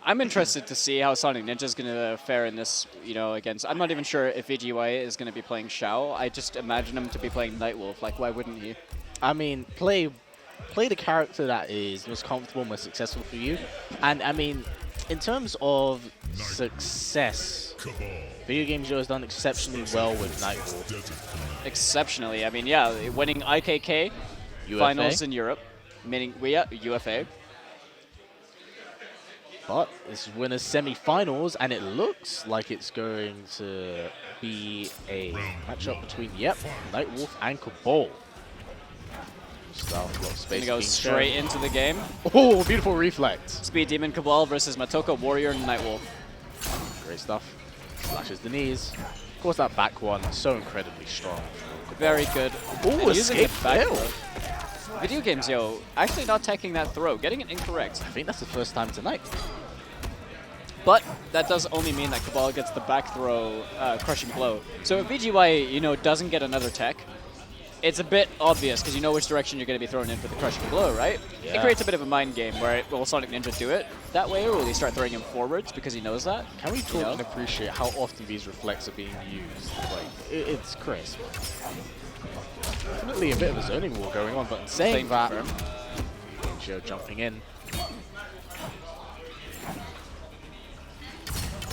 [SPEAKER 6] I'm interested to see how Sonic Ninja is going to fare in this, you know, against... I'm not even sure if VGY is going to be playing Shao. I just imagine him to be playing Nightwolf. Like, why wouldn't he?
[SPEAKER 1] I mean, play the character that is most comfortable, most successful for you. And, I mean, in terms of success, Video Game Joe has done exceptionally well with Nightwolf.
[SPEAKER 6] Exceptionally. I mean, yeah, winning IKK finals in Europe, meaning UFA.
[SPEAKER 1] But it's winners semi-finals, and it looks like it's going to be a matchup between, Nightwolf and Cabal.
[SPEAKER 6] Gonna go straight into the game.
[SPEAKER 1] Oh, beautiful reflex.
[SPEAKER 6] Speed Demon Cabal versus Matoka Warrior and Nightwolf.
[SPEAKER 1] Great stuff. Slashes the knees. Of course, that back one, so incredibly strong.
[SPEAKER 6] Very good.
[SPEAKER 1] Oh,
[SPEAKER 6] using
[SPEAKER 1] escape
[SPEAKER 6] the back
[SPEAKER 1] fail.
[SPEAKER 6] throw. Video games, yo, actually not taking that throw, getting it incorrect.
[SPEAKER 1] I think that's the first time tonight.
[SPEAKER 6] But that does only mean that Cabal gets the back throw crushing blow. So if VGY, you know, doesn't get another tech, it's a bit obvious because you know which direction you're going to be thrown in for the crushing blow, right?
[SPEAKER 1] Yeah.
[SPEAKER 6] It creates a bit of a mind game where will Sonic Ninja do it that way, or will he start throwing him forwards because he knows that?
[SPEAKER 1] Can we talk and appreciate how often these reflects are being used? Like, it's crisp. Definitely a bit of a zoning war going on, but in saying that, Joe jumping in.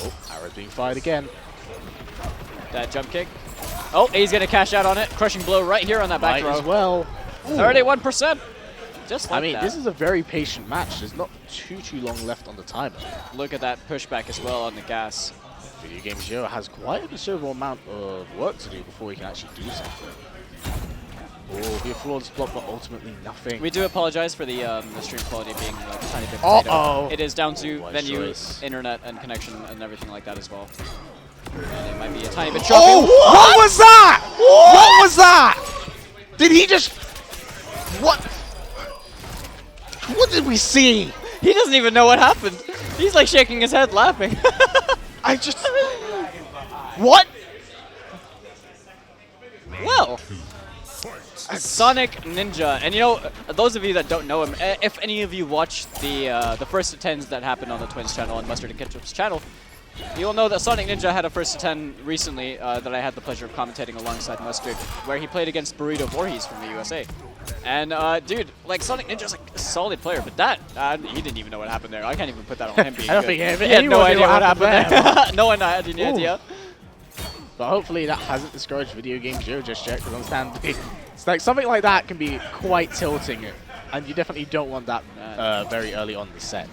[SPEAKER 1] Oh, arrow's being fired again.
[SPEAKER 6] That jump kick. Oh, he's going to cash out on it. Crushing blow right here on that back throw.
[SPEAKER 1] As well.
[SPEAKER 6] 31%. Just like
[SPEAKER 1] I mean,
[SPEAKER 6] that.
[SPEAKER 1] this is a very patient match. There's not too long left on the timer.
[SPEAKER 6] Look at that pushback as well on the gas.
[SPEAKER 1] Video Game Joe has quite a considerable amount of work to do before he can actually do something. Oh, be a flawless block, but ultimately nothing.
[SPEAKER 6] We do apologize for the stream quality being like a tiny bit
[SPEAKER 1] Uh-oh.
[SPEAKER 6] It is down to
[SPEAKER 1] Wise
[SPEAKER 6] venue,
[SPEAKER 1] choice.
[SPEAKER 6] internet, and connection, and everything like that as well. And it might be a tiny bit choppy.
[SPEAKER 1] Oh, what was that? What was that? Did he just... What? What did we see?
[SPEAKER 6] He doesn't even know what happened. He's like shaking his head laughing.
[SPEAKER 1] I just... What?
[SPEAKER 6] Well... Sonic Ninja, and you know, those of you that don't know him, if any of you watched the first to 10s that happened on the Twins channel and Mustard and Ketchup's channel, you'll know that Sonic Ninja had a first to 10 recently that I had the pleasure of commentating alongside Mustard, where he played against Burrito Voorhees from the USA. And dude, like Sonic Ninja's like a solid player, but that he didn't even know what happened there. I can't even put that on him being
[SPEAKER 1] I don't
[SPEAKER 6] good.
[SPEAKER 1] think
[SPEAKER 6] He had no idea what
[SPEAKER 1] happened
[SPEAKER 6] happened there. No one had any idea.
[SPEAKER 1] But hopefully that hasn't discouraged Video Game Joe just yet, because understandably It's like something like that can be quite tilting, and you definitely don't want that very early on in the set.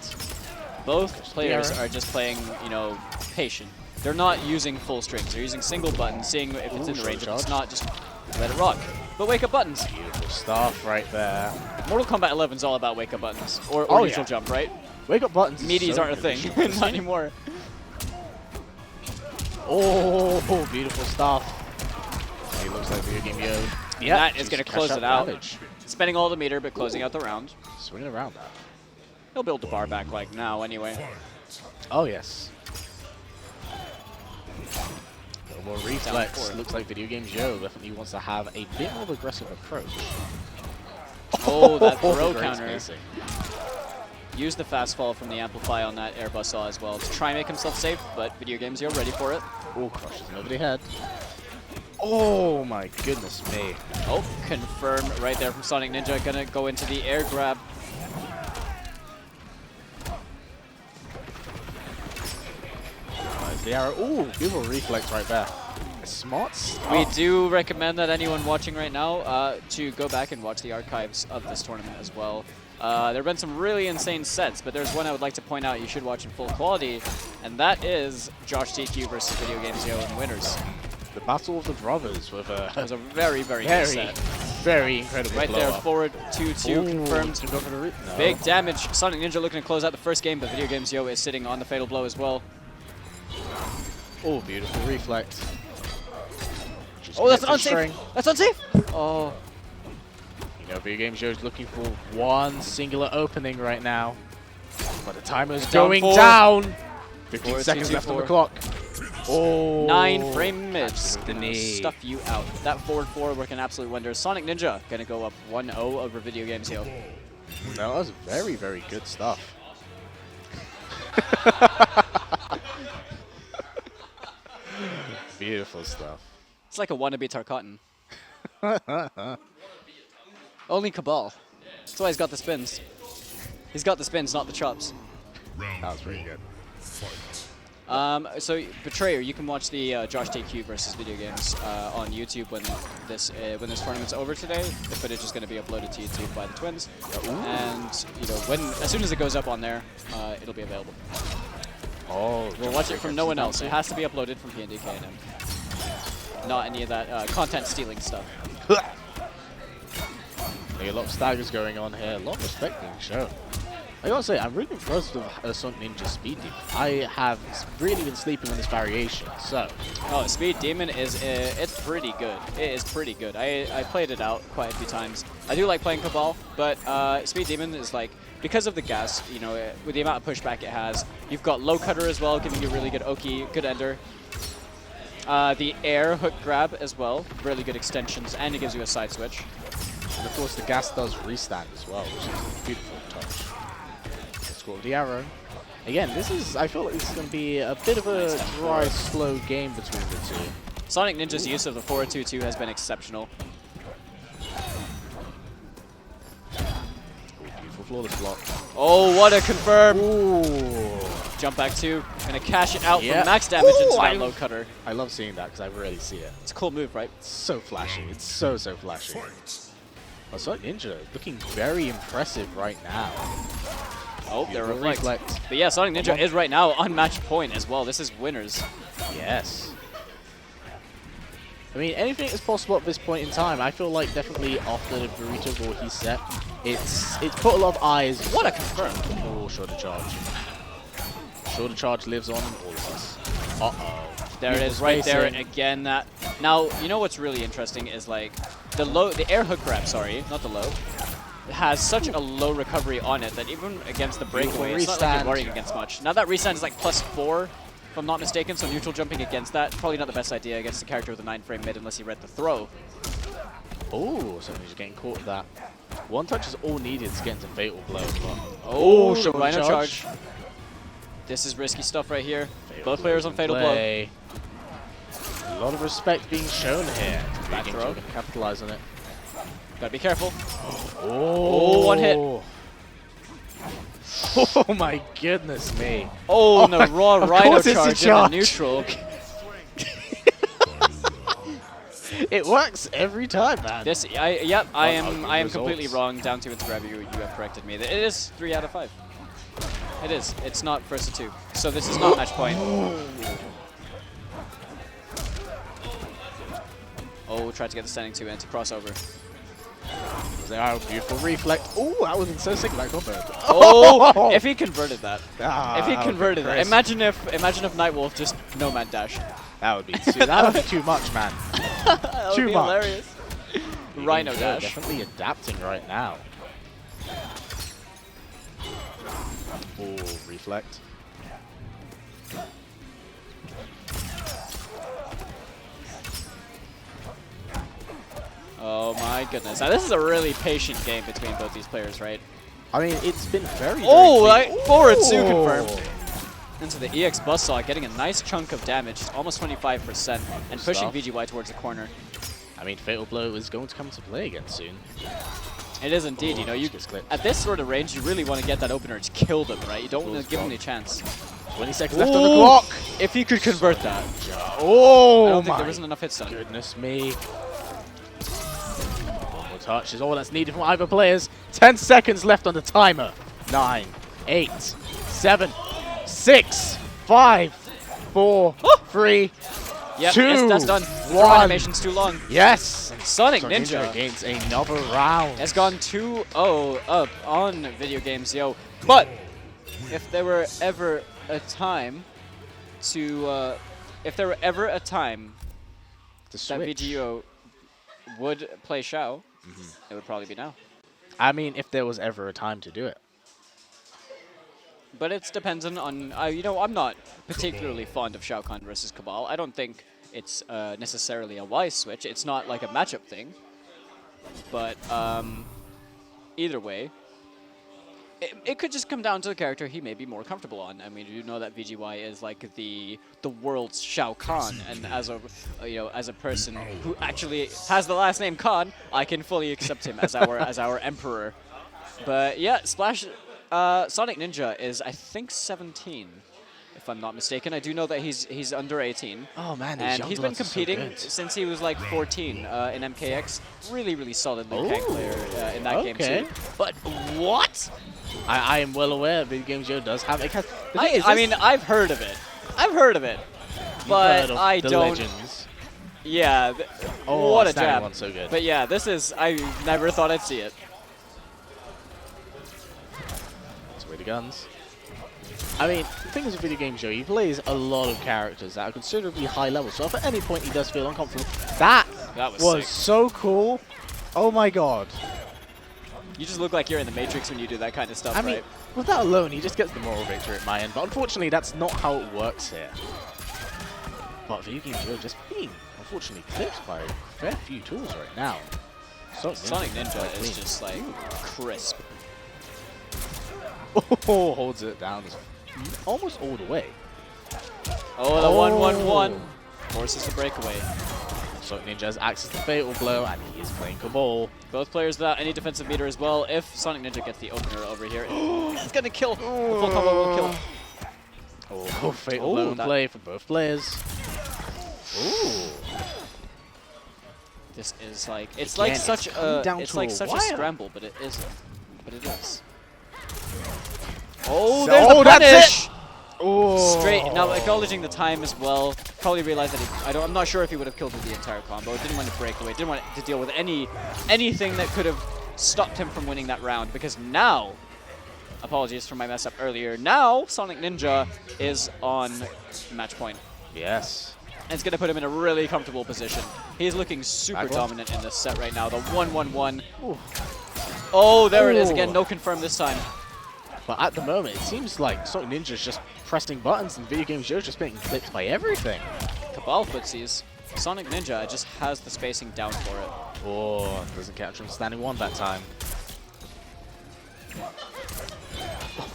[SPEAKER 6] Both players are just playing, you know, patient. They're not using full strings. They're using single buttons, seeing if it's in the range. If it's not, just let it rock. But wake up buttons.
[SPEAKER 1] Beautiful stuff right there.
[SPEAKER 6] Mortal Kombat 11 is all about wake up buttons. Or neutral jump, right?
[SPEAKER 1] Wake up buttons.
[SPEAKER 6] Meaties aren't a thing. Not anymore.
[SPEAKER 1] Oh, beautiful stuff. He looks like Video Game Yo.
[SPEAKER 6] Yeah, that is going to close it out. Spending all the meter, but closing out the round.
[SPEAKER 1] Swinging around that.
[SPEAKER 6] He'll build the bar back like now anyway.
[SPEAKER 1] Oh, yes. A little more reflex. Looks like Video Game Joe definitely wants to have a bit more of an aggressive approach.
[SPEAKER 6] Oh, that throw
[SPEAKER 1] great
[SPEAKER 6] counter.
[SPEAKER 1] spacing.
[SPEAKER 6] Use the fast fall from the Amplify on that air buzzsaw as well to try and make himself safe, but Video Game Joe ready for it.
[SPEAKER 1] Oh, crushes him over the head. Oh my goodness me.
[SPEAKER 6] Oh, confirm right there from Sonic Ninja. Gonna go into the air grab.
[SPEAKER 1] The arrow. Ooh, beautiful reflex right there. A smart stop.
[SPEAKER 6] We do recommend that anyone watching right now to go back and watch the archives of this tournament as well. There have been some really insane sets, but there's one I would like to point out you should watch in full quality, and that is Josh TQ versus Video Game Zero in the winners.
[SPEAKER 1] The Battle of the Brothers with a...
[SPEAKER 6] It was a very, very good set.
[SPEAKER 1] Very incredible
[SPEAKER 6] Right there, forward 2-2 confirmed.
[SPEAKER 1] To go for the no.
[SPEAKER 6] Big damage. Sonic Ninja looking to close out the first game, but Video Game Zero is sitting on the fatal blow as well.
[SPEAKER 1] Oh, beautiful reflex.
[SPEAKER 6] Oh, that's unsafe. That's unsafe. Oh.
[SPEAKER 1] You know, Video Game Joe's looking for one singular opening right now. But the timer's going down. 15 seconds left on the clock. Oh.
[SPEAKER 6] 9 frame mids.
[SPEAKER 1] The knee.
[SPEAKER 6] Stuff you out. That forward 4 working absolute wonders. Sonic Ninja going to go up 1-0 over Video Game Zero.
[SPEAKER 1] That was very, very good stuff. Beautiful stuff.
[SPEAKER 6] It's like a wannabe Tarkatan. Only Cabal. That's why he's got the spins. He's got the spins, not the chops.
[SPEAKER 1] That was pretty good.
[SPEAKER 6] So Betrayer, you can watch the Josh TQ versus Video Games on YouTube when this tournament's over today. The footage is going to be uploaded to YouTube by the twins, and you know as soon as it goes up on there, it'll be available.
[SPEAKER 1] Oh,
[SPEAKER 6] we'll watch it from no one else. It has to be uploaded from PNDK&M. Not any of that content stealing stuff.
[SPEAKER 1] A lot of staggers going on here. A lot of respect being shown. I gotta say, I'm really impressed with Sonic Ninja's Speed Demon. I have really been sleeping on this variation, so...
[SPEAKER 6] Oh, Speed Demon is, it's pretty good. It is pretty good. I played it out quite a few times. I do like playing Cabal, but Speed Demon is like, because of the gas, you know, with the amount of pushback it has, you've got Low Cutter as well, giving you really good Oki, good ender. The air hook grab as well, really good extensions, and it gives you a side switch.
[SPEAKER 1] And of course the gas does restand as well, which is a beautiful touch. With the arrow. Again, I feel like this is going to be a bit of a dry, slow game between the two.
[SPEAKER 6] Sonic Ninja's use of the 4-2-2 has been exceptional.
[SPEAKER 1] Beautiful flawless block.
[SPEAKER 6] Oh, what a confirm!
[SPEAKER 1] Ooh.
[SPEAKER 6] Jump back 2. Gonna cash it out for max damage into that low cutter.
[SPEAKER 1] I love seeing that because I rarely see it.
[SPEAKER 6] It's a cool move, right?
[SPEAKER 1] It's so flashy. It's so flashy. Oh, Sonic Ninja looking very impressive right now.
[SPEAKER 6] Oh, they're reflect. But yeah, Sonic Ninja is right now on match point as well. This is winners.
[SPEAKER 1] Yes. I mean, anything is possible at this point in time. I feel like definitely after the Burrito Gorky set, it's put a lot of eyes.
[SPEAKER 6] What a confirm.
[SPEAKER 1] Oh, shoulder charge. Shoulder charge lives on in all of us. Uh-oh.
[SPEAKER 6] There it is right there again. That now, you know what's really interesting is like the air hook grab, sorry, not the low. Has such a low recovery on it that even against the breakaway, it's not like you're worrying against much. Now that restand is like +4, if I'm not mistaken, so neutral jumping against that, probably not the best idea against a character with a 9-frame mid unless you read the throw.
[SPEAKER 1] Oh, so he's getting caught with that. One touch is all needed to get into fatal blow.
[SPEAKER 6] Oh, Rhino charge. This is risky stuff right here. Both players on fatal blow.
[SPEAKER 1] A lot of respect being shown here.
[SPEAKER 6] Back throw.
[SPEAKER 1] Capitalize on it.
[SPEAKER 6] Gotta be careful.
[SPEAKER 1] Oh,
[SPEAKER 6] one hit.
[SPEAKER 1] Oh my goodness me.
[SPEAKER 6] Oh, and the raw Rhino charge in the neutral.
[SPEAKER 1] It works every time, man.
[SPEAKER 6] This, yep, I am
[SPEAKER 1] results.
[SPEAKER 6] completely wrong. Down to its grab. You have corrected me. It is 3 out of 5. It is. It's not first to 2. So this is not match point. Oh, tried to get the standing 2 into crossover.
[SPEAKER 1] Oh, beautiful reflect. Oh, that would have been so sick that combo.
[SPEAKER 6] Oh, if he converted that.
[SPEAKER 1] Ah,
[SPEAKER 6] If he converted that.
[SPEAKER 1] crisp.
[SPEAKER 6] Imagine if Nightwolf just nomad dash.
[SPEAKER 1] That would be too much, man.
[SPEAKER 6] That would
[SPEAKER 1] Too
[SPEAKER 6] be
[SPEAKER 1] much.
[SPEAKER 6] hilarious. Rhino
[SPEAKER 1] They're
[SPEAKER 6] dash.
[SPEAKER 1] definitely adapting right now. Oh, reflect.
[SPEAKER 6] Oh my goodness. Now this is a really patient game between both these players, right?
[SPEAKER 1] I mean, it's been very,
[SPEAKER 6] Oh,
[SPEAKER 1] very
[SPEAKER 6] like forward 2
[SPEAKER 1] Oh.
[SPEAKER 6] confirmed. Into the EX Buzzsaw, getting a nice chunk of damage, almost 25%, and pushing
[SPEAKER 1] Stuff.
[SPEAKER 6] VGY towards the corner.
[SPEAKER 1] I mean, Fatal Blow is going to come to play again soon.
[SPEAKER 6] It is indeed, you know, you
[SPEAKER 1] gets clipped.
[SPEAKER 6] at this sort of range, you really want to get that opener to kill them, right? You don't want to give them any chance.
[SPEAKER 1] 20 seconds left on the clock.
[SPEAKER 6] If he could convert that.
[SPEAKER 1] Oh,
[SPEAKER 6] I don't think
[SPEAKER 1] my
[SPEAKER 6] there wasn't enough hits done.
[SPEAKER 1] goodness me. One more touch is all that's needed from either players. 10 seconds left on the timer. 9, 8, 7, 6, 5, 4, 3,
[SPEAKER 6] Yep,
[SPEAKER 1] 2,
[SPEAKER 6] yes, that's done. The draw
[SPEAKER 1] 1.
[SPEAKER 6] animation's too long.
[SPEAKER 1] Yes.
[SPEAKER 6] Sonic Ninja
[SPEAKER 1] against another round.
[SPEAKER 6] has gone 2-0 up on Video Games Yo. But if there were ever a time to, if there were ever a time
[SPEAKER 1] To
[SPEAKER 6] that
[SPEAKER 1] switch.
[SPEAKER 6] VGO would play Shao, it would probably be now.
[SPEAKER 1] I mean, if there was ever a time to do it.
[SPEAKER 6] But it's dependent on, you know, I'm not particularly fond of Shao Kahn versus Cabal. I don't think it's necessarily a wise switch. It's not like a matchup thing. But either way, it could just come down to the character he may be more comfortable on. I mean, you know that VGY is like the world's Shao Kahn, and as a as a person who actually has the last name Kahn, I can fully accept him as our emperor. But yeah, Sonic Ninja is, I think, 17, if I'm not mistaken. I do know that he's under 18.
[SPEAKER 1] Oh man,
[SPEAKER 6] And he's been competing since he was like 14 in MKX. Really, really solid Liu Kang player in that game too.
[SPEAKER 1] But what? I am well aware Video Games Yo does have it.
[SPEAKER 6] I mean, I've heard of it. But I
[SPEAKER 1] the
[SPEAKER 6] don't.
[SPEAKER 1] Legends.
[SPEAKER 6] Yeah.
[SPEAKER 1] Oh,
[SPEAKER 6] what a
[SPEAKER 1] standing
[SPEAKER 6] jab.
[SPEAKER 1] one's so good.
[SPEAKER 6] But yeah, this is. I never thought I'd see it.
[SPEAKER 1] Away the guns. I mean, the thing is with Video Games Show, he plays a lot of characters that are considerably high level, so if at any point he does feel uncomfortable, that
[SPEAKER 6] was
[SPEAKER 1] was
[SPEAKER 6] sick.
[SPEAKER 1] so cool. Oh my god.
[SPEAKER 6] You just look like you're in the Matrix when you do that kind of stuff,
[SPEAKER 1] I mean,
[SPEAKER 6] right?
[SPEAKER 1] with that alone, he just gets the moral victory at my end, but unfortunately that's not how it works here. But Video Games Show just being, unfortunately, clipped by a fair few tools right now.
[SPEAKER 6] Sonic Ninja is just like crisp.
[SPEAKER 1] Oh, holds it down almost all the way.
[SPEAKER 6] Oh, the 1-1-1 forces the breakaway.
[SPEAKER 1] Sonic Ninja has access to Fatal Blow, and he is playing Cabal.
[SPEAKER 6] Both players without any defensive meter as well. If Sonic Ninja gets the opener over here, it's gonna kill. The full combo will kill.
[SPEAKER 1] Oh, Fatal Blow in play for both players. Ooh.
[SPEAKER 6] This is like it's
[SPEAKER 1] Again,
[SPEAKER 6] like such a
[SPEAKER 1] wire.
[SPEAKER 6] scramble, but it isn't. But it is. Oh, there's
[SPEAKER 1] Oh,
[SPEAKER 6] the
[SPEAKER 1] that's
[SPEAKER 6] punish!
[SPEAKER 1] it! Oh.
[SPEAKER 6] Straight. Now acknowledging the time as well. Probably realized that I'm not sure if he would have killed with the entire combo. Didn't want to break away. Didn't want to deal with anything that could have stopped him from winning that round. Because now, apologies for my mess up earlier. Now Sonic Ninja is on match point.
[SPEAKER 1] Yes.
[SPEAKER 6] And it's going to put him in a really comfortable position. He's looking super dominant in this set right now. The 1-1-1. Oh, there it is again. No confirm this time.
[SPEAKER 1] But at the moment, it seems like Sonic Ninja's just pressing buttons and Video Game Joe's just being clipped by everything.
[SPEAKER 6] Cabal footsies. Sonic Ninja just has the spacing down for it.
[SPEAKER 1] Oh, doesn't catch him standing one that time.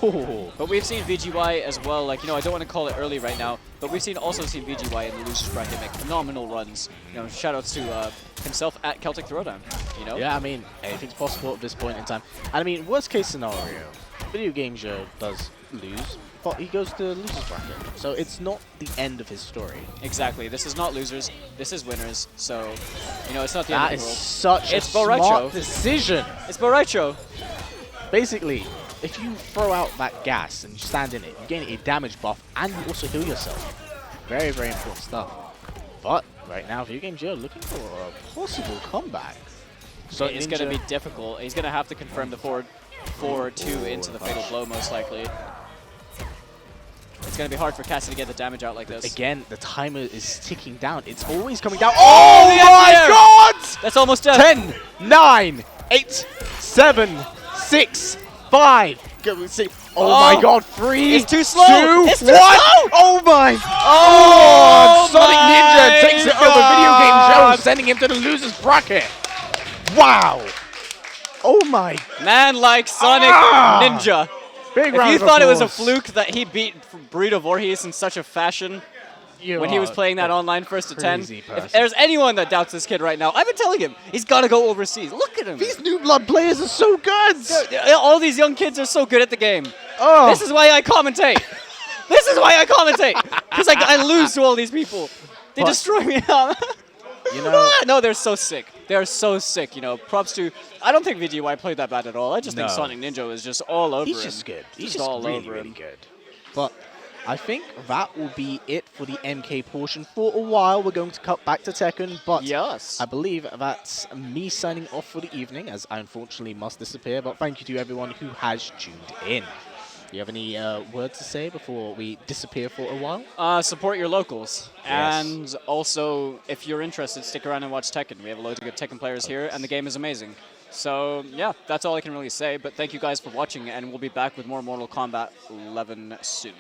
[SPEAKER 1] Oh.
[SPEAKER 6] But we've seen VGY as well, like, you know, I don't want to call it early right now, but we've also seen VGY in the losers bracket make phenomenal runs. You know, shoutouts to himself at Celtic Throwdown, you know?
[SPEAKER 1] Yeah, I mean, anything's possible at this point in time. And I mean, worst case scenario, Video Game Show does lose, but he goes to losers bracket. So it's not the end of his story.
[SPEAKER 6] Exactly. This is not losers. This is winners. So, you know, it's not the end
[SPEAKER 1] That
[SPEAKER 6] of the
[SPEAKER 1] is
[SPEAKER 6] world.
[SPEAKER 1] such
[SPEAKER 6] It's
[SPEAKER 1] a smart
[SPEAKER 6] Borracho.
[SPEAKER 1] decision.
[SPEAKER 6] It's Borracho.
[SPEAKER 1] Basically, if you throw out that gas and you stand in it, you gain a damage buff and you also heal yourself. Very, very important stuff. But right now, Video Game Geo looking for a possible comeback. So
[SPEAKER 6] It's going to be difficult. He's going to have to confirm the forward 4-2 into the fatal blow, most likely. It's going to be hard for Cassie to get the damage out like this.
[SPEAKER 1] Again, the timer is ticking down. It's always coming down. Oh my god!
[SPEAKER 6] That's almost dead.
[SPEAKER 1] 10, 9, 8, 7, 6, 5. Oh my god, 3,
[SPEAKER 6] It's too slow.
[SPEAKER 1] 2,
[SPEAKER 6] It's too
[SPEAKER 1] 1.
[SPEAKER 6] slow.
[SPEAKER 1] Oh my.
[SPEAKER 6] Oh
[SPEAKER 1] Sonic Ninja
[SPEAKER 6] my
[SPEAKER 1] takes it over Video Game Show, sending him to the losers bracket. Wow. Oh my.
[SPEAKER 6] Man like Sonic Ninja.
[SPEAKER 1] Big
[SPEAKER 6] If
[SPEAKER 1] round
[SPEAKER 6] you
[SPEAKER 1] of
[SPEAKER 6] thought it was a
[SPEAKER 1] applause.
[SPEAKER 6] fluke that he beat Burrito Voorhees in such a fashion when he was playing that online first to 10,
[SPEAKER 1] crazy
[SPEAKER 6] if
[SPEAKER 1] person.
[SPEAKER 6] there's anyone that doubts this kid right now, I've been telling him, he's got to go overseas. Look at him.
[SPEAKER 1] These new blood players are so good.
[SPEAKER 6] All these young kids are so good at the game.
[SPEAKER 1] Oh.
[SPEAKER 6] This is why I commentate. This is why I commentate. Because I lose to all these people. They
[SPEAKER 1] But-
[SPEAKER 6] destroy me.
[SPEAKER 1] You know,
[SPEAKER 6] No, they're so sick. They're so sick, you know. Props to... I don't think VGY played that bad at all. I just think
[SPEAKER 1] No.
[SPEAKER 6] Sonic Ninja is just all over
[SPEAKER 1] he's
[SPEAKER 6] him.
[SPEAKER 1] just good. He's
[SPEAKER 6] Just
[SPEAKER 1] just
[SPEAKER 6] all
[SPEAKER 1] really,
[SPEAKER 6] over
[SPEAKER 1] really
[SPEAKER 6] him.
[SPEAKER 1] good. But I think that will be it for the MK portion. For a while, we're going to cut back to Tekken, but
[SPEAKER 6] Yes.
[SPEAKER 1] I believe that's me signing off for the evening, as I unfortunately must disappear. But thank you to everyone who has tuned in. Do you have any words to say before we disappear for a while?
[SPEAKER 6] Support your locals.
[SPEAKER 1] Yes.
[SPEAKER 6] And also, if you're interested, stick around and watch Tekken. We have a load of good Tekken players here, and the game is amazing. So, yeah, that's all I can really say. But thank you guys for watching, and we'll be back with more Mortal Kombat 11 soon.